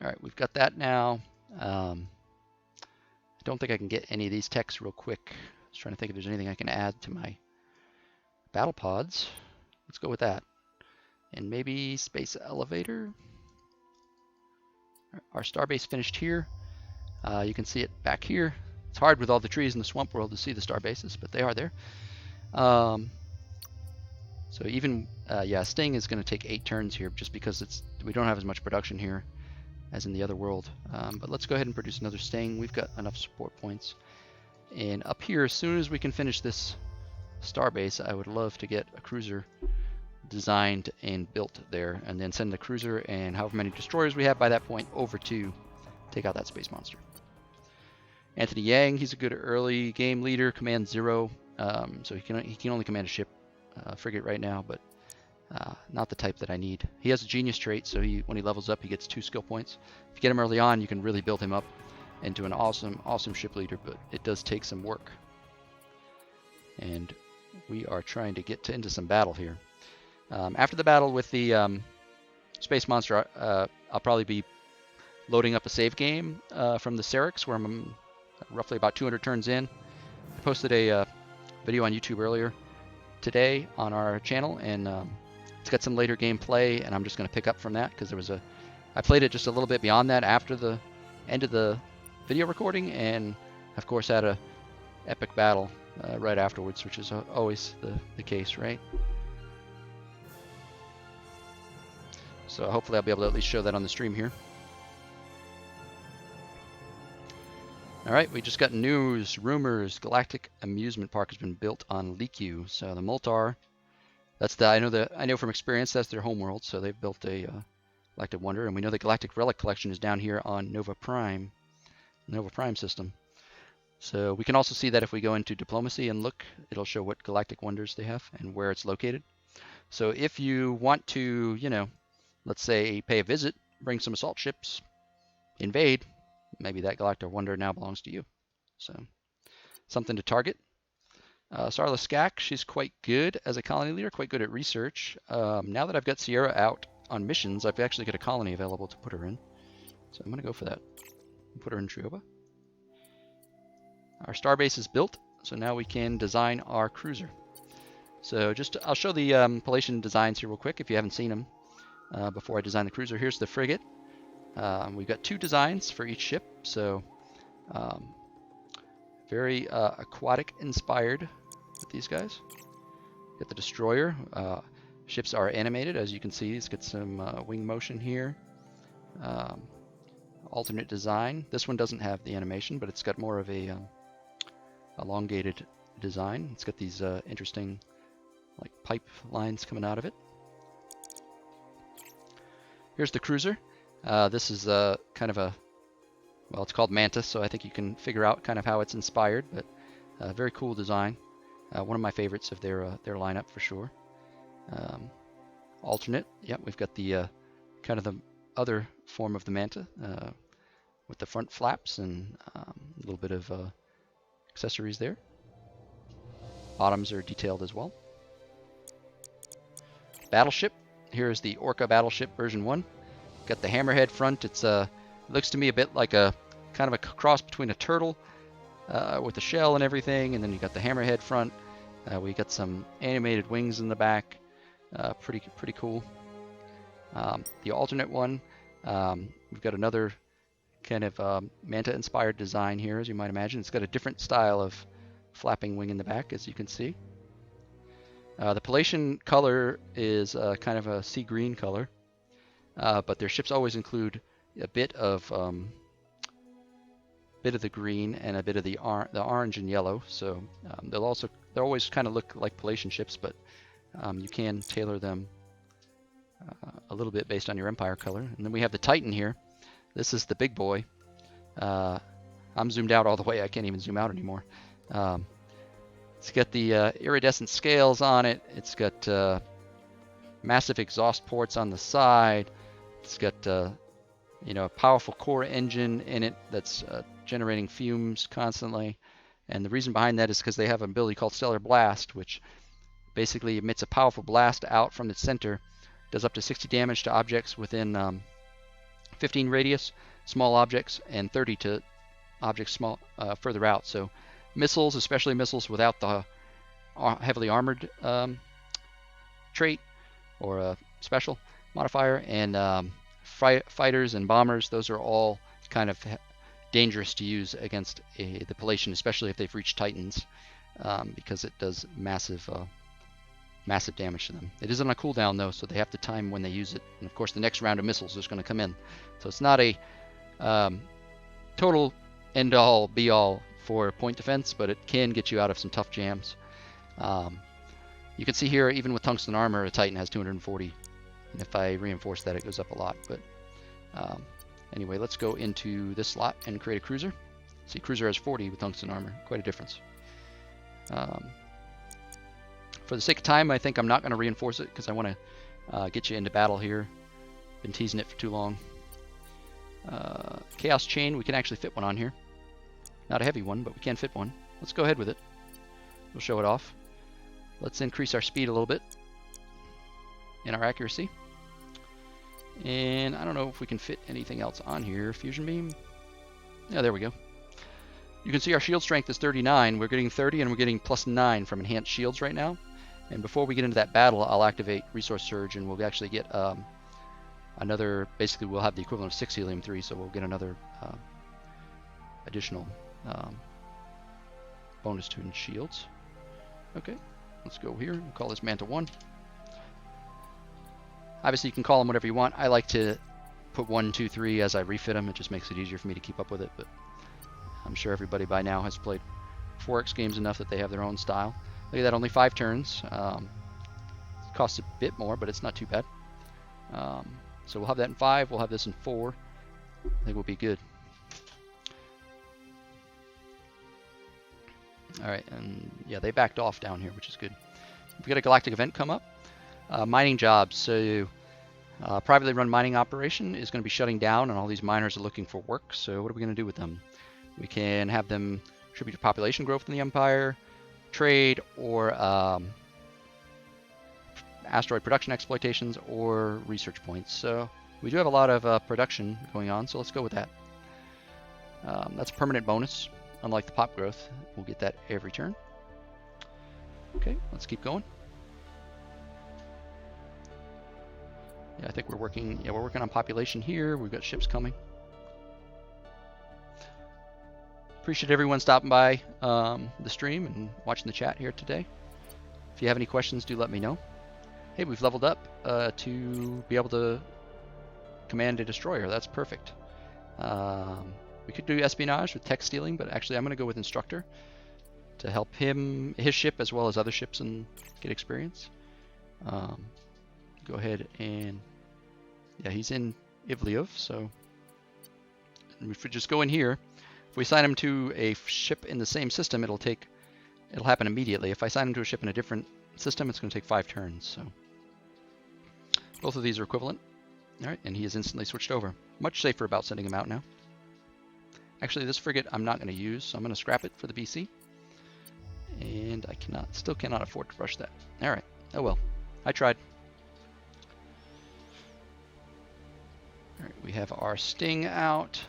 All right, we've got that now. I don't think I can get any of these techs real quick. I was trying to think if there's anything I can add to my battle pods. Let's go with that. And maybe space elevator. Our starbase finished here. You can see it back here. It's hard with all the trees in the swamp world to see the starbases, but they are there. So even, yeah, Sting is going to take 8 turns here just because we don't have as much production here as in the other world. But let's go ahead and produce another Sting. We've got enough support points. And up here, as soon as we can finish this starbase, I would love to get a cruiser designed and built there, and then send the cruiser and however many destroyers we have by that point over to take out that space monster. Anthony Yang, he's a good early game leader, command 0, so he can only command a ship, frigate right now, but not the type that I need. He has a genius trait, so when he levels up, he gets 2 skill points. If you get him early on, you can really build him up into an awesome ship leader, but it does take some work. And we are trying to get into some battle here. After the battle with the space monster, I'll probably be loading up a save game from the Cerixx, where I'm roughly about 200 turns in. I posted a video on YouTube earlier today on our channel, and it's got some later gameplay, and I'm just going to pick up from that because I played it just a little bit beyond that after the end of the video recording, and of course had a epic battle right afterwards, which is always the case, right? So hopefully I'll be able to at least show that on the stream here. All right, we just got news, rumors. Galactic amusement park has been built on Leaku. So the Moltar, I know from experience that's their homeworld. So they've built a Galactic Wonder, and we know the Galactic Relic collection is down here on Nova Prime system. So we can also see that if we go into diplomacy and look, it'll show what Galactic Wonders they have and where it's located. So if you want to, let's say pay a visit, bring some assault ships, invade, maybe that Galactic Wonder now belongs to you. So something to target. Sarla Skak, she's quite good as a colony leader, quite good at research. Now that I've got Sierra out on missions, I've actually got a colony available to put her in. So I'm going to go for that. Put her in Trioba. Our starbase is built, so now we can design our cruiser. So I'll show the Palacean designs here real quick if you haven't seen them before I design the cruiser. Here's the frigate. We've got 2 designs for each ship, so very aquatic inspired with these guys. Got the destroyer. Ships are animated, as you can see. It's got some wing motion here. Alternate design. This one doesn't have the animation, but it's got more of a elongated design. It's got these interesting like pipe lines coming out of it. Here's the cruiser. This is kind of it's called Mantis, so I think you can figure out kind of how it's inspired, but very cool design. One of my favorites of their lineup for sure. Alternate, yep, we've got the kind of the other form of the Manta with the front flaps and a little bit of accessories there. Bottoms are detailed as well. Battleship, here is the Orca Battleship version 1. Got the hammerhead front. It looks to me a bit like a kind of a cross between a turtle with the shell and everything, and then you got the hammerhead front. We got some animated wings in the back. Pretty cool. The alternate one, we've got another kind of Manta-inspired design here, as you might imagine. It's got a different style of flapping wing in the back, as you can see. The Palacean color is kind of a sea green color, but their ships always include a bit of the green and a bit of the orange and yellow. So they'll always kind of look like Palacean ships, but you can tailor them a little bit based on your Empire color. And then we have the Titan here. This is the big boy. I'm zoomed out all the way. I can't even zoom out anymore. It's got the iridescent scales on it. It's got massive exhaust ports on the side. It's got a powerful core engine in it that's generating fumes constantly. And the reason behind that is because they have an ability called Stellar Blast, which basically emits a powerful blast out from the center. Does up to 60 damage to objects within 15 radius, small objects, and 30 to objects further out. So missiles, especially missiles without the heavily armored trait or special modifier, and fighters and bombers, those are all kind of dangerous to use against the Palacean, especially if they've reached Titans, because it does massive damage to them. It is on a cooldown though, so they have to time when they use it. And of course, the next round of missiles is going to come in. So it's not a total end-all, be-all for point defense, but it can get you out of some tough jams. You can see here, even with tungsten armor, a Titan has 240. And if I reinforce that, it goes up a lot. But anyway, let's go into this slot and create a cruiser. See, cruiser has 40 with tungsten armor. Quite a difference. For the sake of time, I think I'm not going to reinforce it because I want to get you into battle here. Been teasing it for too long. Chaos Chain, we can actually fit one on here. Not a heavy one, but we can fit one. Let's go ahead with it. We'll show it off. Let's increase our speed a little bit and our accuracy. And I don't know if we can fit anything else on here. Fusion beam. Yeah, there we go. You can see our shield strength is 39. We're getting 30 and we're getting +9 from enhanced shields right now. And before we get into that battle, I'll activate Resource Surge and we'll actually get another, basically we'll have the equivalent of 6 helium-3, so we'll get another additional bonus to shields. Okay, let's go here. We'll call this Manta 1. Obviously you can call them whatever you want. I like to put 1, 2, 3 as I refit them. It just makes it easier for me to keep up with it, but I'm sure everybody by now has played 4X games enough that they have their own style. Look at that, only 5 turns. It costs a bit more, but it's not too bad. So we'll have that in 5, we'll have this in 4. I think we'll be good. Alright, and yeah, they backed off down here, which is good. We've got a galactic event come up. Mining jobs. So privately run mining operation is going to be shutting down and all these miners are looking for work. So what are we going to do with them? We can have them contribute to population growth in the Empire, trade, or asteroid production exploitations, or research points. So we do have a lot of production going on, so let's go with that. That's a permanent bonus, unlike the pop growth. We'll get that every turn. Okay, let's keep going. Yeah, I think we're working on population here. We've got ships coming. Appreciate everyone stopping by the stream and watching the chat here today. If you have any questions, do let me know. Hey, we've leveled up to be able to command a destroyer. That's perfect. We could do espionage with tech stealing, but actually I'm going to go with instructor to help his ship as well as other ships and get experience. Go ahead and yeah, he's in Ivliov, so if we just go in here, if we assign him to a ship in the same system, it'll happen immediately. If I assign him to a ship in a different system, it's going to take 5 turns. So both of these are equivalent. All right, and he is instantly switched over. Much safer about sending him out now. Actually, this frigate I'm not going to use, so I'm going to scrap it for the BC. And I still cannot afford to rush that. All right, oh well, I tried. All right, we have our Sting out.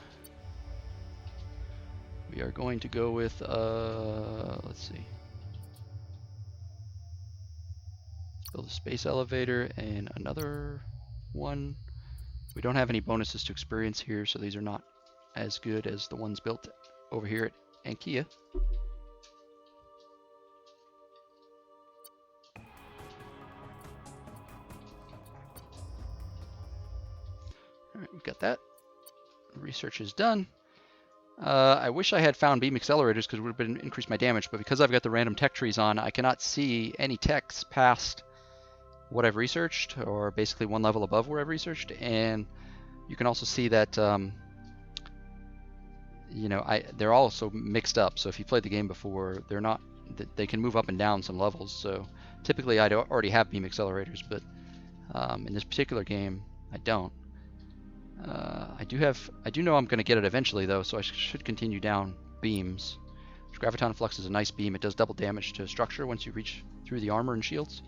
We are going to go with, let's see. Build a space elevator and another 1. We don't have any bonuses to experience here, so these are not as good as the ones built over here at Ankia. Alright, we've got that. Research is done. I wish I had found beam accelerators because it would have increased my damage, but because I've got the random tech trees on, I cannot see any techs past what I've researched, or basically one level above where I've researched. And you can also see that they're also mixed up. So if you played the game before, they can move up and down some levels. So typically I'd already have beam accelerators, but in this particular game I don't. I do know I'm going to get it eventually though, so I should continue down beams. Graviton Flux is a nice beam. It does double damage to structure once you reach through the armor and shields.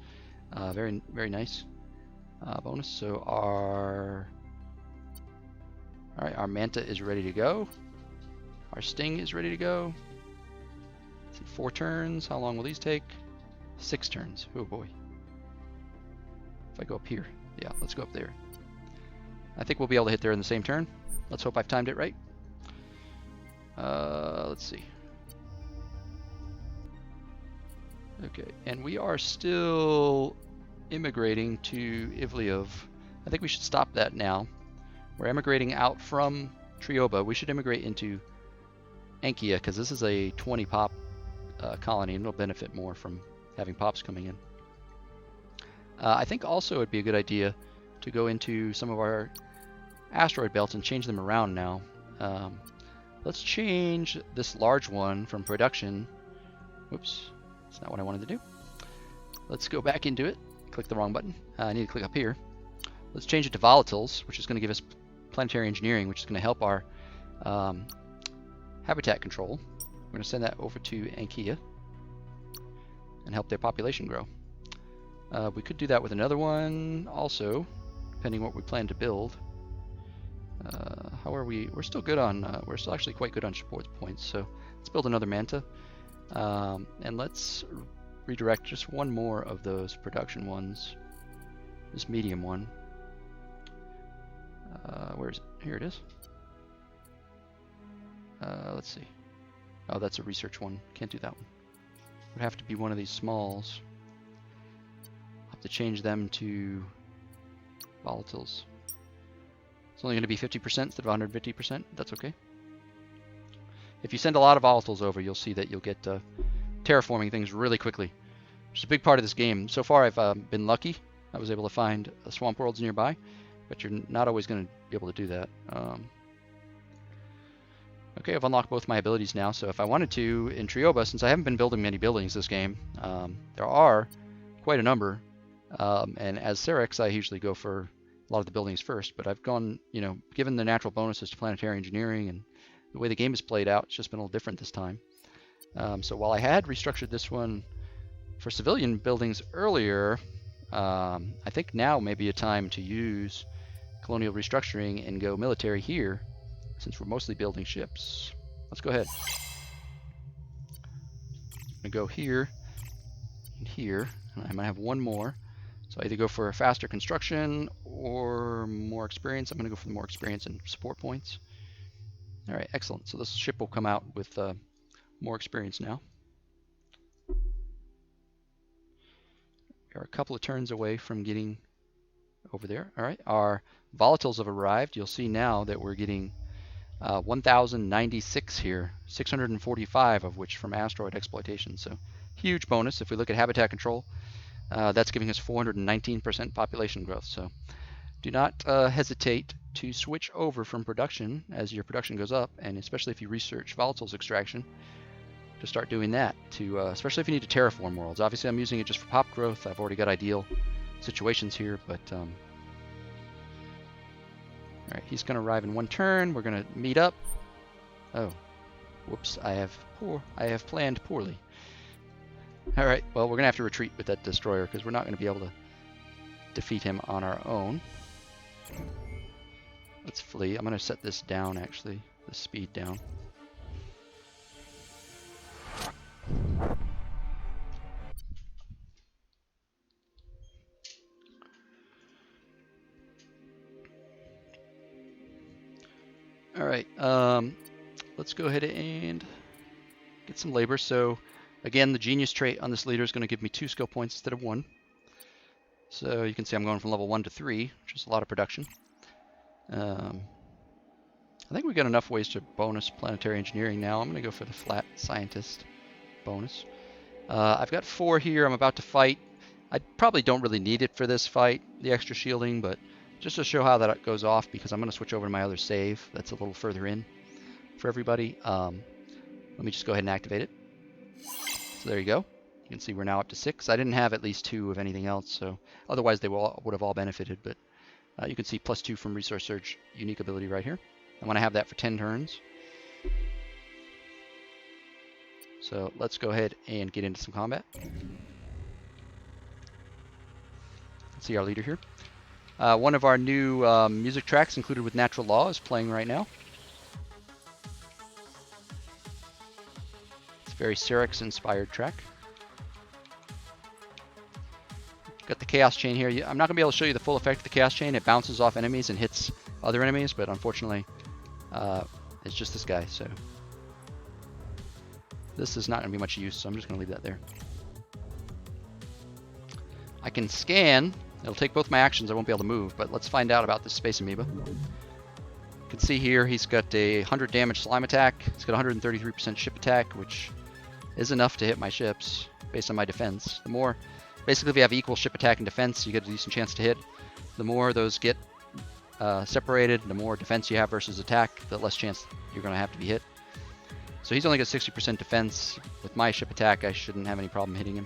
Very, very nice bonus. So our Manta is ready to go. Our Sting is ready to go. Let's see, 4 turns. How long will these take? 6 turns. Oh boy. If I go up here. Yeah, let's go up there. I think we'll be able to hit there in the same turn. Let's hope I've timed it right. Let's see. Okay, and we are still immigrating to Ivliov. I think we should stop that now. We're emigrating out from Trioba. We should immigrate into Ankia because this is a 20 pop colony, and it'll benefit more from having pops coming in. I think also it'd be a good idea to go into some of our asteroid belts and change them around now. Let's change this large one from production. Whoops, that's not what I wanted to do. Let's go back into it. Click the wrong button. I need to click up here. Let's change it to Volatiles, which is going to give us planetary engineering, which is going to help our habitat control. We're going to send that over to Ankia and help their population grow. We could do that with another one also, depending what we plan to build. How are we? We're still good on, we're still actually quite good on support points, so let's build another Manta. And let's redirect just one more of those production ones. This medium one. Where is it? Here it is. Let's see. Oh, that's a research one. Can't do that one. It would have to be one of these smalls. I'll have to change them to Volatiles. It's only going to be 50% instead of 150%. That's okay. If you send a lot of Volatiles over, you'll see that you'll get terraforming things really quickly, which is a big part of this game. So far, I've been lucky. I was able to find swamp worlds nearby, but you're not always going to be able to do that. Okay, I've unlocked both my abilities now, so if I wanted to, in Trioba, since I haven't been building many buildings this game, there are quite a number, and as Cerixx, I usually go for a lot of the buildings first, but I've gone, given the natural bonuses to planetary engineering and the way the game is played out, it's just been a little different this time. So while I had restructured this one for civilian buildings earlier, I think now may be a time to use Colonial Restructuring and go military here, since we're mostly building ships. Let's go ahead. I'm going to go here and here, and I might have one more. So I either go for a faster construction or more experience. I'm going to go for the more experience and support points. All right, excellent. So this ship will come out with more experience now. We are a couple of turns away from getting over there. All right, our volatiles have arrived. You'll see now that we're getting 1,096 here, 645 of which from asteroid exploitation. So huge bonus. If we look at habitat control, that's giving us 419% population growth. So do not hesitate to switch over from production as your production goes up, and especially if you research volatiles extraction, to start doing that, especially if you need to terraform worlds. Obviously I'm using it just for pop growth. I've already got ideal situations here, but all right, he's going to arrive in one turn. We're going to meet up. Oh, whoops, I have planned poorly. All right, well, we're going to have to retreat with that destroyer because we're not going to be able to defeat him on our own. Let's flee. I'm going to set this down, actually, the speed down. All right, let's go ahead and get some labor. So again, the genius trait on this leader is going to give me 2 skill points instead of 1. So you can see I'm going from level 1 to 3, which is a lot of production. I think we got enough ways to bonus planetary engineering now. I'm going to go for the flat scientist bonus. I've got 4 here I'm about to fight. I probably don't really need it for this fight, the extra shielding, but just to show how that goes off, because I'm going to switch over to my other save that's a little further in for everybody. Let me just go ahead and activate it. So there you go. You can see we're now up to 6. I didn't have at least 2 of anything else, so otherwise they would have all benefited, but you can see +2 from Resource Surge, unique ability right here. I want to have that for 10 turns. So let's go ahead and get into some combat. Let's see our leader here. One of our new music tracks included with Natural Law is playing right now. It's a very Cerixx inspired track. Got the Chaos Chain here. I'm not going to be able to show you the full effect of the Chaos Chain. It bounces off enemies and hits other enemies, but unfortunately it's just this guy, so this is not going to be much use, so I'm just going to leave that there. I can scan. It'll take both my actions. I won't be able to move, but let's find out about this Space Amoeba. You can see here he's got a 100 damage slime attack. He's got 133% ship attack, which is enough to hit my ships based on my defense. The more, basically if you have equal ship attack and defense, you get a decent chance to hit. The more those get separated, the more defense you have versus attack, the less chance you're going to have to be hit. So he's only got 60% defense. With my ship attack, I shouldn't have any problem hitting him.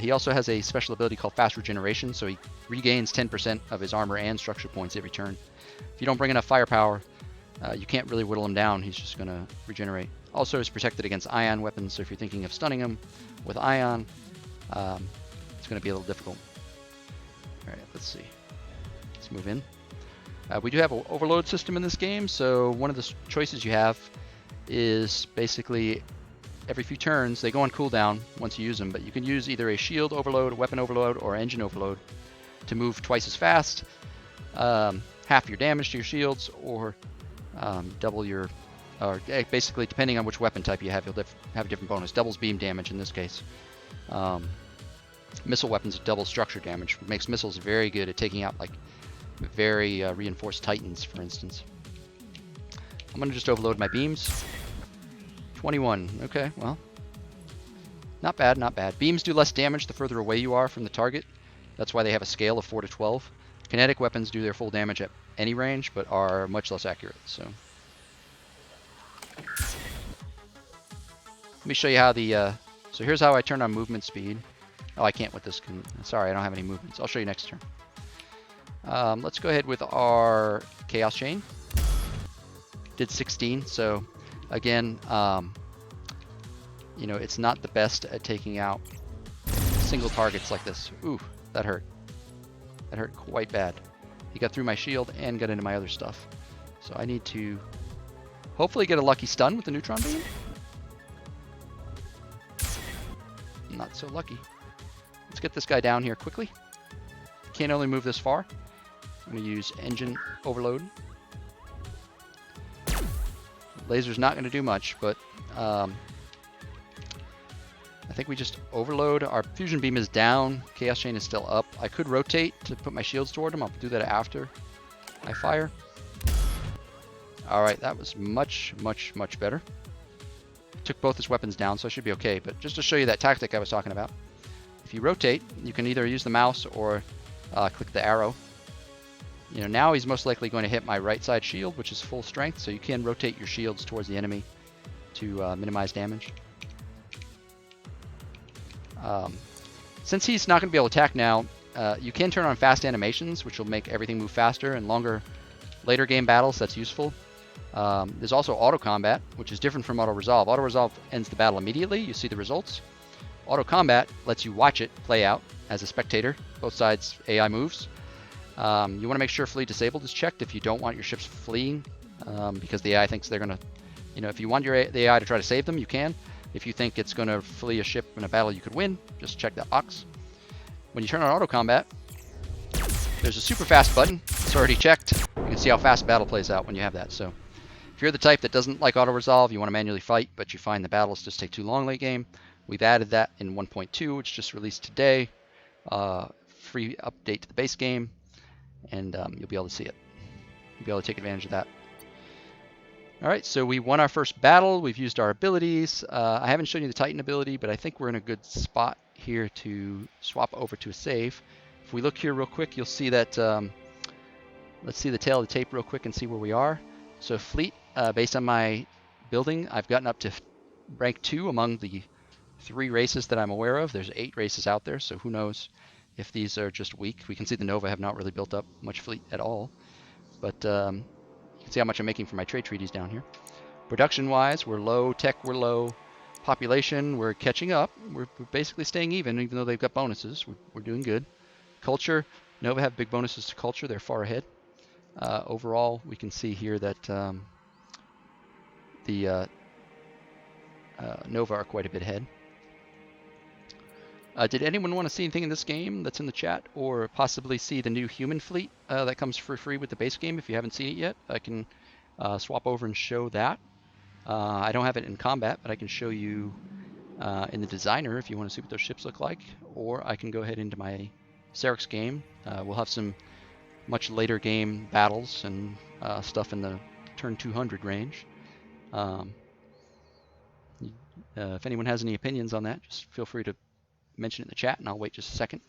He also has a special ability called Fast Regeneration, so he regains 10% of his armor and structure points every turn. If you don't bring enough firepower, you can't really whittle him down. He's just going to regenerate. Also, he's protected against ion weapons, so if you're thinking of stunning him with ion, it's going to be a little difficult. All right, let's see. Let's move in. We do have an overload system in this game, so one of the choices you have is basically every few turns, they go on cooldown once you use them, but you can use either a shield overload, a weapon overload, or engine overload to move twice as fast, half your damage to your shields, or double your, or basically depending on which weapon type you have, you'll have a different bonus. Doubles beam damage in this case. Missile weapons double structure damage, which makes missiles very good at taking out like very reinforced titans, for instance. I'm going to just overload my beams. 21. Okay, well, not bad, not bad. Beams do less damage the further away you are from the target. That's why they have a scale of 4 to 12. Kinetic weapons do their full damage at any range, but are much less accurate. So let me show you how the. So here's how I turn on movement speed. Oh, I can't with this. Sorry, I don't have any movements. I'll show you next turn. Let's go ahead with our Chaos Chain. Did 16, so again, you know, it's not the best at taking out single targets like this. Ooh, that hurt. That hurt quite bad. He got through my shield and got into my other stuff. So I need to hopefully get a lucky stun with the neutron beam. Not so lucky. Let's get this guy down here quickly. Can't only move this far. I'm going to use engine overload. Laser's not going to do much, but I think we just overload. Our fusion beam is down. Chaos Chain is still up. I could rotate to put my shields toward him. I'll do that after I fire. All right, that was much, much, much better. Took both his weapons down, so I should be okay. But just to show you that tactic I was talking about, if you rotate, you can either use the mouse or click the arrow. You know, now he's most likely going to hit my right side shield, which is full strength, so you can rotate your shields towards the enemy to minimize damage. Since he's not going to be able to attack now, you can turn on fast animations, which will make everything move faster. And later game battles, that's useful. There's also auto combat, which is different from auto resolve. Auto resolve ends the battle immediately. You see the results. Auto combat lets you watch it play out as a spectator. Both sides AI moves. You want to make sure flee disabled is checked if you don't want your ships fleeing, because the AI thinks they're going to, you know, if you want the AI to try to save them, you can. If you think it's going to flee a ship in a battle you could win, just check that box. When you turn on auto combat, there's a super fast button. It's already checked. You can see how fast battle plays out when you have that. So If you're the type that doesn't like auto-resolve, you want to manually fight, but you find the battles just take too long late game, we've added that in 1.2, which just released today. Free update to the base game, and you'll be able to see it. You'll be able to take advantage of that. All right, so we won our first battle. We've used our abilities. I haven't shown you the Titan ability, but I think we're in a good spot here to swap over to a save. If we look here real quick, you'll see that, let's see the tail of the tape real quick and see where we are. So fleet, based on my building, I've gotten up to rank 2 among the 3 races that I'm aware of. There's 8 races out there, so who knows if these are just weak. We can see the Nova have not really built up much fleet at all. But you can see how much I'm making for my trade treaties down here. Production-wise, we're low. Tech, we're low. Population, we're catching up. We're basically staying even though they've got bonuses. We're doing good. Culture, Nova have big bonuses to culture. They're far ahead. Overall, we can see here that the Nova are quite a bit ahead. Did anyone want to see anything in this game that's in the chat, or possibly see the new human fleet that comes for free with the base game? If you haven't seen it yet, I can swap over and show that. I don't have it in combat, but I can show you in the designer if you want to see what those ships look like, or I can go ahead into my Cerixx game. We'll have some much later game battles and stuff in the turn 200 range. If anyone has any opinions on that, just feel free to mention it in the chat, and I'll wait just a second.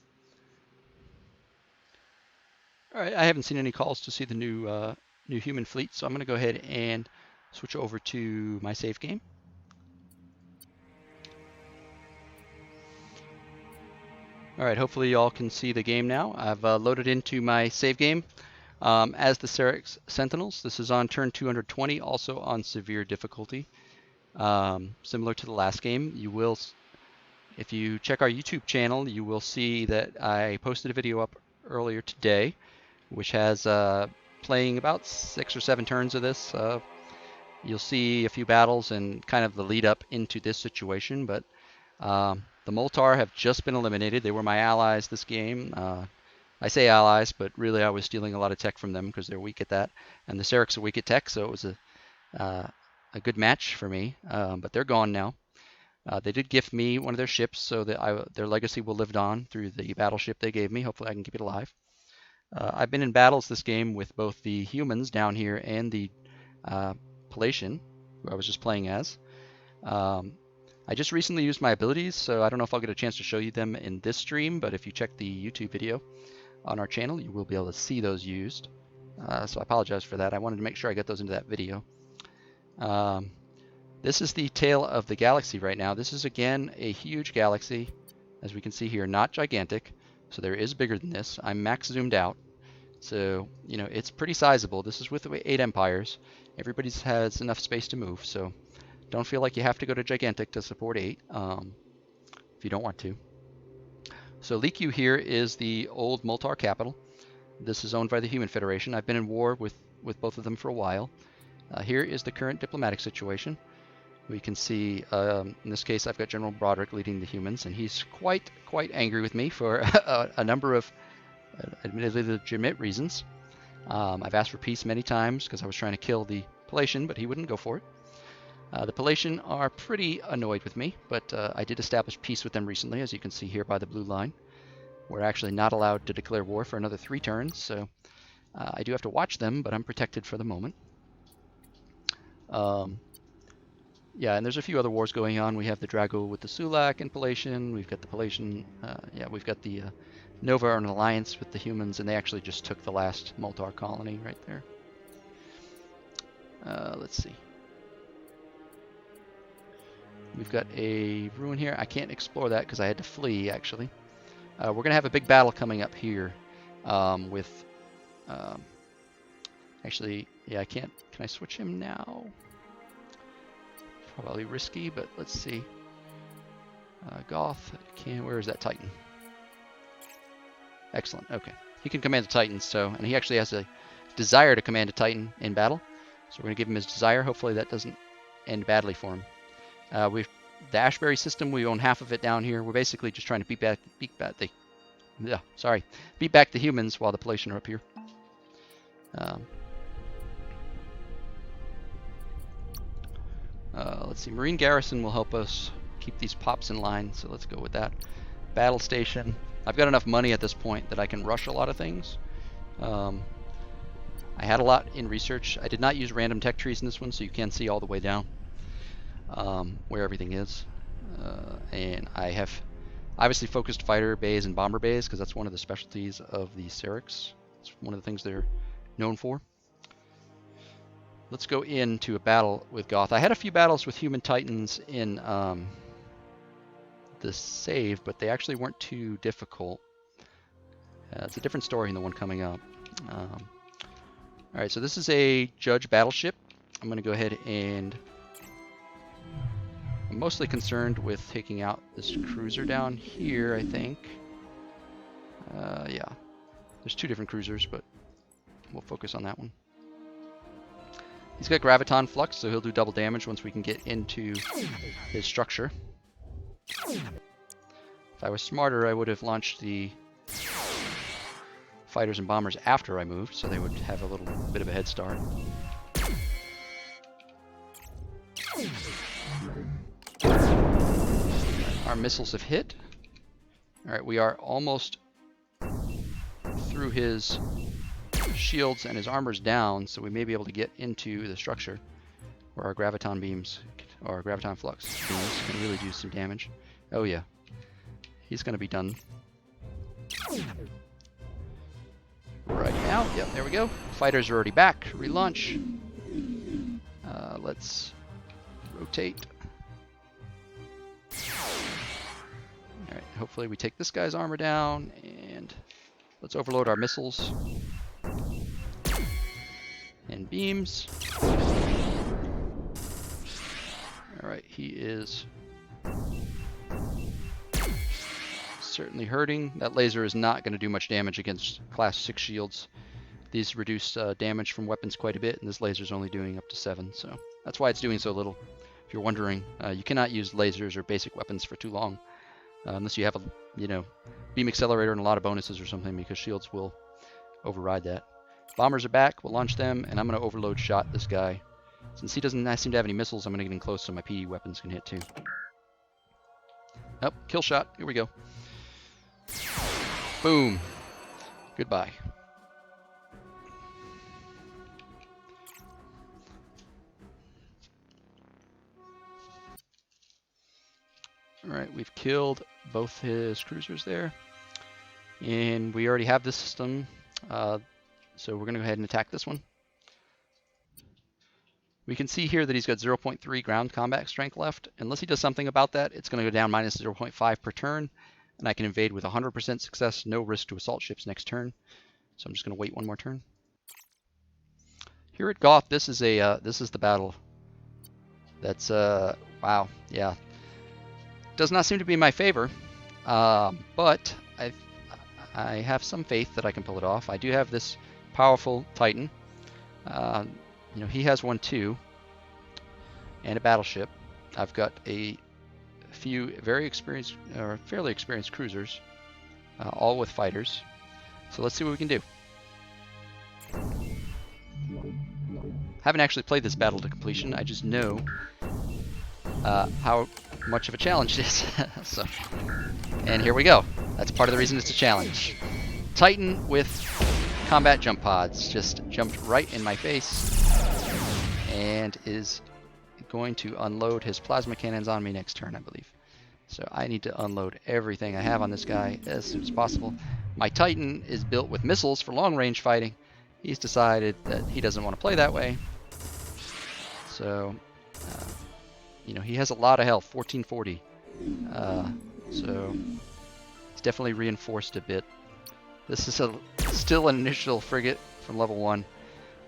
All right, I haven't seen any calls to see the new human fleet, so I'm going to go ahead and switch over to my save game. All right, hopefully y'all can see the game now. I've loaded into my save game as the Cerixx Sentinels. This is on turn 220, also on severe difficulty. Similar to the last game, you will, if you check our YouTube channel, you will see that I posted a video up earlier today, which has playing about 6 or 7 turns of this. You'll see a few battles and kind of the lead up into this situation, but the Moltar have just been eliminated. They were my allies this game. I say allies, but really I was stealing a lot of tech from them because they're weak at that. And the Cerixx are weak at tech, so it was a good match for me. But they're gone now. They did gift me one of their ships, so that their legacy will live on through the battleship they gave me. Hopefully I can keep it alive. I've been in battles this game with both the humans down here and the Palacean, who I was just playing as. I just recently used my abilities, so I don't know if I'll get a chance to show you them in this stream, but if you check the YouTube video on our channel, you will be able to see those used. So I apologize for that. I wanted to make sure I got those into that video. This is the tail of the galaxy right now. This is, again, a huge galaxy, as we can see here, not gigantic, so there is bigger than this. I'm max zoomed out, so, you know, it's pretty sizable. This is with 8 empires. Everybody has enough space to move, so don't feel like you have to go to gigantic to support 8 if you don't want to. So Liku here is the old Moltar capital. This is owned by the Human Federation. I've been in war with both of them for a while. Here is the current diplomatic situation. We can see, in this case, I've got General Broderick leading the humans, and he's quite angry with me for a number of admittedly legitimate reasons. I've asked for peace many times because I was trying to kill the Palacean, but he wouldn't go for it. The Palacean are pretty annoyed with me, but I did establish peace with them recently, as you can see here by the blue line. We're actually not allowed to declare war for another 3 turns, so I do have to watch them, but I'm protected for the moment. Yeah, and there's a few other wars going on. We have the Drago with the Sulak and Palacean. We've got the Palacean, we've got the Nova on an alliance with the humans, and they actually just took the last Moltar colony right there. Let's see. We've got a ruin here. I can't explore that because I had to flee, actually. We're going to have a big battle coming up here with... actually, yeah, I can't... Can I switch him now? Probably risky, but let's see. Goth, where is that Titan? Excellent, okay. He can command the Titans, so, and he actually has a desire to command a Titan in battle. So we're going to give him his desire. Hopefully that doesn't end badly for him. The Ashbury system, we own half of it down here. We're basically just trying to beat back the humans while the Palacean are up here. Let's see, Marine Garrison will help us keep these pops in line, so let's go with that. Battle Station. I've got enough money at this point that I can rush a lot of things. I had a lot in research. I did not use random tech trees in this one, so you can see all the way down where everything is. And I have obviously focused fighter bays and bomber bays because that's one of the specialties of the Cerixx. It's one of the things they're known for. Let's go into a battle with Goth. I had a few battles with human titans in the save, but they actually weren't too difficult. It's a different story than the one coming up. Alright, so this is a Judge battleship. I'm going to go ahead and... I'm mostly concerned with taking out this cruiser down here, I think. Yeah. There's two different cruisers, but we'll focus on that one. He's got Graviton Flux, so he'll do double damage once we can get into his structure. If I was smarter, I would have launched the fighters and bombers after I moved, so they would have a little bit of a head start. Our missiles have hit. Alright, we are almost through his shields and his armor's down, so we may be able to get into the structure where our graviton beams, or our graviton flux beams, can really do some damage. Oh yeah, he's going to be done right now. Yep, there we go. Fighters are already back. Relaunch. Let's rotate. Alright, hopefully we take this guy's armor down, and let's overload our missiles and beams. Alright, he is certainly hurting. That laser is not going to do much damage against class 6 shields. These reduce damage from weapons quite a bit, and this laser is only doing up to 7, so that's why it's doing so little. If you're wondering, you cannot use lasers or basic weapons for too long, unless you have a, beam accelerator and a lot of bonuses or something, because shields will override that. Bombers are back. We'll launch them, and I'm going to overload shot this guy. Since he doesn't seem to have any missiles, I'm going to get in close so my PD weapons can hit too. Oh, kill shot. Here we go. Boom. Goodbye. Alright, we've killed both his cruisers there. And we already have this system, so we're going to go ahead and attack this one. We can see here that he's got 0.3 ground combat strength left. Unless he does something about that, it's going to go down minus 0.5 per turn, and I can invade with 100% success, no risk to assault ships next turn. So I'm just going to wait one more turn. Here at Goth, this is the battle. That's wow, yeah. Does not seem to be in my favor, but I have some faith that I can pull it off. I do have this powerful Titan. He has one too, and a battleship. I've got a few very experienced, or fairly experienced cruisers, all with fighters. So let's see what we can do. Haven't actually played this battle to completion. I just know how much of a challenge it is. And here we go. That's part of the reason it's a challenge. Titan with combat jump pods just jumped right in my face and is going to unload his plasma cannons on me next turn, I believe. So I need to unload everything I have on this guy as soon as possible. My Titan is built with missiles for long range fighting. He's decided that he doesn't want to play that way. So he has a lot of health, 1440. So it's definitely reinforced a bit. This is still an initial frigate from level 1.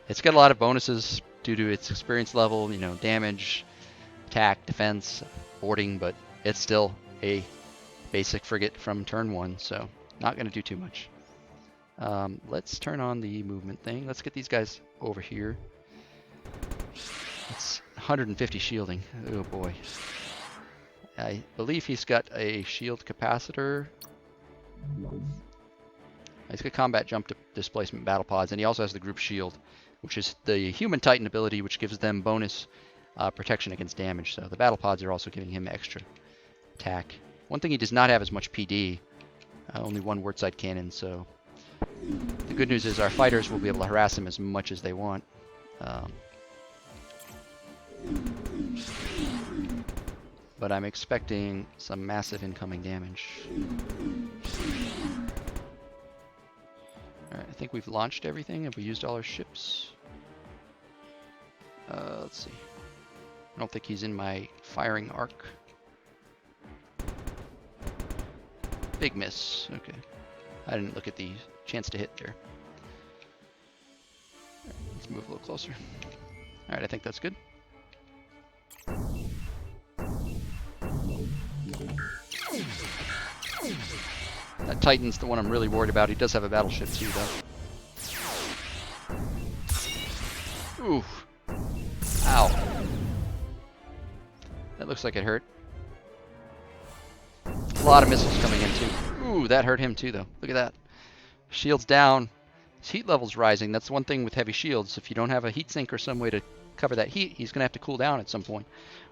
It's got a lot of bonuses due to its experience level, damage, attack, defense, boarding, but it's still a basic frigate from turn 1, so not going to do too much. Let's turn on the movement thing. Let's get these guys over here. It's 150 shielding. Oh boy. I believe he's got a shield capacitor. He's got combat jump to displacement battle pods, and he also has the group shield, which is the human Titan ability, which gives them bonus protection against damage. So the battle pods are also giving him extra attack. One thing he does not have is much PD. Only one wardside cannon, so the good news is our fighters will be able to harass him as much as they want. But I'm expecting some massive incoming damage. Alright, I think we've launched everything. Have we used all our ships? Let's see. I don't think he's in my firing arc. Big miss. Okay. I didn't look at the chance to hit there. Right, let's move a little closer. Alright, I think that's good. That Titan's the one I'm really worried about. He does have a battleship too, though. Ooh. Ow. That looks like it hurt. A lot of missiles coming in too. Ooh, that hurt him too, though. Look at that. Shields down. His heat level's rising. That's one thing with heavy shields. If you don't have a heat sink or some way to cover that heat, he's going to have to cool down at some point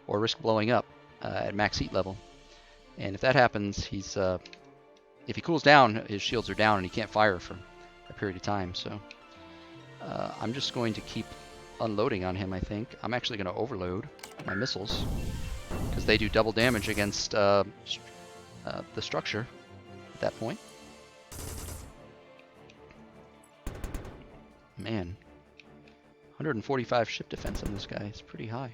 or risk blowing up at max heat level. And if that happens, he's if he cools down, his shields are down and he can't fire for a period of time. So I'm just going to keep unloading on him, I think. I'm actually going to overload my missiles because they do double damage against the structure at that point. Man, 145 ship defense on this guy. It's pretty high.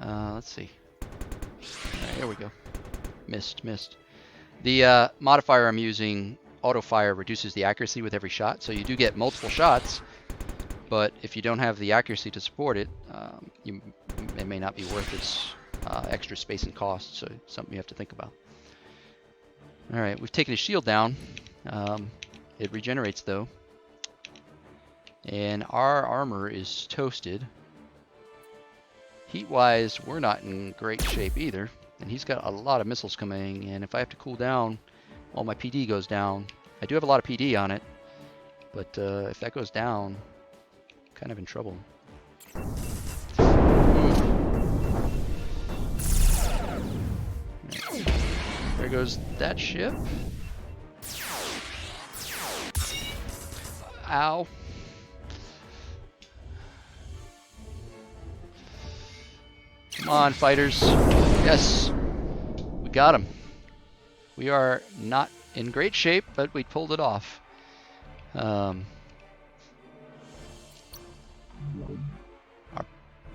Let's see. Alright, here we go. Missed. The modifier I'm using, auto fire, reduces the accuracy with every shot. So you do get multiple shots, but if you don't have the accuracy to support it, it may not be worth its extra space and cost. So it's something you have to think about. Alright, we've taken his shield down. It regenerates though. And our armor is toasted. Heat-wise, we're not in great shape either. And he's got a lot of missiles coming, and if I have to cool down, all my PD goes down. I do have a lot of PD on it, but if that goes down, I'm kind of in trouble. Right. There goes that ship. Ow. Come on, fighters. Yes. We got him. We are not in great shape, but we pulled it off. Our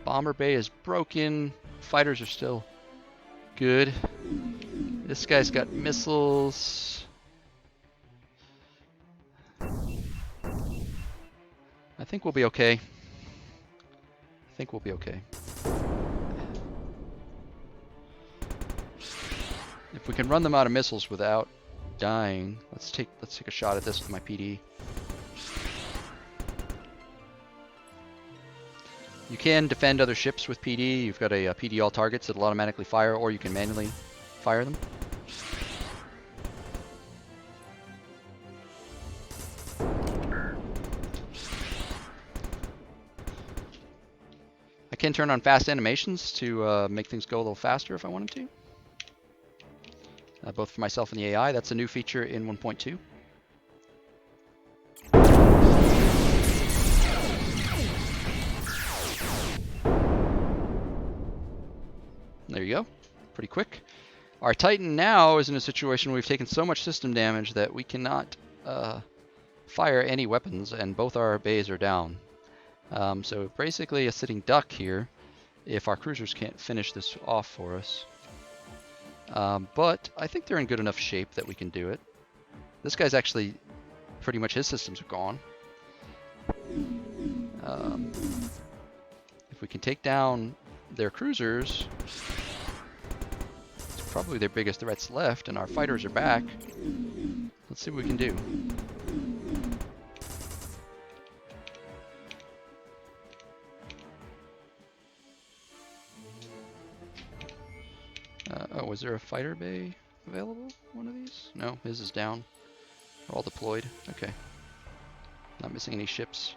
bomber bay is broken. Fighters are still good. This guy's got missiles. I think we'll be okay. If we can run them out of missiles without dying, let's take a shot at this with my PD. You can defend other ships with PD. You've got a PD all targets that'll automatically fire, or you can manually fire them. I can turn on fast animations to make things go a little faster if I wanted to. Both for myself and the AI. That's a new feature in 1.2. There you go. Pretty quick. Our Titan now is in a situation where we've taken so much system damage that we cannot fire any weapons, and both our bays are down. So basically a sitting duck here if our cruisers can't finish this off for us. But I think they're in good enough shape that we can do it. This guy's actually, pretty much his systems are gone. If we can take down their cruisers, it's probably their biggest threats left, and our fighters are back. Let's see what we can do. Oh, was there a fighter bay available? One of these? No, his is down. They're all deployed. Okay. Not missing any ships.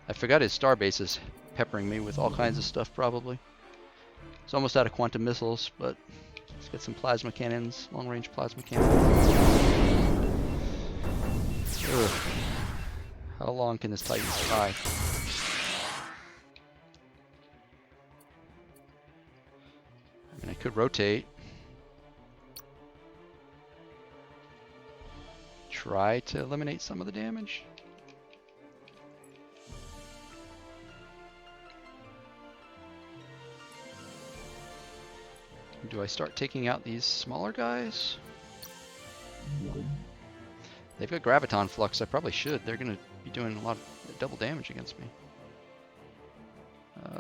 I forgot his star bases peppering me with all kinds of stuff probably. It's almost out of quantum missiles, but let's get some plasma cannons, long-range plasma cannons. Ugh. How long can this Titan survive? I mean, I could rotate. Try to eliminate some of the damage. Do I start taking out these smaller guys? They've got graviton flux. I probably should. They're going to be doing a lot of double damage against me.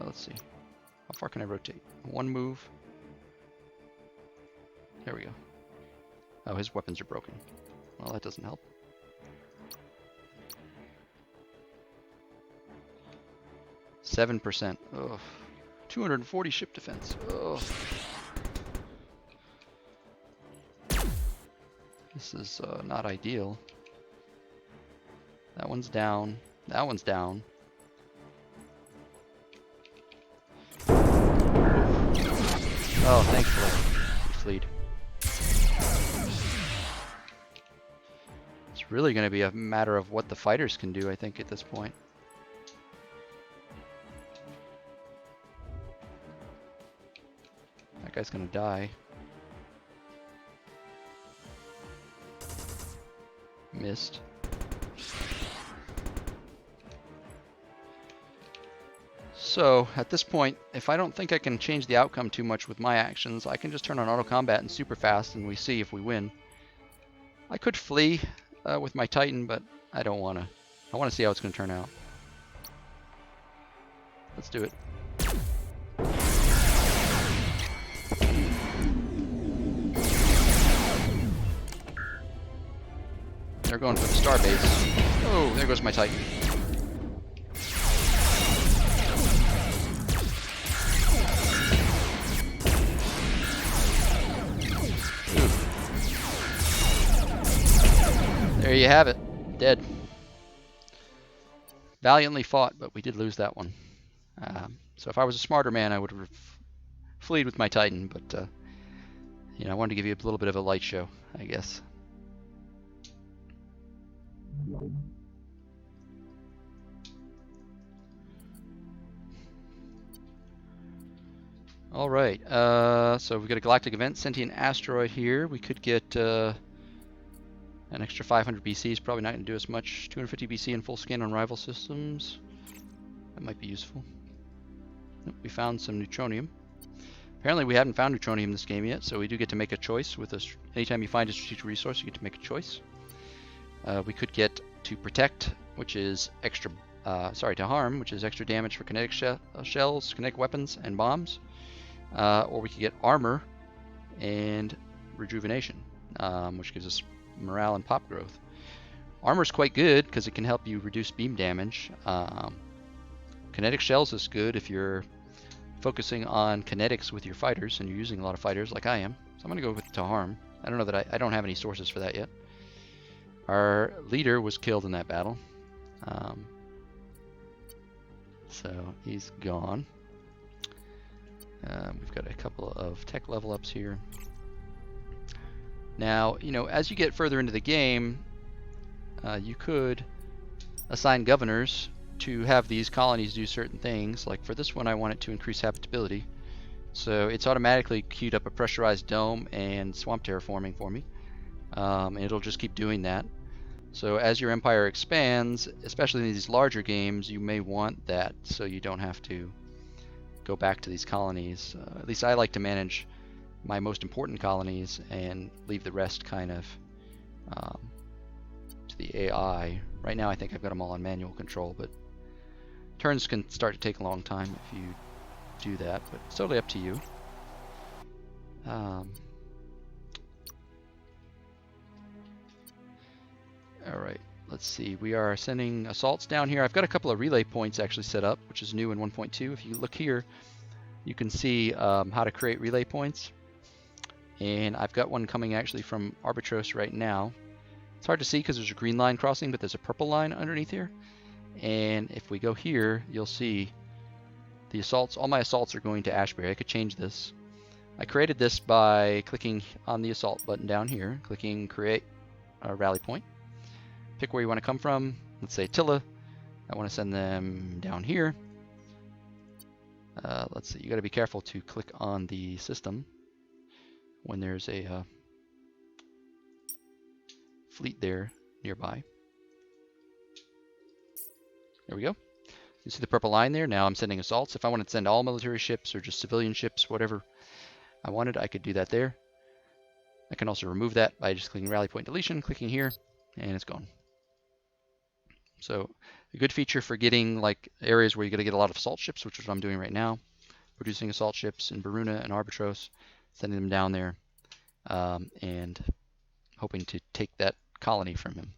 Let's see. How far can I rotate? One move. There we go. Oh, his weapons are broken. Well, that doesn't help. %. Ugh. 240 ship defense. Ugh. This is not ideal. That one's down. That one's down. Oh, thankfully, he fleed. It's really going to be a matter of what the fighters can do, I think, at this point. That guy's going to die. Missed. So, at this point, if I don't think I can change the outcome too much with my actions, I can just turn on auto combat and super fast and we see if we win. I could flee with my Titan, but I don't want to. I want to see how it's going to turn out. Let's do it. They're going for the star base. Oh, there goes my Titan. There you have it. Dead. Valiantly fought, but we did lose that one. So if I was a smarter man, I would have fleed with my Titan, but you know, I wanted to give you a little bit of a light show, I guess. All right, so we've got a galactic event, sentient asteroid here. We could get an extra 500 BC. Is probably not going to do us much. 250 BC and full scan on rival systems. That might be useful. Nope, we found some neutronium. Apparently we haven't found neutronium in this game yet, so we do get to make a choice. With a, anytime you find a strategic resource, you get to make a choice. We could get to protect, which is extra, to harm, which is extra damage for kinetic shells, kinetic weapons, and bombs. Or we could get armor and rejuvenation, which gives us morale and pop growth. Armor is quite good because it can help you reduce beam damage. Kinetic shells is good if you're focusing on kinetics with your fighters and you're using a lot of fighters like I am. So I'm going to go with to harm. I don't know that I don't have any sources for that yet. Our leader was killed in that battle. So he's gone. We've got a couple of tech level ups here. Now, you know, as you get further into the game, you could assign governors to have these colonies do certain things. Like for this one, I want it to increase habitability. So it's automatically queued up a pressurized dome and swamp terraforming for me. And it'll just keep doing that. So as your empire expands, especially in these larger games, you may want that so you don't have to go back to these colonies. At least I like to manage my most important colonies and leave the rest kind of to the AI. Right now I think I've got them all on manual control, but turns can start to take a long time if you do that, but it's totally up to you. Alright, let's see. We are sending assaults down here. I've got a couple of relay points actually set up, which is new in 1.2. If you look here, you can see how to create relay points. And I've got one coming actually from Arbitros right now. It's hard to see because there's a green line crossing, but there's a purple line underneath here. And if we go here, you'll see the assaults, all my assaults are going to Ashbury. I could change this. I created this by clicking on the assault button down here, clicking create a rally point. Pick where you want to come from. Let's say Attila. I want to send them down here. Let's see, you got to be careful to click on the system when there's a fleet there nearby. There we go. You see the purple line there? Now I'm sending assaults. If I wanted to send all military ships or just civilian ships, whatever I wanted, I could do that there. I can also remove that by just clicking rally point deletion, clicking here, and it's gone. So a good feature for getting like areas where you're going to get a lot of assault ships, which is what I'm doing right now, producing assault ships in Baruna and Arbitros, sending them down there, and hoping to take that colony from him.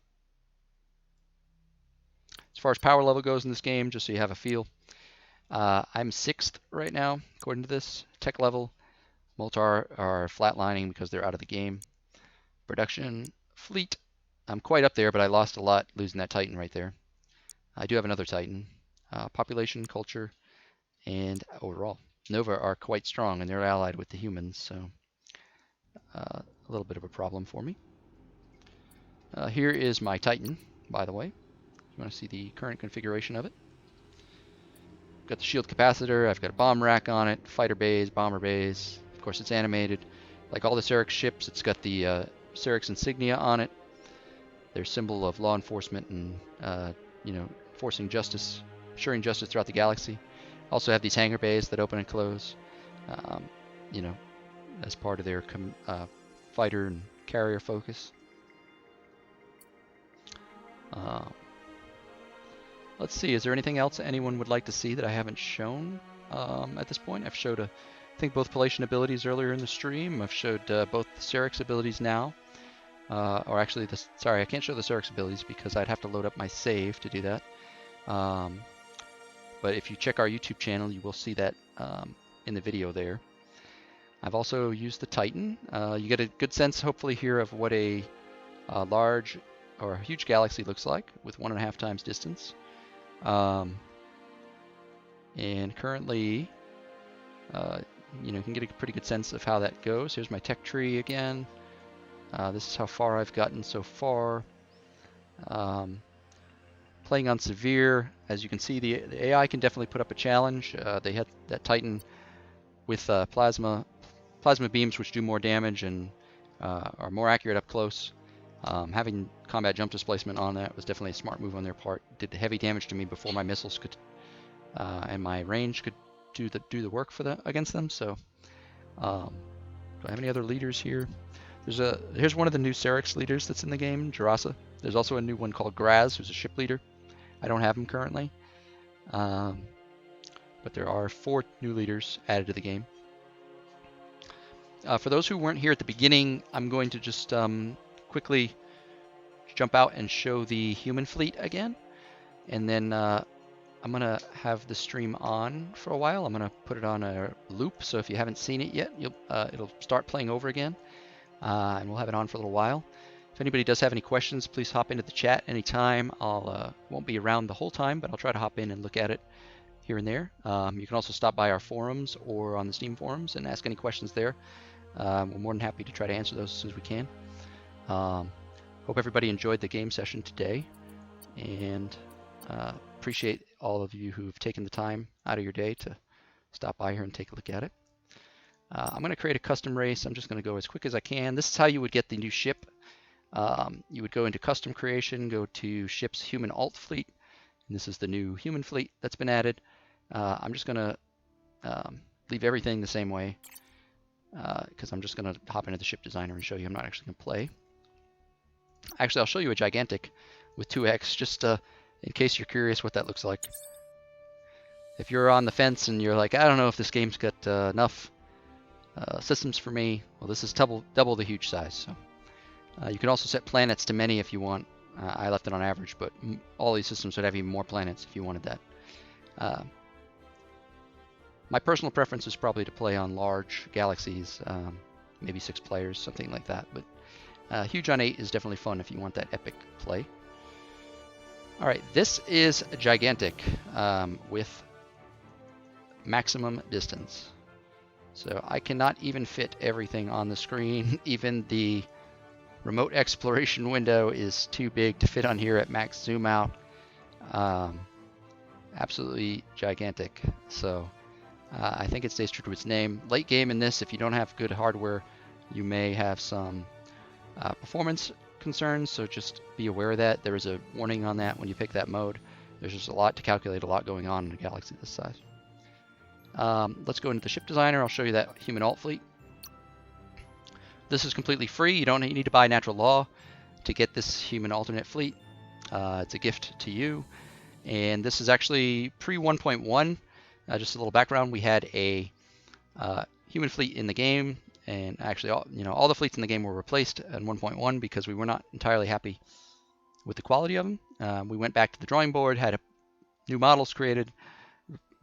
As far as power level goes in this game, just so you have a feel, I'm 6th right now, according to this. Tech level, Moltar are flatlining because they're out of the game. Production, fleet, I'm quite up there, but I lost a lot losing that Titan right there. I do have another Titan. Population, culture, and overall. Nova are quite strong, and they're allied with the humans, so a little bit of a problem for me. Here is my Titan, by the way. You want to see the current configuration of it. Got the shield capacitor, I've got a bomb rack on it, fighter bays, bomber bays. Of course, it's animated. Like all the Cerixx ships, it's got the Cerixx insignia on it. Their symbol of law enforcement and, enforcing justice, ensuring justice throughout the galaxy. Also have these hangar bays that open and close, as part of their fighter and carrier focus. Let's see, is there anything else anyone would like to see that I haven't shown at this point? I've showed, I think, both Palacean abilities earlier in the stream. I've showed both the Cerixx abilities now. Or actually, sorry, I can't show the Cerixx abilities because I'd have to load up my save to do that. But if you check our YouTube channel, you will see that in the video there. I've also used the Titan. You get a good sense, hopefully, here of what a large or a huge galaxy looks like with 1.5 times distance. And currently, you can get a pretty good sense of how that goes. Here's my tech tree again. This is how far I've gotten so far. Playing on severe, as you can see, the AI can definitely put up a challenge. They had that Titan with plasma beams, which do more damage and are more accurate up close. Having combat jump displacement on that was definitely a smart move on their part. Did heavy damage to me before my missiles could and my range could do the work for against them. So, do I have any other leaders here? Here's one of the new Cerixx leaders that's in the game, Jarasa. There's also a new one called Graz, who's a ship leader. I don't have him currently, but there are 4 new leaders added to the game. For those who weren't here at the beginning, I'm going to just quickly jump out and show the human fleet again, and then I'm gonna have the stream on for a while. I'm gonna put it on a loop, so if you haven't seen it yet, it'll start playing over again, and we'll have it on for a little while. If anybody does have any questions, please hop into the chat anytime. Won't be around the whole time, but I'll try to hop in and look at it here and there. You can also stop by our forums or on the Steam forums and ask any questions there. We're more than happy to try to answer those as soon as we can. Hope everybody enjoyed the game session today, and appreciate all of you who've taken the time out of your day to stop by here and take a look at it. I'm going to create a custom race. I'm just going to go as quick as I can. This is how you would get the new ship. You would go into custom creation, go to ships human alt fleet, and this is the new human fleet that's been added. I'm just going to leave everything the same way because I'm just going to hop into the ship designer and show you. I'm not actually going to play. Actually, I'll show you a gigantic with 2x just in case you're curious what that looks like. If you're on the fence and you're like, I don't know if this game's got enough systems for me, well, this is double the huge size. So. You can also set planets to many if you want. I left it on average, but all these systems would have even more planets if you wanted that. My personal preference is probably to play on large galaxies, maybe 6 players, something like that. But huge on 8 is definitely fun if you want that epic play. All right, this is gigantic with maximum distance. So I cannot even fit everything on the screen. Even the remote exploration window is too big to fit on here at max zoom out. Absolutely gigantic. So I think it stays true to its name. Late game in this, if you don't have good hardware, you may have some performance concerns, so just be aware of that. There is a warning on that when you pick that mode. There's just a lot to calculate, a lot going on in a galaxy this size. Let's go into the ship designer. I'll show you that human alt fleet. This is completely free. You don't need to buy natural law to get this human alternate fleet. It's a gift to you. And this is actually pre 1.1. Just a little background. We had a human fleet in the game, and actually all the fleets in the game were replaced in 1.1 because we were not entirely happy with the quality of them. We went back to the drawing board, had new models created,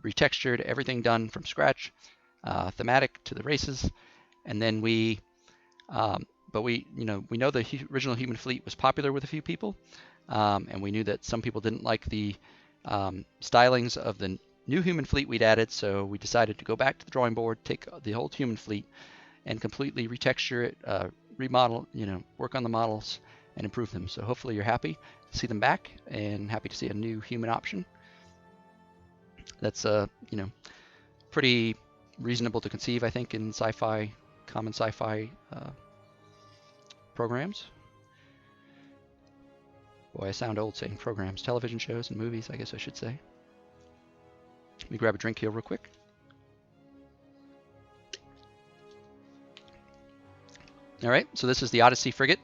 retextured, everything done from scratch, thematic to the races, and then we know the original human fleet was popular with a few people, and we knew that some people didn't like the stylings of the new human fleet we'd added, so we decided to go back to the drawing board, take the old human fleet, and completely retexture it, remodel, work on the models, and improve them. So hopefully you're happy to see them back, and happy to see a new human option. That's pretty reasonable to conceive, I think, in sci-fi, common sci-fi programs. Boy, I sound old saying programs. Television shows and movies, I guess I should say. Let me grab a drink here real quick. All right, so this is the Odyssey frigate,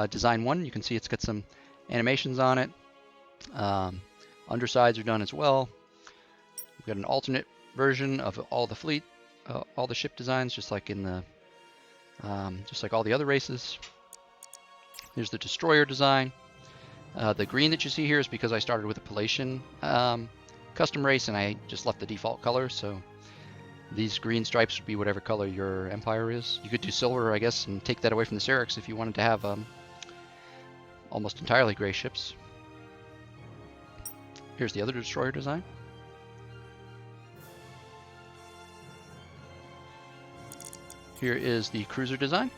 design 1. You can see it's got some animations on it. Undersides are done as well. We've got an alternate version of all the fleet, all the ship designs, just like in the, just like all the other races. Here's the destroyer design. The green that you see here is because I started with a Palacean custom race, and I just left the default color. So these green stripes would be whatever color your empire is. You could do silver, I guess, and take that away from the Cerixx if you wanted to have almost entirely gray ships. Here's the other destroyer design. Here is the cruiser design.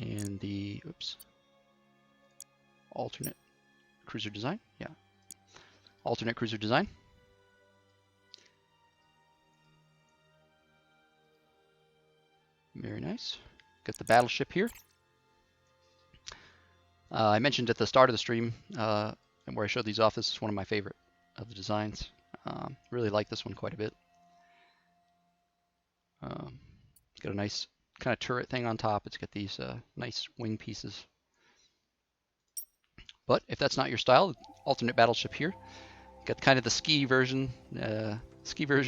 And the, alternate cruiser design. Yeah. Alternate cruiser design. Very nice. Got the battleship here. I mentioned at the start of the stream, and where I showed these off, this is one of my favorite of the designs. Really like this one quite a bit. It's got a nice kind of turret thing on top. It's got these nice wing pieces. But if that's not your style, alternate battleship here. Got kind of the ski version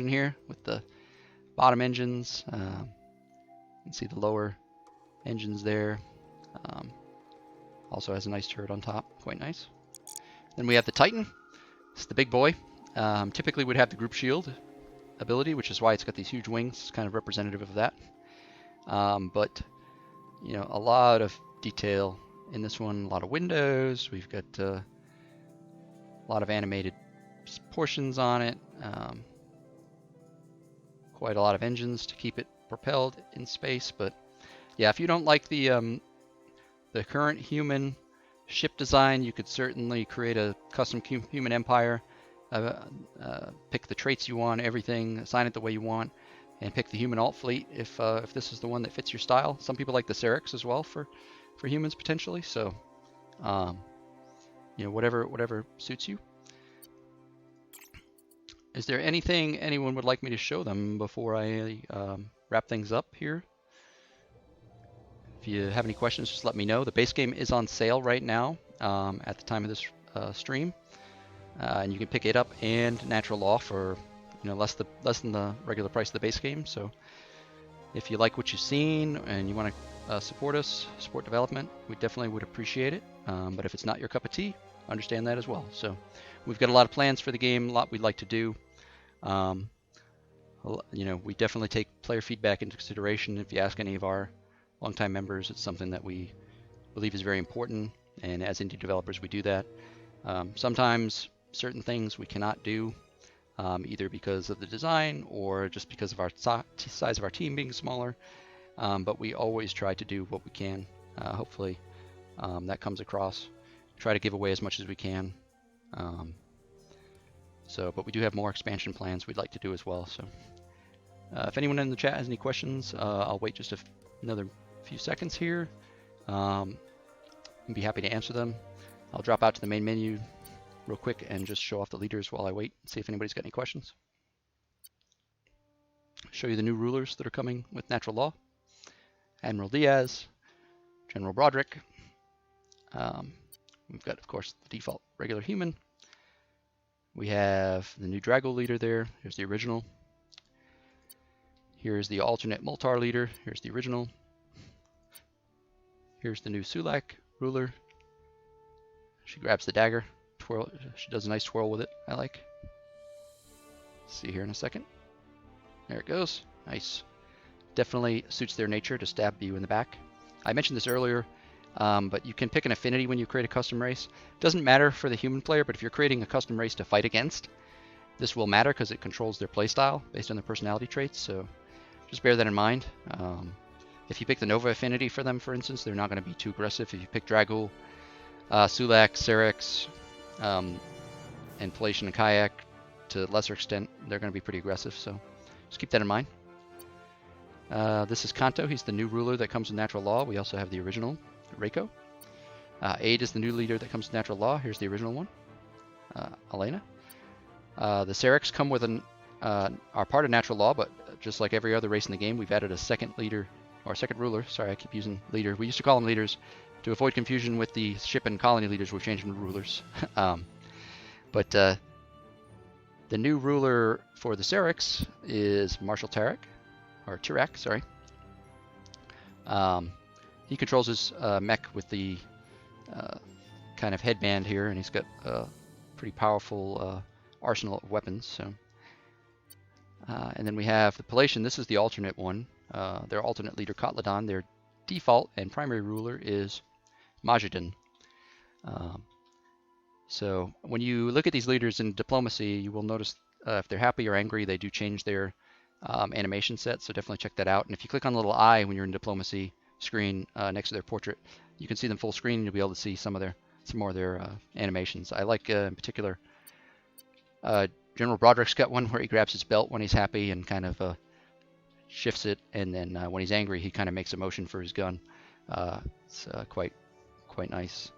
here with the bottom engines. You can see the lower engines there. Also has a nice turret on top, quite nice. Then we have the Titan. It's the big boy. Typically would have the group shield ability, which is why it's got these huge wings. It's kind of representative of that. But a lot of detail in this one. A lot of windows. We've got a lot of animated portions on it. Quite a lot of engines to keep it propelled in space. But yeah, if you don't like the current human ship design, you could certainly create a custom human empire. Pick the traits you want, everything, assign it the way you want, and pick the human alt fleet if this is the one that fits your style. Some people like the Cerixx as well for humans potentially. So, whatever suits you. Is there anything anyone would like me to show them before I wrap things up here? If you have any questions, just let me know. The base game is on sale right now at the time of this stream. And you can pick it up and natural law for less than the regular price of the base game. So if you like what you've seen and you want to support development, we definitely would appreciate it. But if it's not your cup of tea, understand that as well. So we've got a lot of plans for the game, a lot we'd like to do. We definitely take player feedback into consideration. If you ask any of our longtime members, it's something that we believe is very important. And as indie developers, we do that. Sometimes certain things we cannot do, either because of the design or just because of our size of our team being smaller, but we always try to do what we can. Hopefully that comes across. Try to give away as much as we can. But we do have more expansion plans we'd like to do as well. So if anyone in the chat has any questions, I'll wait just another few seconds here. I'd be happy to answer them. I'll drop out to the main menu real quick and just show off the leaders while I wait and see if anybody's got any questions. Show you the new rulers that are coming with natural law. Admiral Diaz, General Broderick. We've got, of course, the default regular human. We have the new Drago leader there. Here's the original. Here's the alternate Multar leader. Here's the original. Here's the new Sulak ruler. She grabs the dagger. Twirl. She does a nice twirl with it. I like. See here in a second. There it goes. Nice. Definitely suits their nature to stab you in the back. I mentioned this earlier, but you can pick an affinity when you create a custom race. Doesn't matter for the human player, but if you're creating a custom race to fight against, this will matter because it controls their playstyle based on their personality traits. So just bear that in mind. If you pick the Nova affinity for them, for instance, they're not going to be too aggressive. If you pick Dragul, Sulak, Cerixx, and Palacean and Kayak, to a lesser extent, they're going to be pretty aggressive. So just keep that in mind. This is Kanto. He's the new ruler that comes with natural law. We also have the original, Reiko. Aid is the new leader that comes with natural law. Here's the original one, Elena. The Cerixx come with are part of natural law, but just like every other race in the game, we've added a second leader, or second ruler. Sorry, I keep using leader. We used to call them leaders. To avoid confusion with the ship and colony leaders, we've changed them to rulers. But the new ruler for the Cerixx is Marshal Tarak. Or Tirak, sorry. He controls his mech with the kind of headband here, and he's got a pretty powerful arsenal of weapons. So, and then we have the Palacean. This is the alternate one. Their alternate leader, Kotladon. Their default and primary ruler is Majidin. So when you look at these leaders in diplomacy, you will notice if they're happy or angry, they do change their animation set, so definitely check that out. And if you click on the little eye when you're in diplomacy screen next to their portrait, you can see them full screen and you'll be able to see some more of their animations. I like in particular General Broderick's got one where he grabs his belt when he's happy and kind of shifts it, and then when he's angry he kind of makes a motion for his gun. It's quite nice.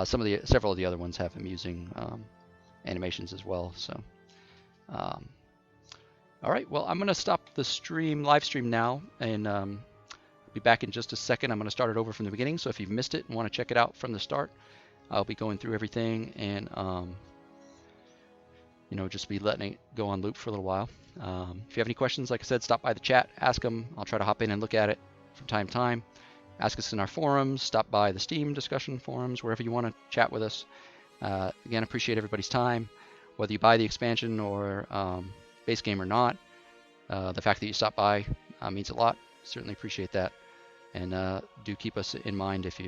Several of the other ones have amusing animations as well. So all right, well, I'm going to stop the live stream now, and be back in just a second. I'm going to start it over from the beginning, so if you've missed it and want to check it out from the start, I'll be going through everything and just be letting it go on loop for a little while. If you have any questions, like I said, stop by the chat, ask them. I'll try to hop in and look at it from time to time. Ask us in our forums, stop by the Steam discussion forums, wherever you want to chat with us. Again, appreciate everybody's time, whether you buy the expansion or base game or not. The fact that you stop by means a lot. Certainly appreciate that, and do keep us in mind if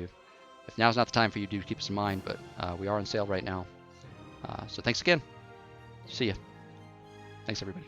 now's not the time for you. Do keep us in mind, but we are on sale right now. So thanks again. See ya. Thanks everybody.